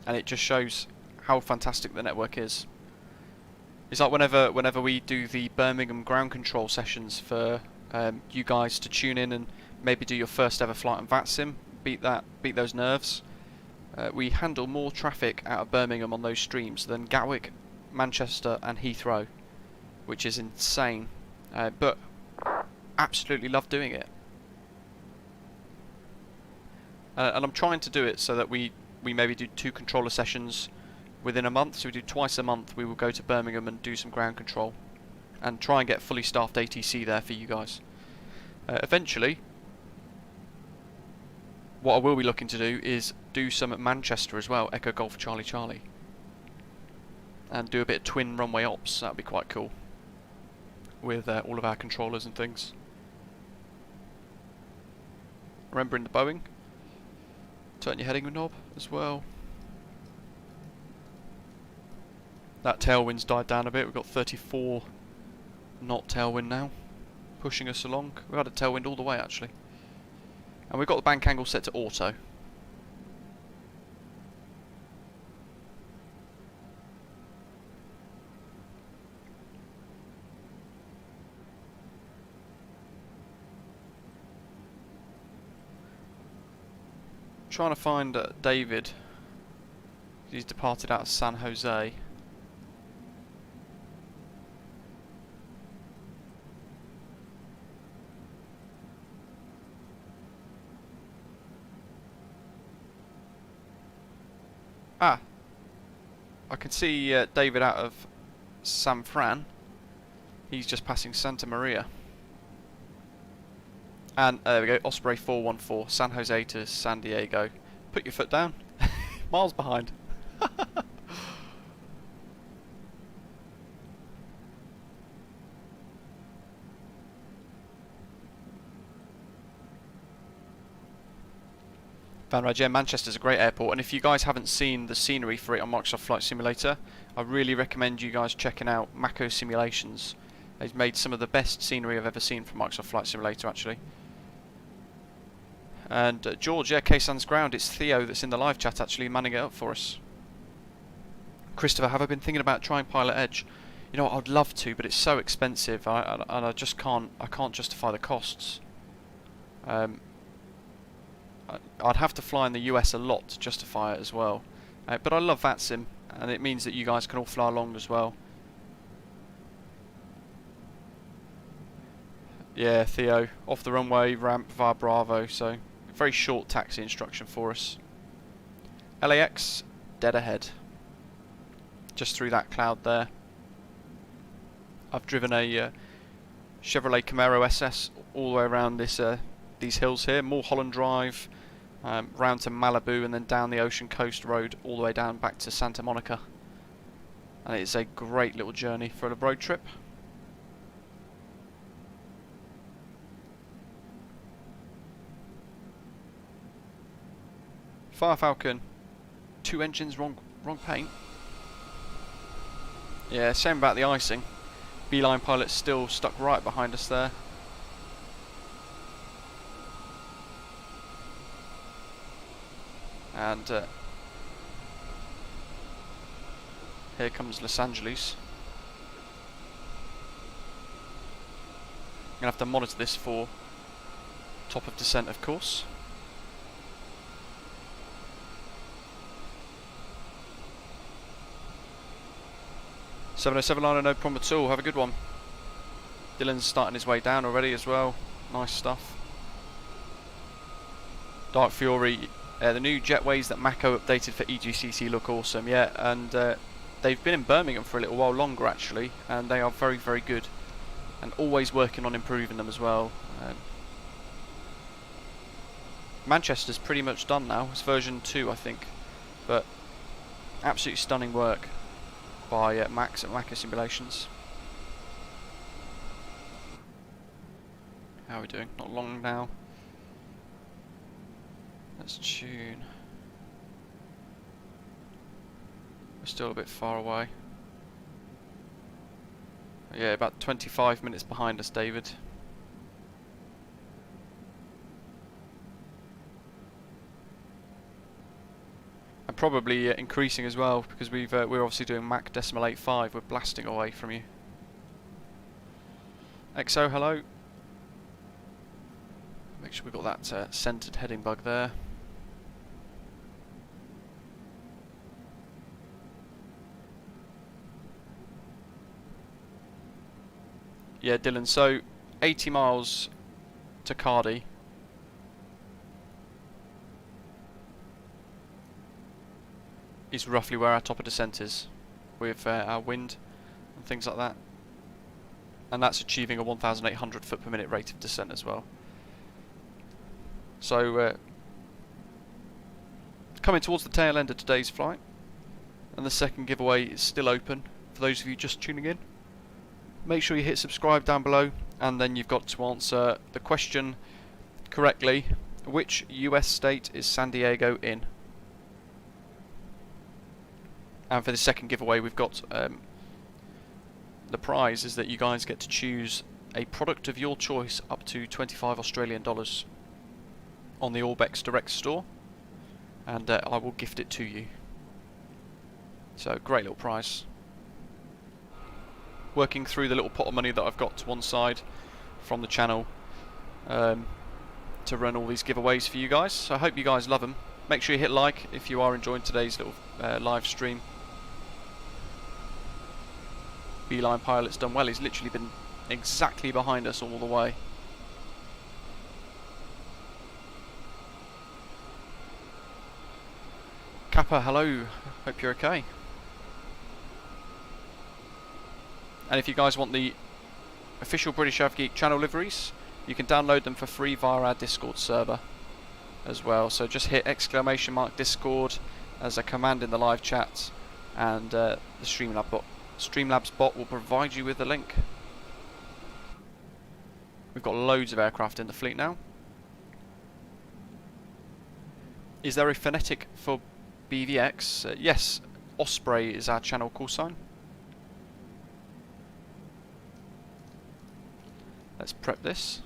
And it just shows how fantastic the network is. It's like whenever we do the Birmingham ground control sessions for you guys to tune in and maybe do your first ever flight on VATSIM, beat those nerves. We handle more traffic out of Birmingham on those streams than Gatwick, Manchester and Heathrow, which is insane, but absolutely love doing it. And I'm trying to do it so that we maybe do 2 controller sessions within a month, so we do twice a month. We will go to Birmingham and do some ground control and try and get fully staffed ATC there for you guys. Eventually, what I will be looking to do is do some at Manchester as well, Echo Golf Charlie Charlie, and do a bit of twin runway ops. That would be quite cool with all of our controllers and things. Remembering the Boeing, turn your heading knob as well. That tailwind's died down a bit. We've got 34 knot tailwind now, pushing us along. We've had a tailwind all the way actually. And we've got the bank angle set to auto. Trying to find David. He's departed out of San Jose. Ah, I can see David out of San Fran. He's just passing Santa Maria. And there we go, Osprey 414, San Jose to San Diego. Put your foot down. Miles behind. Van Rij, yeah, Manchester's a great airport, and if you guys haven't seen the scenery for it on Microsoft Flight Simulator, I really recommend you guys checking out Mako Simulations. They've made some of the best scenery I've ever seen from Microsoft Flight Simulator, actually. And George, yeah, KSAN's ground, it's Theo that's in the live chat actually manning it up for us. Christopher, have I been thinking about trying Pilot Edge? You know what, I'd love to, but it's so expensive, and I just can't justify the costs. I'd have to fly in the US a lot to justify it as well. But I love VATSIM, and it means that you guys can all fly along as well. Yeah, Theo, off the runway, ramp via Bravo, so very short taxi instruction for us. LAX, dead ahead. Just through that cloud there. I've driven a Chevrolet Camaro SS all the way around this these hills here, Mulholland Drive, round to Malibu, and then down the Ocean Coast Road all the way down back to Santa Monica. And it's a great little journey for a road trip. Fire Falcon, 2 engines, wrong paint. Yeah, same about the icing. Beeline pilot's still stuck right behind us there. And here comes Los Angeles. I'm gonna have to monitor this for top of descent, of course. '707 no problem at all. Have a good one. Dylan's starting his way down already as well. Nice stuff. Dark Fury. The new jetways that Mako updated for EGCC look awesome, yeah, and they've been in Birmingham for a little while longer actually, and they are very, very good, and always working on improving them as well. Manchester's pretty much done now, it's version 2 I think, but absolutely stunning work by Max at Mako Simulations. How are we doing? Not long now. Let's tune. We're still a bit far away. Yeah, about 25 minutes behind us, David. And probably increasing as well, because we're obviously doing Mach decimal 8.5. We're blasting away from you. XO, hello. Make sure we've got that centered heading bug there. Yeah, Dylan, so 80 miles to Cardi. Is roughly where our top of descent is, with our wind and things like that. And that's achieving a 1,800 foot per minute rate of descent as well. So, coming towards the tail end of today's flight, and the second giveaway is still open for those of you just tuning in. Make sure you hit subscribe down below, and then you've got to answer the question correctly. Which US state is San Diego in? And for the second giveaway, we've got the prize is that you guys get to choose a product of your choice up to $25 Australian on the ORBX Direct store, and I will gift it to you. So, great little prize. Working through the little pot of money that I've got to one side from the channel to run all these giveaways for you guys. So I hope you guys love them. Make sure you hit like if you are enjoying today's little live stream. Beeline pilot's done well. He's literally been exactly behind us all the way. Kappa, hello. Hope you're okay. And if you guys want the official British Av Geek channel liveries, you can download them for free via our Discord server as well. So just hit !Discord as a command in the live chat, and the Streamlabs bot will provide you with the link. We've got loads of aircraft in the fleet now. Is there a phonetic for BVX? Yes, Osprey is our channel call sign. Let's prep this.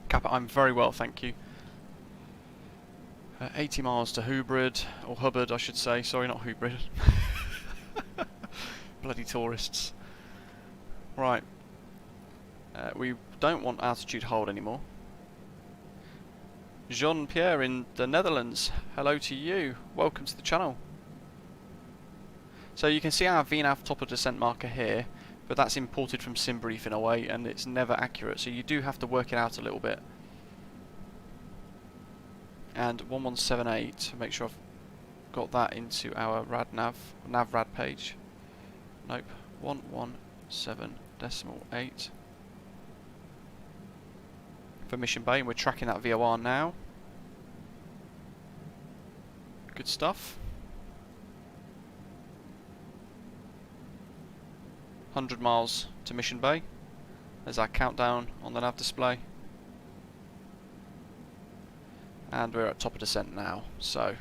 Kappa, I'm very well, thank you. 80 miles to HUBRD, or HUBRD I should say, sorry, not HUBRD. Bloody tourists. Right, we don't want altitude hold anymore. Jean-Pierre in the Netherlands, hello to you, welcome to the channel. So you can see our VNAV top of descent marker here, but that's imported from SimBrief in a way, and it's never accurate, so you do have to work it out a little bit. And 1178, make sure I've got that into our nav rad page. Nope, 1178. 1.8 for Mission Bay, and we're tracking that VOR now. Good stuff. 100 miles to Mission Bay. There's our countdown on the nav display. And we're at top of descent now. So,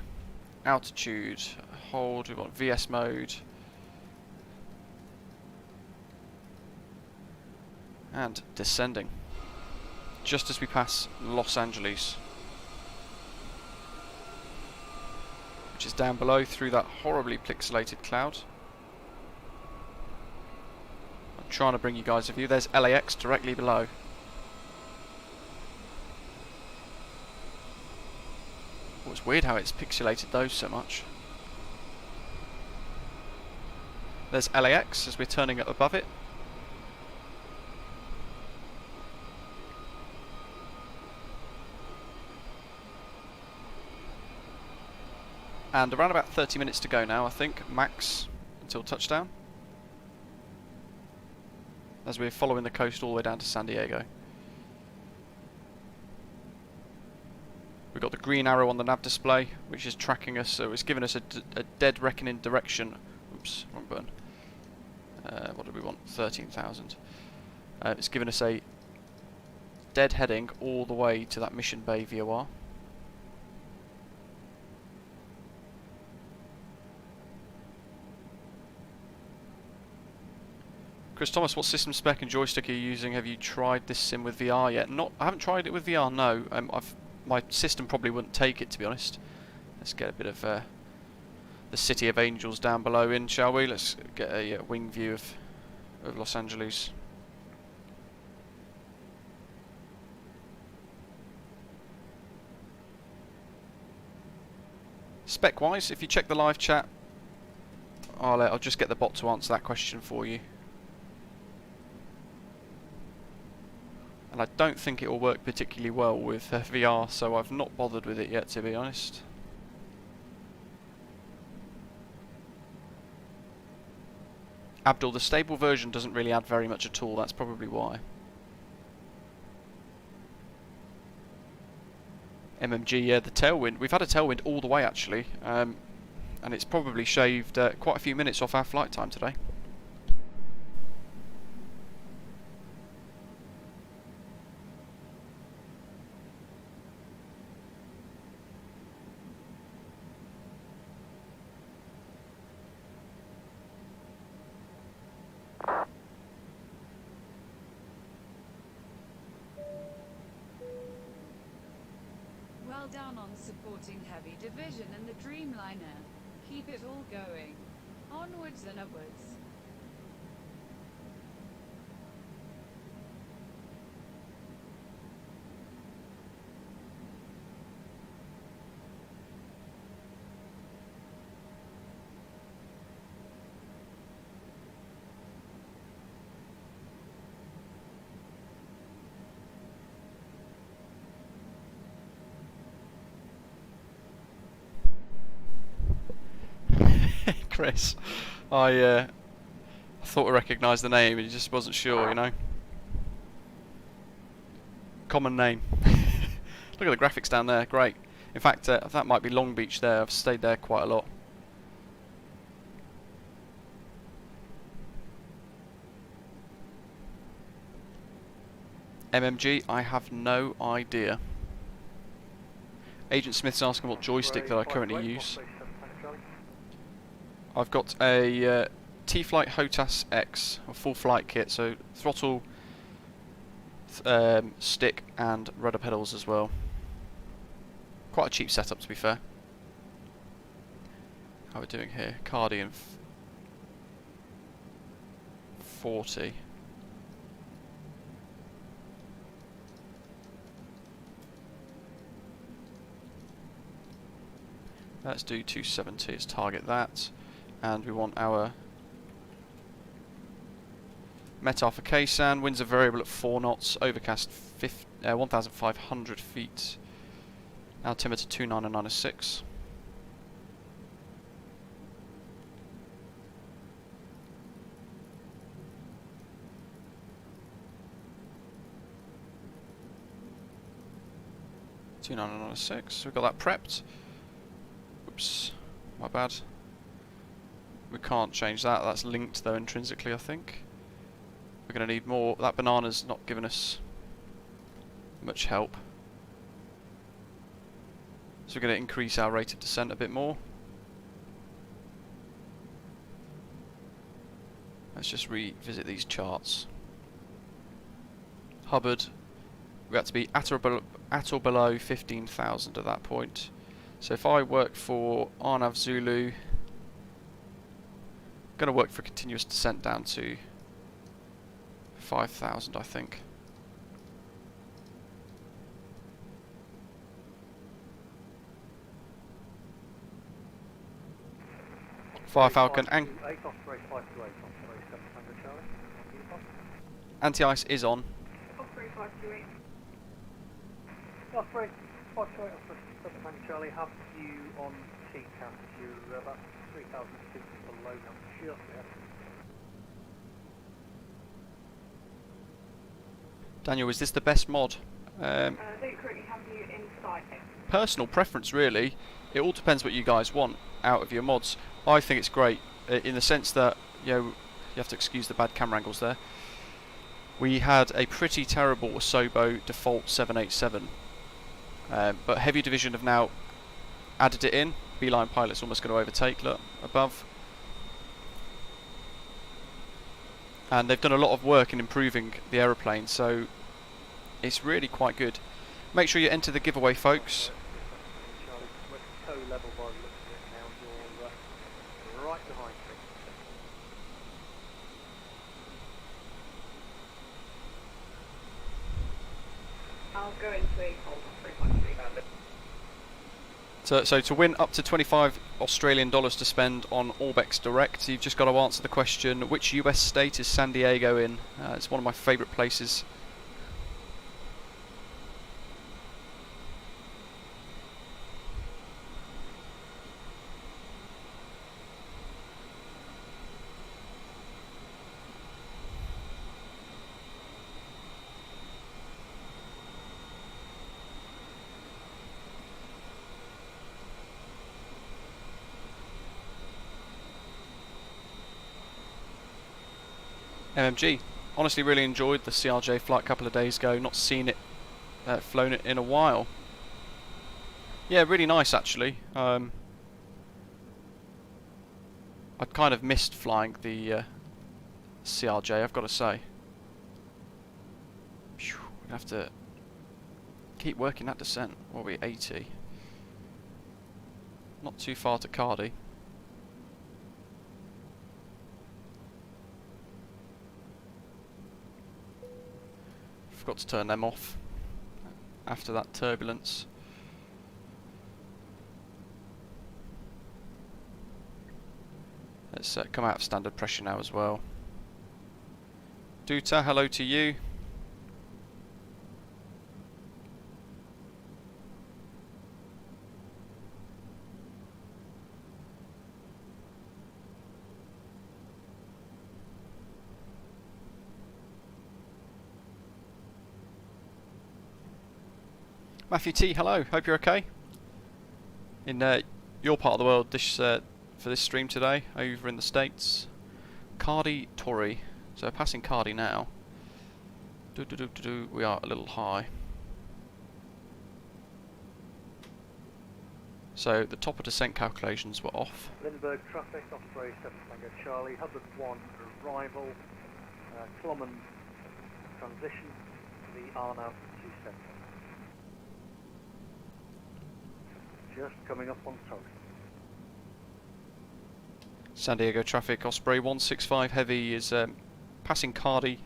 altitude, hold, we've got VS mode. And descending. Just as we pass Los Angeles. Which is down below through that horribly pixelated cloud. I'm trying to bring you guys a view. There's LAX directly below. Oh, it's weird how it's pixelated those so much. There's LAX as we're turning up above it. And around about 30 minutes to go now, I think, max, until touchdown. As we're following the coast all the way down to San Diego. We've got the green arrow on the nav display, which is tracking us, so it's giving us a dead reckoning direction. Oops, wrong button. What did we want? 13,000. It's giving us a dead heading all the way to that Mission Bay VOR. Chris Thomas, what system spec and joystick are you using? Have you tried this sim with VR yet? I haven't tried it with VR, no. My system probably wouldn't take it, to be honest. Let's get a bit of the City of Angels down below in, shall we? Let's get a wing view of Los Angeles. Spec-wise, if you check the live chat, I'll just get the bot to answer that question for you. And I don't think it will work particularly well with VR, so I've not bothered with it yet, to be honest. Abdul, the stable version doesn't really add very much at all, that's probably why. MMG, yeah, the tailwind. We've had a tailwind all the way, actually, and it's probably shaved quite a few minutes off our flight time today. Well done on supporting Heavy Division and the Dreamliner. Keep it all going. Onwards and upwards. Chris, I thought I recognised the name, and just wasn't sure, you know. Common name. Look at the graphics down there, great. In fact, that might be Long Beach there. I've stayed there quite a lot. MMG, I have no idea. Agent Smith's asking what joystick that I currently use. I've got a T-Flight HOTAS X, a full flight kit, so throttle, stick and rudder pedals as well. Quite a cheap setup, to be fair. How are we doing here? Cardian 40. Let's do 270, let's target that. And we want our METAR for KSAN. Winds are variable at 4 knots, overcast 1,500 feet. Altimeter 29906. 29906. We've got that prepped. Oops, my bad. We can't change that. That's linked though intrinsically, I think. We're going to need more. That banana's not giving us much help. So we're going to increase our rate of descent a bit more. Let's just revisit these charts. HUBRD, we have to be at or below 15,000 at that point. So if I work for RNAV Zulu, I'm going to work for continuous descent down to 5,000, I think. Fire Falcon and anti-ice is on. Osprey 528. Osprey 528, Osprey Charlie, have you on TCAS? You're about 3,000 feet below now, just there. Daniel, is this the best mod? I don't currently have you inside it. Personal preference, really. It all depends what you guys want out of your mods. I think it's great in the sense that, you know, you have to excuse the bad camera angles there. We had a pretty terrible Asobo default 787, but Heavy Division have now added it in. Beeline Pilot's almost going to overtake, look, above. And they've done a lot of work in improving the aeroplane, so it's really quite good. Make sure you enter the giveaway, folks. Charlie, we're toe level by the looks of it now. You're right behind me. I'll go into a cold Osprey 528. So to win up to 25 Australian dollars to spend on ORBX Direct, you've just got to answer the question, which US state is San Diego in? It's one of my favourite places. MMG. Honestly really enjoyed the CRJ flight a couple of days ago, not seen it, flown it in a while. Yeah, really nice actually. I'd kind of missed flying the CRJ, I've got to say. We're going to have to keep working that descent. What are we, 80? Not too far to Cardi. Forgot to turn them off after that turbulence. Let's come out of standard pressure now as well. Duta, hello to you. Matthew T, hello. Hope you're okay. In your part of the world, for this stream today, over in the States. Cardi Torrey. So passing Cardi now. We are a little high. So the top of descent calculations were off. Lindbergh traffic, Osprey 7 Tango Charlie, HUBRD 1 arrival, Clommen transition to the RNAV 27. Just coming up on Torrey. San Diego traffic, Osprey 165 Heavy is passing Cardi,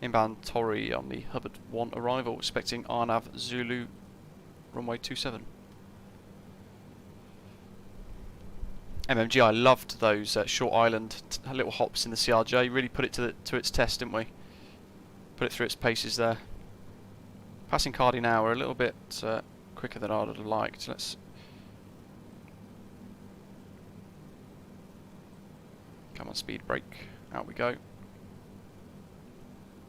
inbound Torrey on the HUBRD 1 arrival, expecting RNAV Zulu runway 27. MMG, I loved those short island little hops in the CRJ, really put it to its test, didn't we? Put it through its paces there. Passing Cardi now, we're a little bit quicker than I would have liked. Let's come on, speed brake. Out we go.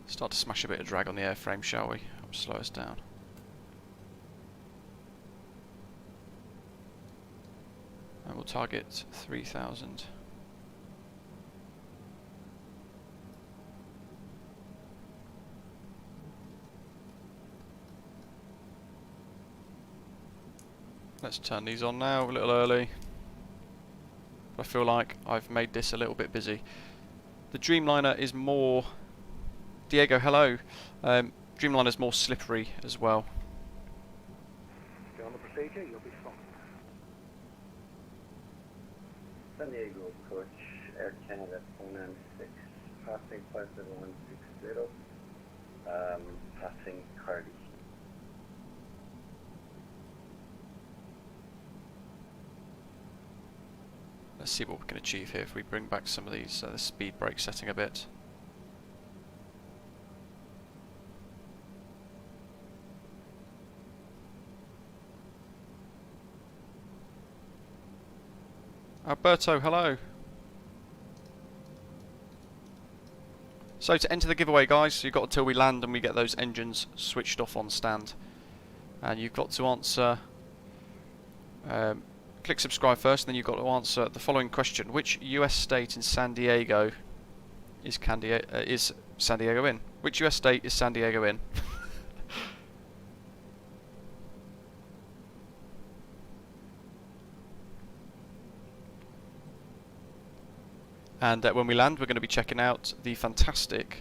Start to smash a bit of drag on the airframe, shall we? That'll slow us down. And we'll target 3000. Let's turn these on now, a little early. I feel like I've made this a little bit busy. The Dreamliner is more... Diego, hello. Dreamliner is more slippery as well. Go on the procedure, you'll be fine. San Diego approach, Air Canada 496, passing 57160, passing Cardi. Let's see what we can achieve here if we bring back some of these, the speed brake setting a bit. Alberto, hello. So to enter the giveaway, guys, you've got until we land and we get those engines switched off on stand. And you've got to answer... click subscribe first, and then you've got to answer the following question. Which US state in San Diego is San Diego in? Which US state is San Diego in? And when we land, we're going to be checking out the fantastic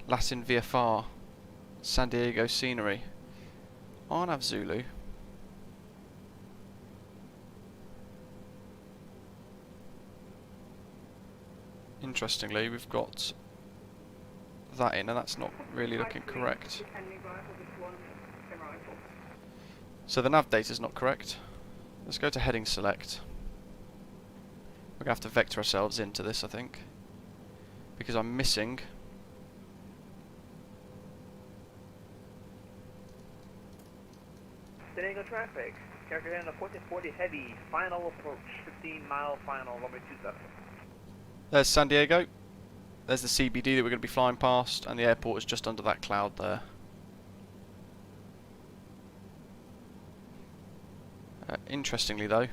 LatinVFR San Diego scenery. RNAV Zulu. Interestingly, we've got that in, and that's not really looking correct. So the nav data is not correct. Let's go to heading select. We're going to have to vector ourselves into this, I think, because I'm missing San Diego traffic. Character in the 1440 heavy. Final approach. 15-mile final. Runway 27. There's San Diego. There's the CBD that we're going to be flying past, and the airport is just under that cloud there. Interestingly though,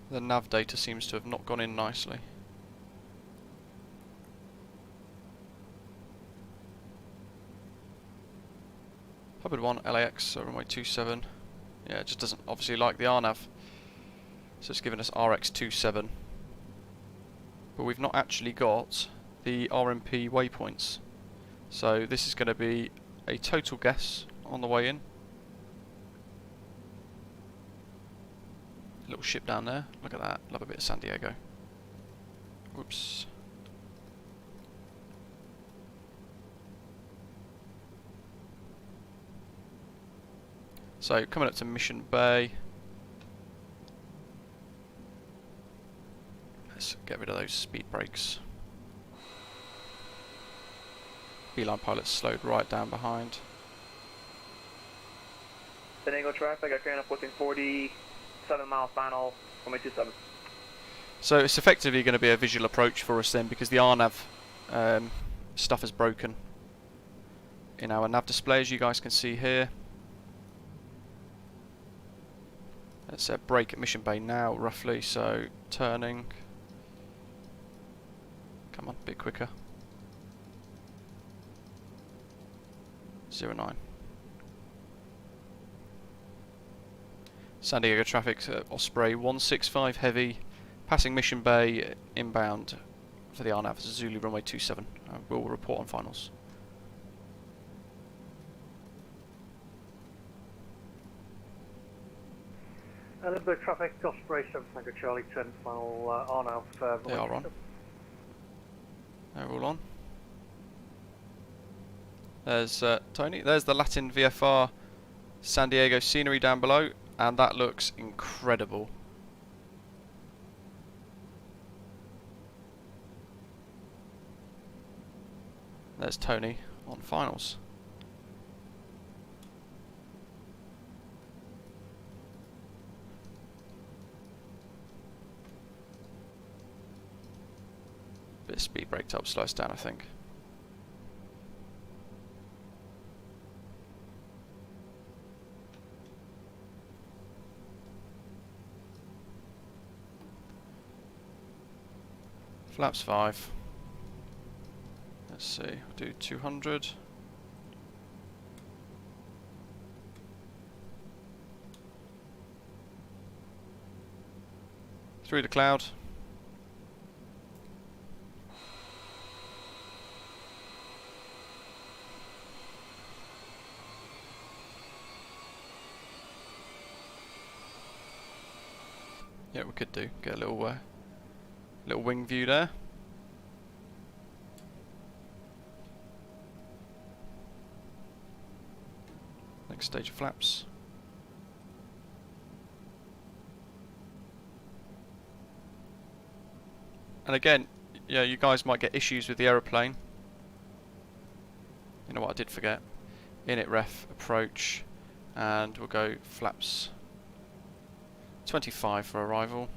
the nav data seems to have not gone in nicely. HUBRD 1 LAX, so runway 27. Yeah, it just doesn't obviously like the RNAV, so it's giving us RX27. But we've not actually got the RMP waypoints, so this is going to be a total guess on the way in. Little ship down there, look at that, love a bit of San Diego. Whoops. So coming up to Mission Bay. Let's get rid of those speed brakes. Beeline pilot's slowed right down behind. San Diego traffic. I carry on 1440. 7-mile final. Runway 27. So it's effectively going to be a visual approach for us then, because the RNAV stuff is broken in our nav display, as you guys can see here. Let's brake at Mission Bay now, roughly, so turning. Come on, a bit quicker. 09. San Diego traffic, Osprey 165 heavy, passing Mission Bay, inbound for the RNAV, Zulu runway 27. We'll report on finals. A little bit of traffic, Osprey 7 Tango Charlie 10 final RNAV. They are on. They're all on. There's Tony. There's the LatinVFR San Diego scenery down below, and that looks incredible. There's Tony on finals. Bit of speed brake to help slow us down, I think. Flaps 5. Let's see, we'll do 200. Through the cloud. Yeah, we could do. Get a little wing view there. Next stage of flaps. And again, yeah, you guys might get issues with the aeroplane. You know what I did forget? Init ref approach, and we'll go flaps 25 for arrival.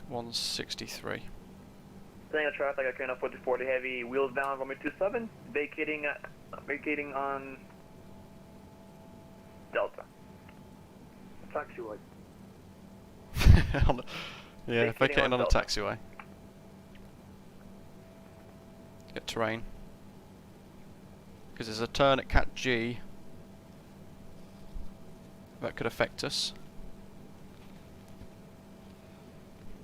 163. Staying on traffic, I can afford to 40 heavy, wheels down, runway 27, vacating on Delta. Taxiway. Yeah, vacating on a taxiway. Get terrain. Because there's a turn at Cat G that could affect us.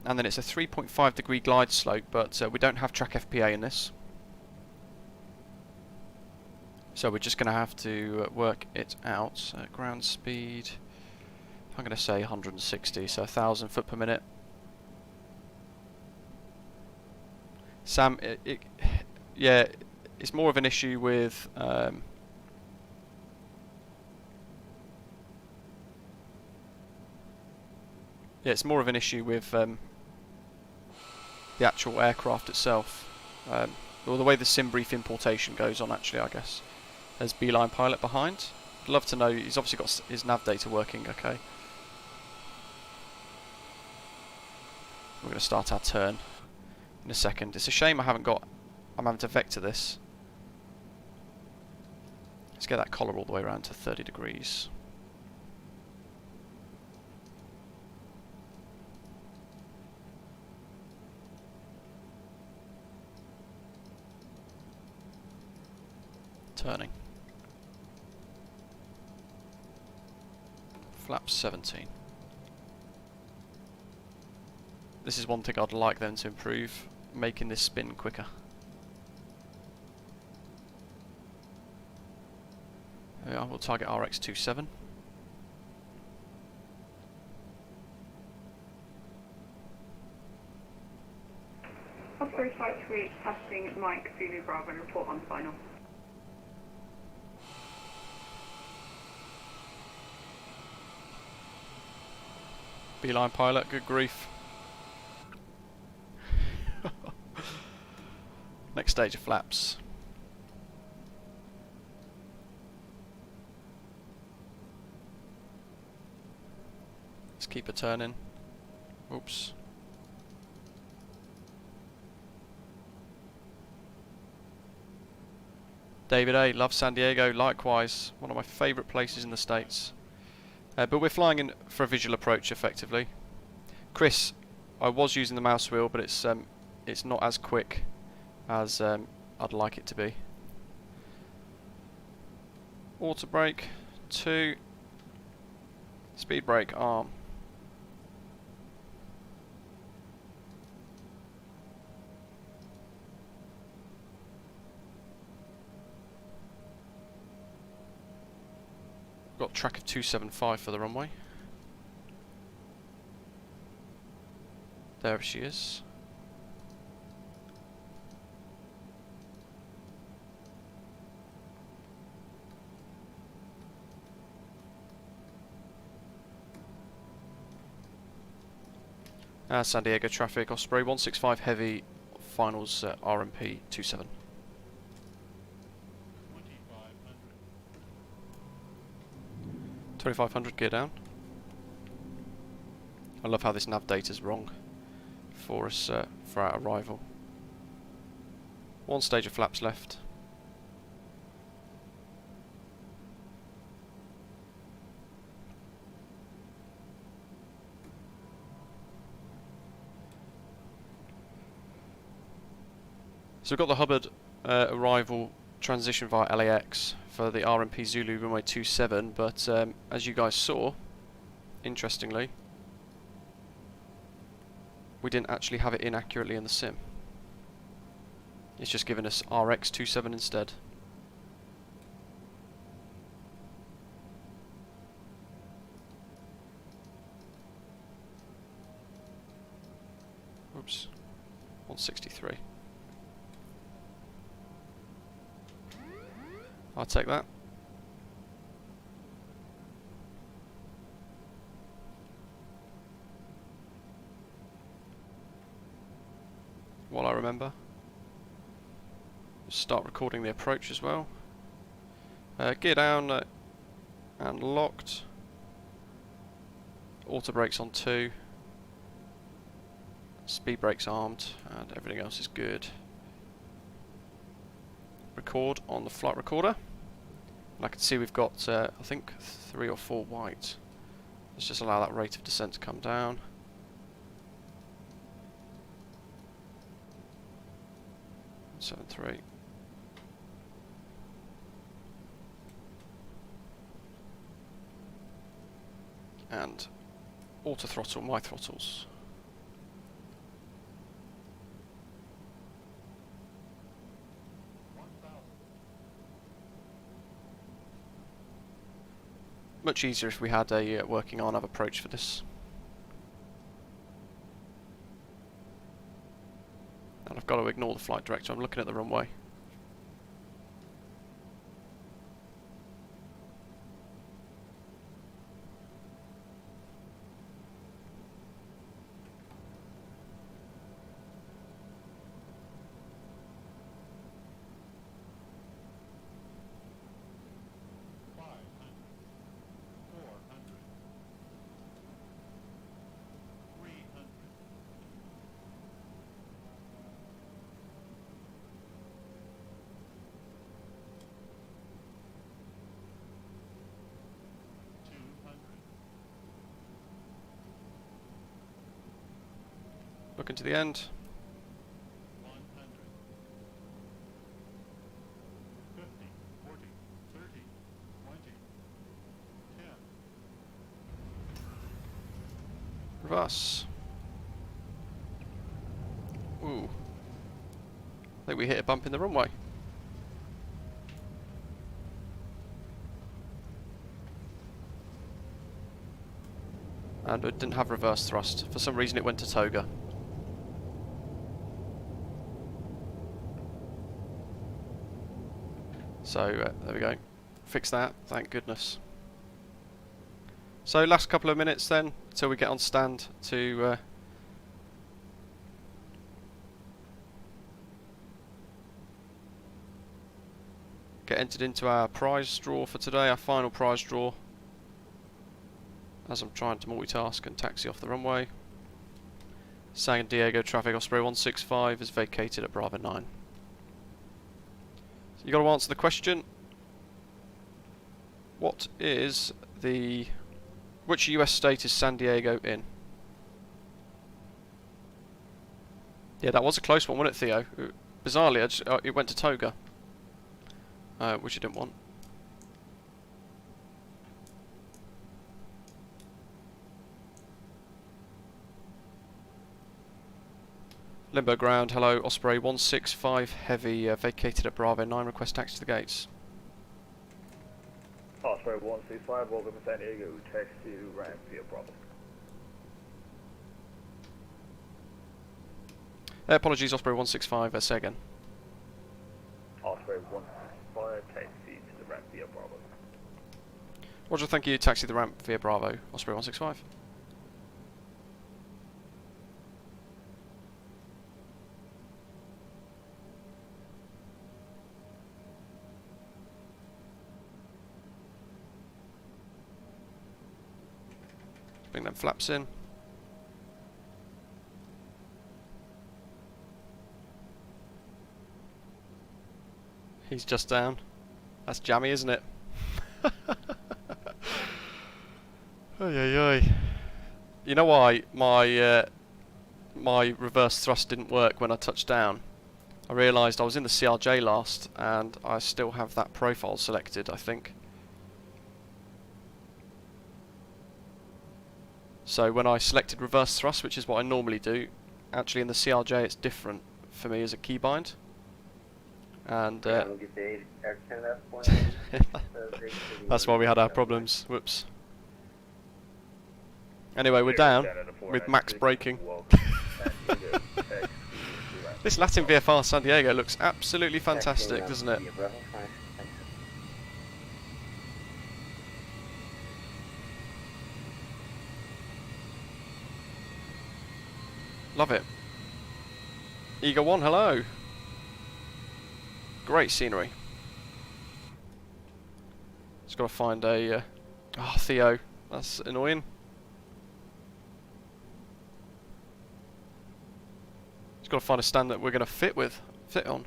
And then it's a 3.5 degree glide slope, but we don't have track FPA in this. So we're just going to have to work it out. Ground speed, I'm going to say 160, so 1,000 foot per minute. Sam, yeah, it's more of an issue with yeah, it's more of an issue with the actual aircraft itself. Or the way the sim brief importation goes on, actually, I guess. There's Beeline Pilot behind. I'd love to know, he's obviously got his nav data working okay. We're going to start our turn in a second. It's a shame I'm having to vector this. Let's get that collar all the way around to 30 degrees. Turning. Flaps 17. This is one thing I'd like them to improve, making this spin quicker. Yeah, we'll target RX-27. Osprey Flight 3 passing Mike Zulu Bravo and report on final. Beeline Pilot, good grief. Next stage of flaps. Let's keep it turning. Oops. David A, love San Diego, likewise. One of my favourite places in the States. But we're flying in for a visual approach effectively. Chris, I was using the mouse wheel, but it's not as quick as I'd like it to be. Auto brake 2, speed brake arm. Got track of 275 for the runway. There she is. San Diego traffic, Osprey 165 heavy, finals RMP 27. 2500 gear down. I love how this nav data's wrong for us for our arrival. One stage of flaps left. So we've got the HUBRD arrival transition via LAX for the RMP Zulu runway 27, but as you guys saw, interestingly, we didn't actually have it in accurately in the sim. It's just given us RX27 instead. Oops, 163. I'll take that. While I remember. Start recording the approach as well. Gear down and locked. Auto brakes on 2. Speed brakes armed, and everything else is good. Record on the flight recorder. And I can see we've got, I think, 3 or 4 white. Let's just allow that rate of descent to come down. Seven 3. And auto throttle my throttles. Much easier if we had a working RNAV approach for this. And I've got to ignore the flight director, I'm looking at the runway. Looking to the end. 100, 50, 40, 30, 20, 10. Reverse. Ooh. I think we hit a bump in the runway. And it didn't have reverse thrust. For some reason it went to toga. So there we go. Fix that, thank goodness. So last couple of minutes then, until we get on stand to get entered into our prize draw for today, our final prize draw. As I'm trying to multitask and taxi off the runway. San Diego traffic Osprey 165 is vacated at Bravo 9. So you got to answer the question. What is the... Which US state is San Diego in? Yeah, that was a close one, wasn't it, Theo? Bizarrely, it went to toga. Which you didn't want. Limbo ground, hello, Osprey 165 heavy, vacated at Bravo 9, request taxi to the gates. Osprey 165, welcome to San Diego, taxi to ramp via Bravo. Apologies, Osprey 165, say again. Osprey 165, taxi to the ramp via Bravo. Roger, thank you, taxi to the ramp via Bravo, Osprey 165. Bring them flaps in. He's just down. That's jammy, isn't it? Oy, oy, oy. You know why my my reverse thrust didn't work when I touched down? I realised I was in the CRJ last and I still have that profile selected, I think. So when I selected reverse thrust, which is what I normally do, actually in the CRJ it's different for me as a keybind. And that's why we had our problems. Whoops. Anyway, we're down with max braking. This LatinVFR San Diego looks absolutely fantastic, doesn't it? Love it. Eager One, hello. Great scenery. Just got to find a... oh, Theo. That's annoying. Just got to find a stand that we're going to fit on.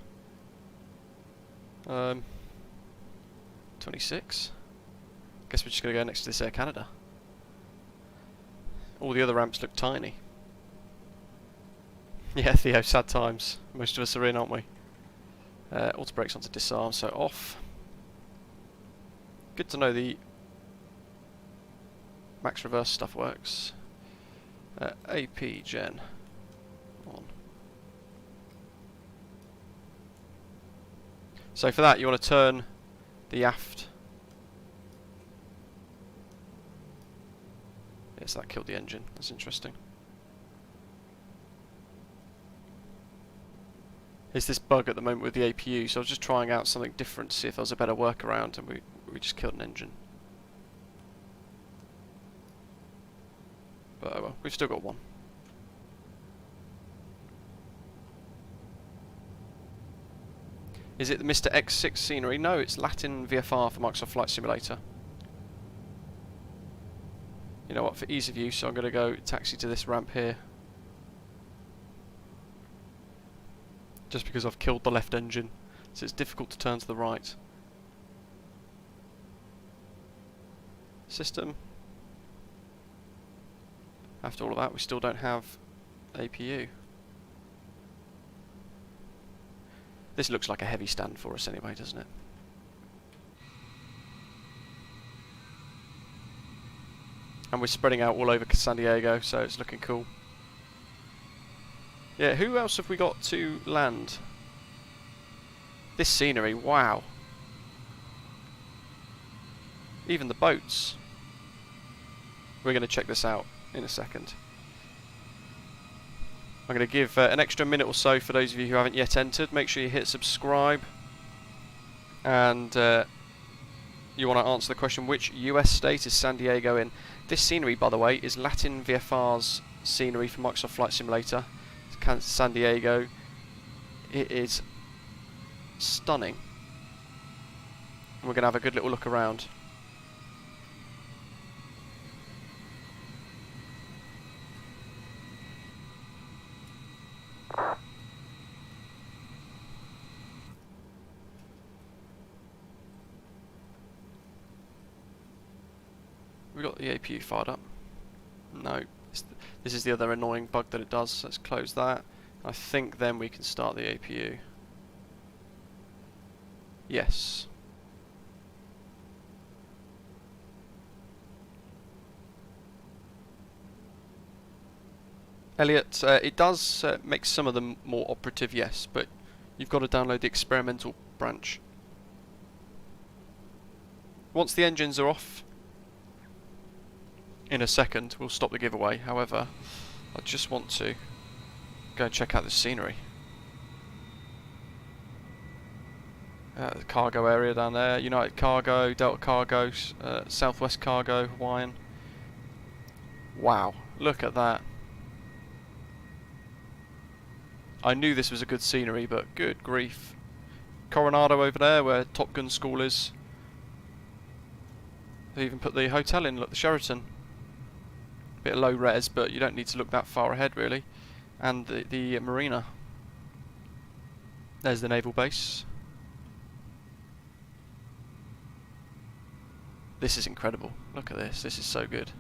26. Guess we're just going to go next to this Air Canada. All the other ramps look tiny. Yeah, Theo, sad times. Most of us are in, aren't we? Auto brakes onto disarm, so off. Good to know the max reverse stuff works. AP gen on. So for that you want to turn the aft. Yes, that killed the engine. That's interesting. There's this bug at the moment with the APU, so I was just trying out something different to see if there was a better workaround, and we just killed an engine. But oh well, we've still got one. Is it the Mr. X6 scenery? No, it's LatinVFR for Microsoft Flight Simulator. You know what, for ease of use, so I'm going to go taxi to this ramp here. Just because I've killed the left engine, so it's difficult to turn to the right. System. After all of that, we still don't have APU. This looks like a heavy stand for us anyway, doesn't it? And we're spreading out all over San Diego, so it's looking cool. Yeah, who else have we got to land? This scenery, wow. Even the boats. We're going to check this out in a second. I'm going to give an extra minute or so for those of you who haven't yet entered. Make sure you hit subscribe. And you want to answer the question, which US state is San Diego in? This scenery, by the way, is LatinVFR's scenery for Microsoft Flight Simulator. San Diego. It is stunning. We're going to have a good little look around. We got the APU fired up. No. This is the other annoying bug that it does. Let's close that. I think then we can start the APU. Yes. Elliot, it does make some of them more operative, yes, but you've got to download the experimental branch. Once the engines are off, in a second, we'll stop the giveaway. However, I just want to go and check out the scenery. The cargo area down there, United Cargo, Delta Cargo, Southwest Cargo, Hawaiian. Wow, look at that. I knew this was a good scenery, but good grief. Coronado over there, where Top Gun School is. They even put the hotel in, look, the Sheraton. Bit of low res, but you don't need to look that far ahead really. And the marina. There's the naval base. This is incredible. Look at this. This is so good.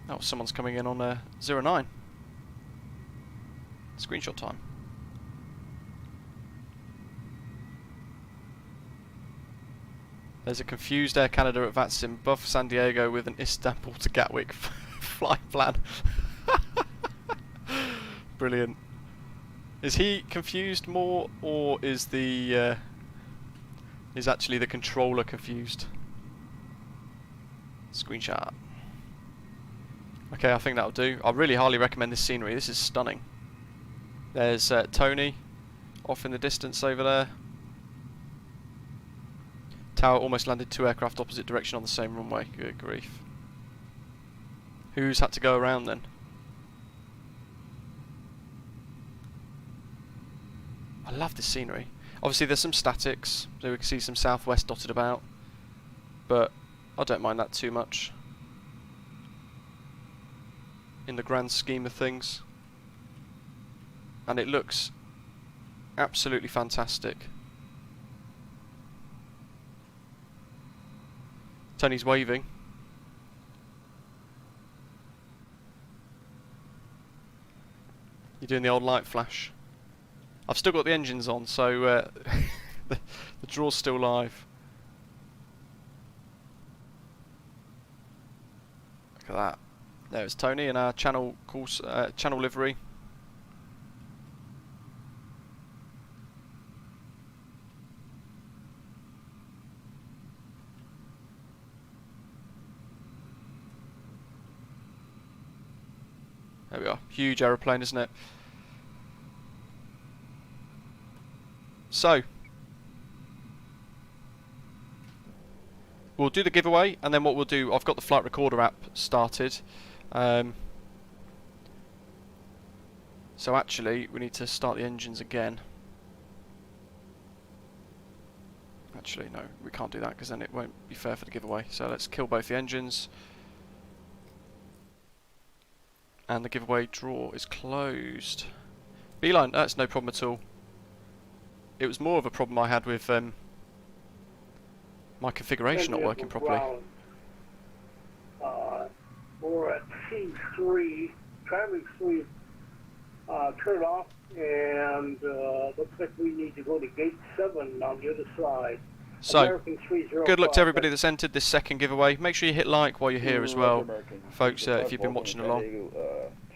Oh, someone's coming in on 09. Screenshot time. There's a confused Air Canada at VATSIM above San Diego with an Istanbul to Gatwick flight plan. Brilliant. Is he confused more, or is the is actually the controller confused? Screenshot. Okay, I think that'll do. I really highly recommend this scenery. This is stunning. There's Tony off in the distance over there. Tower almost landed 2 aircraft opposite direction on the same runway. Good grief. Who's had to go around then? I love this scenery. Obviously there's some statics, so we can see some southwest dotted about, but I don't mind that too much in the grand scheme of things. And it looks absolutely fantastic. Tony's waving. You're doing the old light flash. I've still got the engines on, so the draw's still live. Look at that. There's Tony in our channel course, channel livery. There we are. Huge aeroplane, isn't it? So, we'll do the giveaway, and then what we'll do, I've got the flight recorder app started. So actually, we need to start the engines again. Actually, no, we can't do that because then it won't be fair for the giveaway. So let's kill both the engines. And the giveaway draw is closed. Beeline, that's no problem at all. It was more of a problem I had with my configuration not working properly. We're at C3, traffic 3, turn off, and looks like we need to go to gate 7 on the other side. So, good luck to everybody that's entered this second giveaway. Make sure you hit like while you're here as well, folks, if you've been watching along.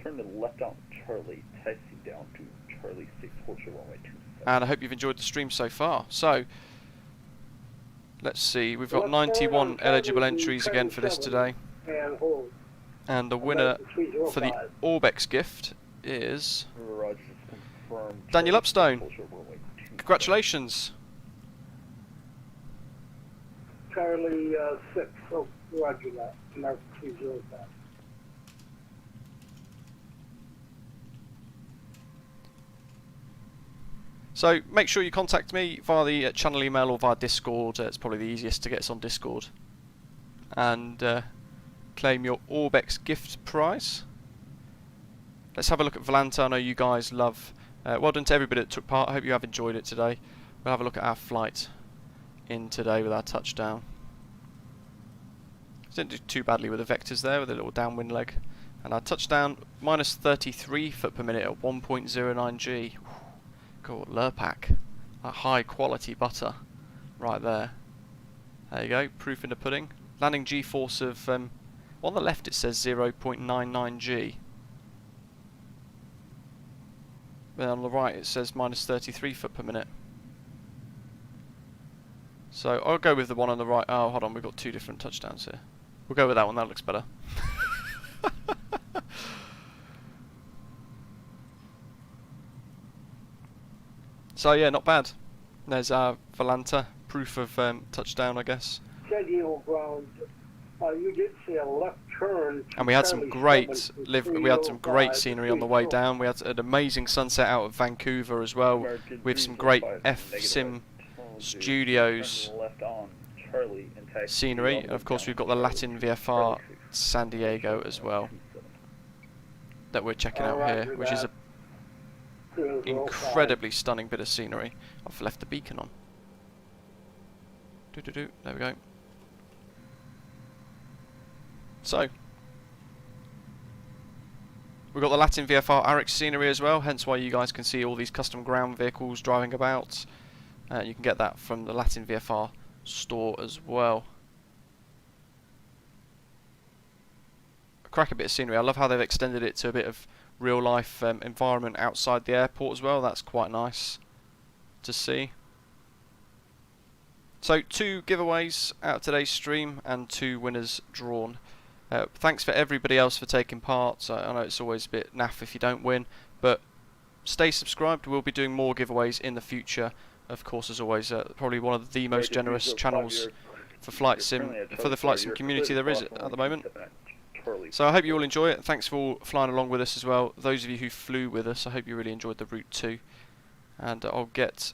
Turn to left on Charlie, taxi down to Charlie 6, hold your runway 27. And I hope you've enjoyed the stream so far. So, let's see, we've got 91 eligible entries again for this today. And the winner for the ORBX gift is Daniel Upstone. Congratulations. Charlie 6, oh, roger that. American 305. So make sure you contact me via the channel email or via Discord. It's probably the easiest to get us on Discord. And claim your ORBX gift prize. Let's have a look at Volanta. I know you guys love. Well done to everybody that took part. I hope you have enjoyed it today. We'll have a look at our flight in today with our touchdown. Didn't do too badly with the vectors there with a little downwind leg. And our touchdown minus 33 foot per minute at 1.09 G. God, Lurpak. That high quality butter right there. There you go, proof in the pudding. Landing G-force of, on the left it says 0.99 G. But on the right it says minus 33 foot per minute. So I'll go with the one on the right. Oh, hold on, we've got two different touchdowns here. We'll go with that one, that looks better. So yeah, not bad. There's our Volanta, proof of touchdown, I guess. San Diego ground, you did see a left turn. And we had some great scenery on the way down. We had an amazing sunset out of Vancouver as well, with some great FSimStudios scenery. And of course we've got the LatinVFR San Diego as well that we're checking out here, which is a incredibly stunning bit of scenery. I've left the beacon on. There we go. So we've got the LatinVFR ARIX scenery as well, hence why you guys can see all these custom ground vehicles driving about. You can get that from the LatinVFR store as well. A cracker bit of scenery. I love how they've extended it to a bit of real life environment outside the airport as well. That's quite nice to see. So 2 giveaways out of today's stream and 2 winners drawn. Thanks for everybody else for taking part. I know it's always a bit naff if you don't win, but stay subscribed. We'll be doing more giveaways in the future. Of course, as always, probably one of the most generous channels for flight sim, for the flight sim community there is at the moment. So I hope you all enjoy it. Thanks for all flying along with us as well. Those of you who flew with us, I hope you really enjoyed the route too. And I'll get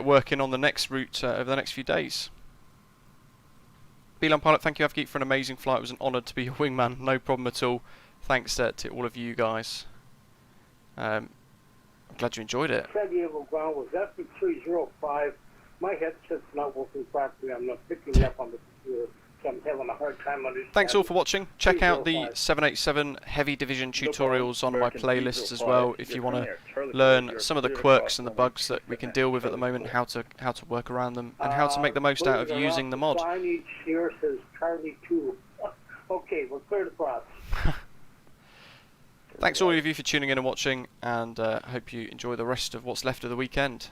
working on the next route over the next few days. Beeline Pilot, thank you, Avgeek, for an amazing flight. It was an honour to be your wingman. No problem at all. Thanks to all of you guys. I'm glad you enjoyed it. San Diego ground was FP305. My headset's not working properly. I'm not picking up on the computer, so I'm having a hard time understanding. Thanks all for watching. Check out the 787 Heavy Division tutorials on my playlists as well if you want to learn some of the quirks and the bugs that we can deal with at the moment, how to work around them, and how to make the most out of using the mod. Signage here says Charlie 2. Okay, we're clear to cross. Thanks all of you for tuning in and watching, and hope you enjoy the rest of what's left of the weekend.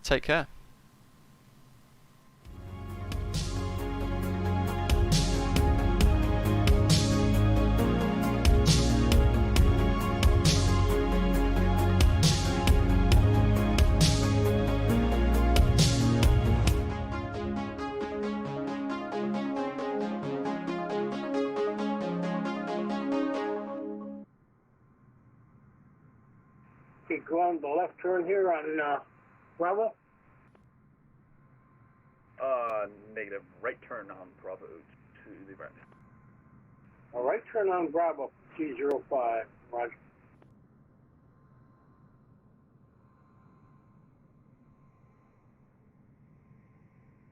Take care. Go on the left turn here on Bravo. Negative. Right turn on Bravo to the right. All right, turn on Bravo 305. Roger.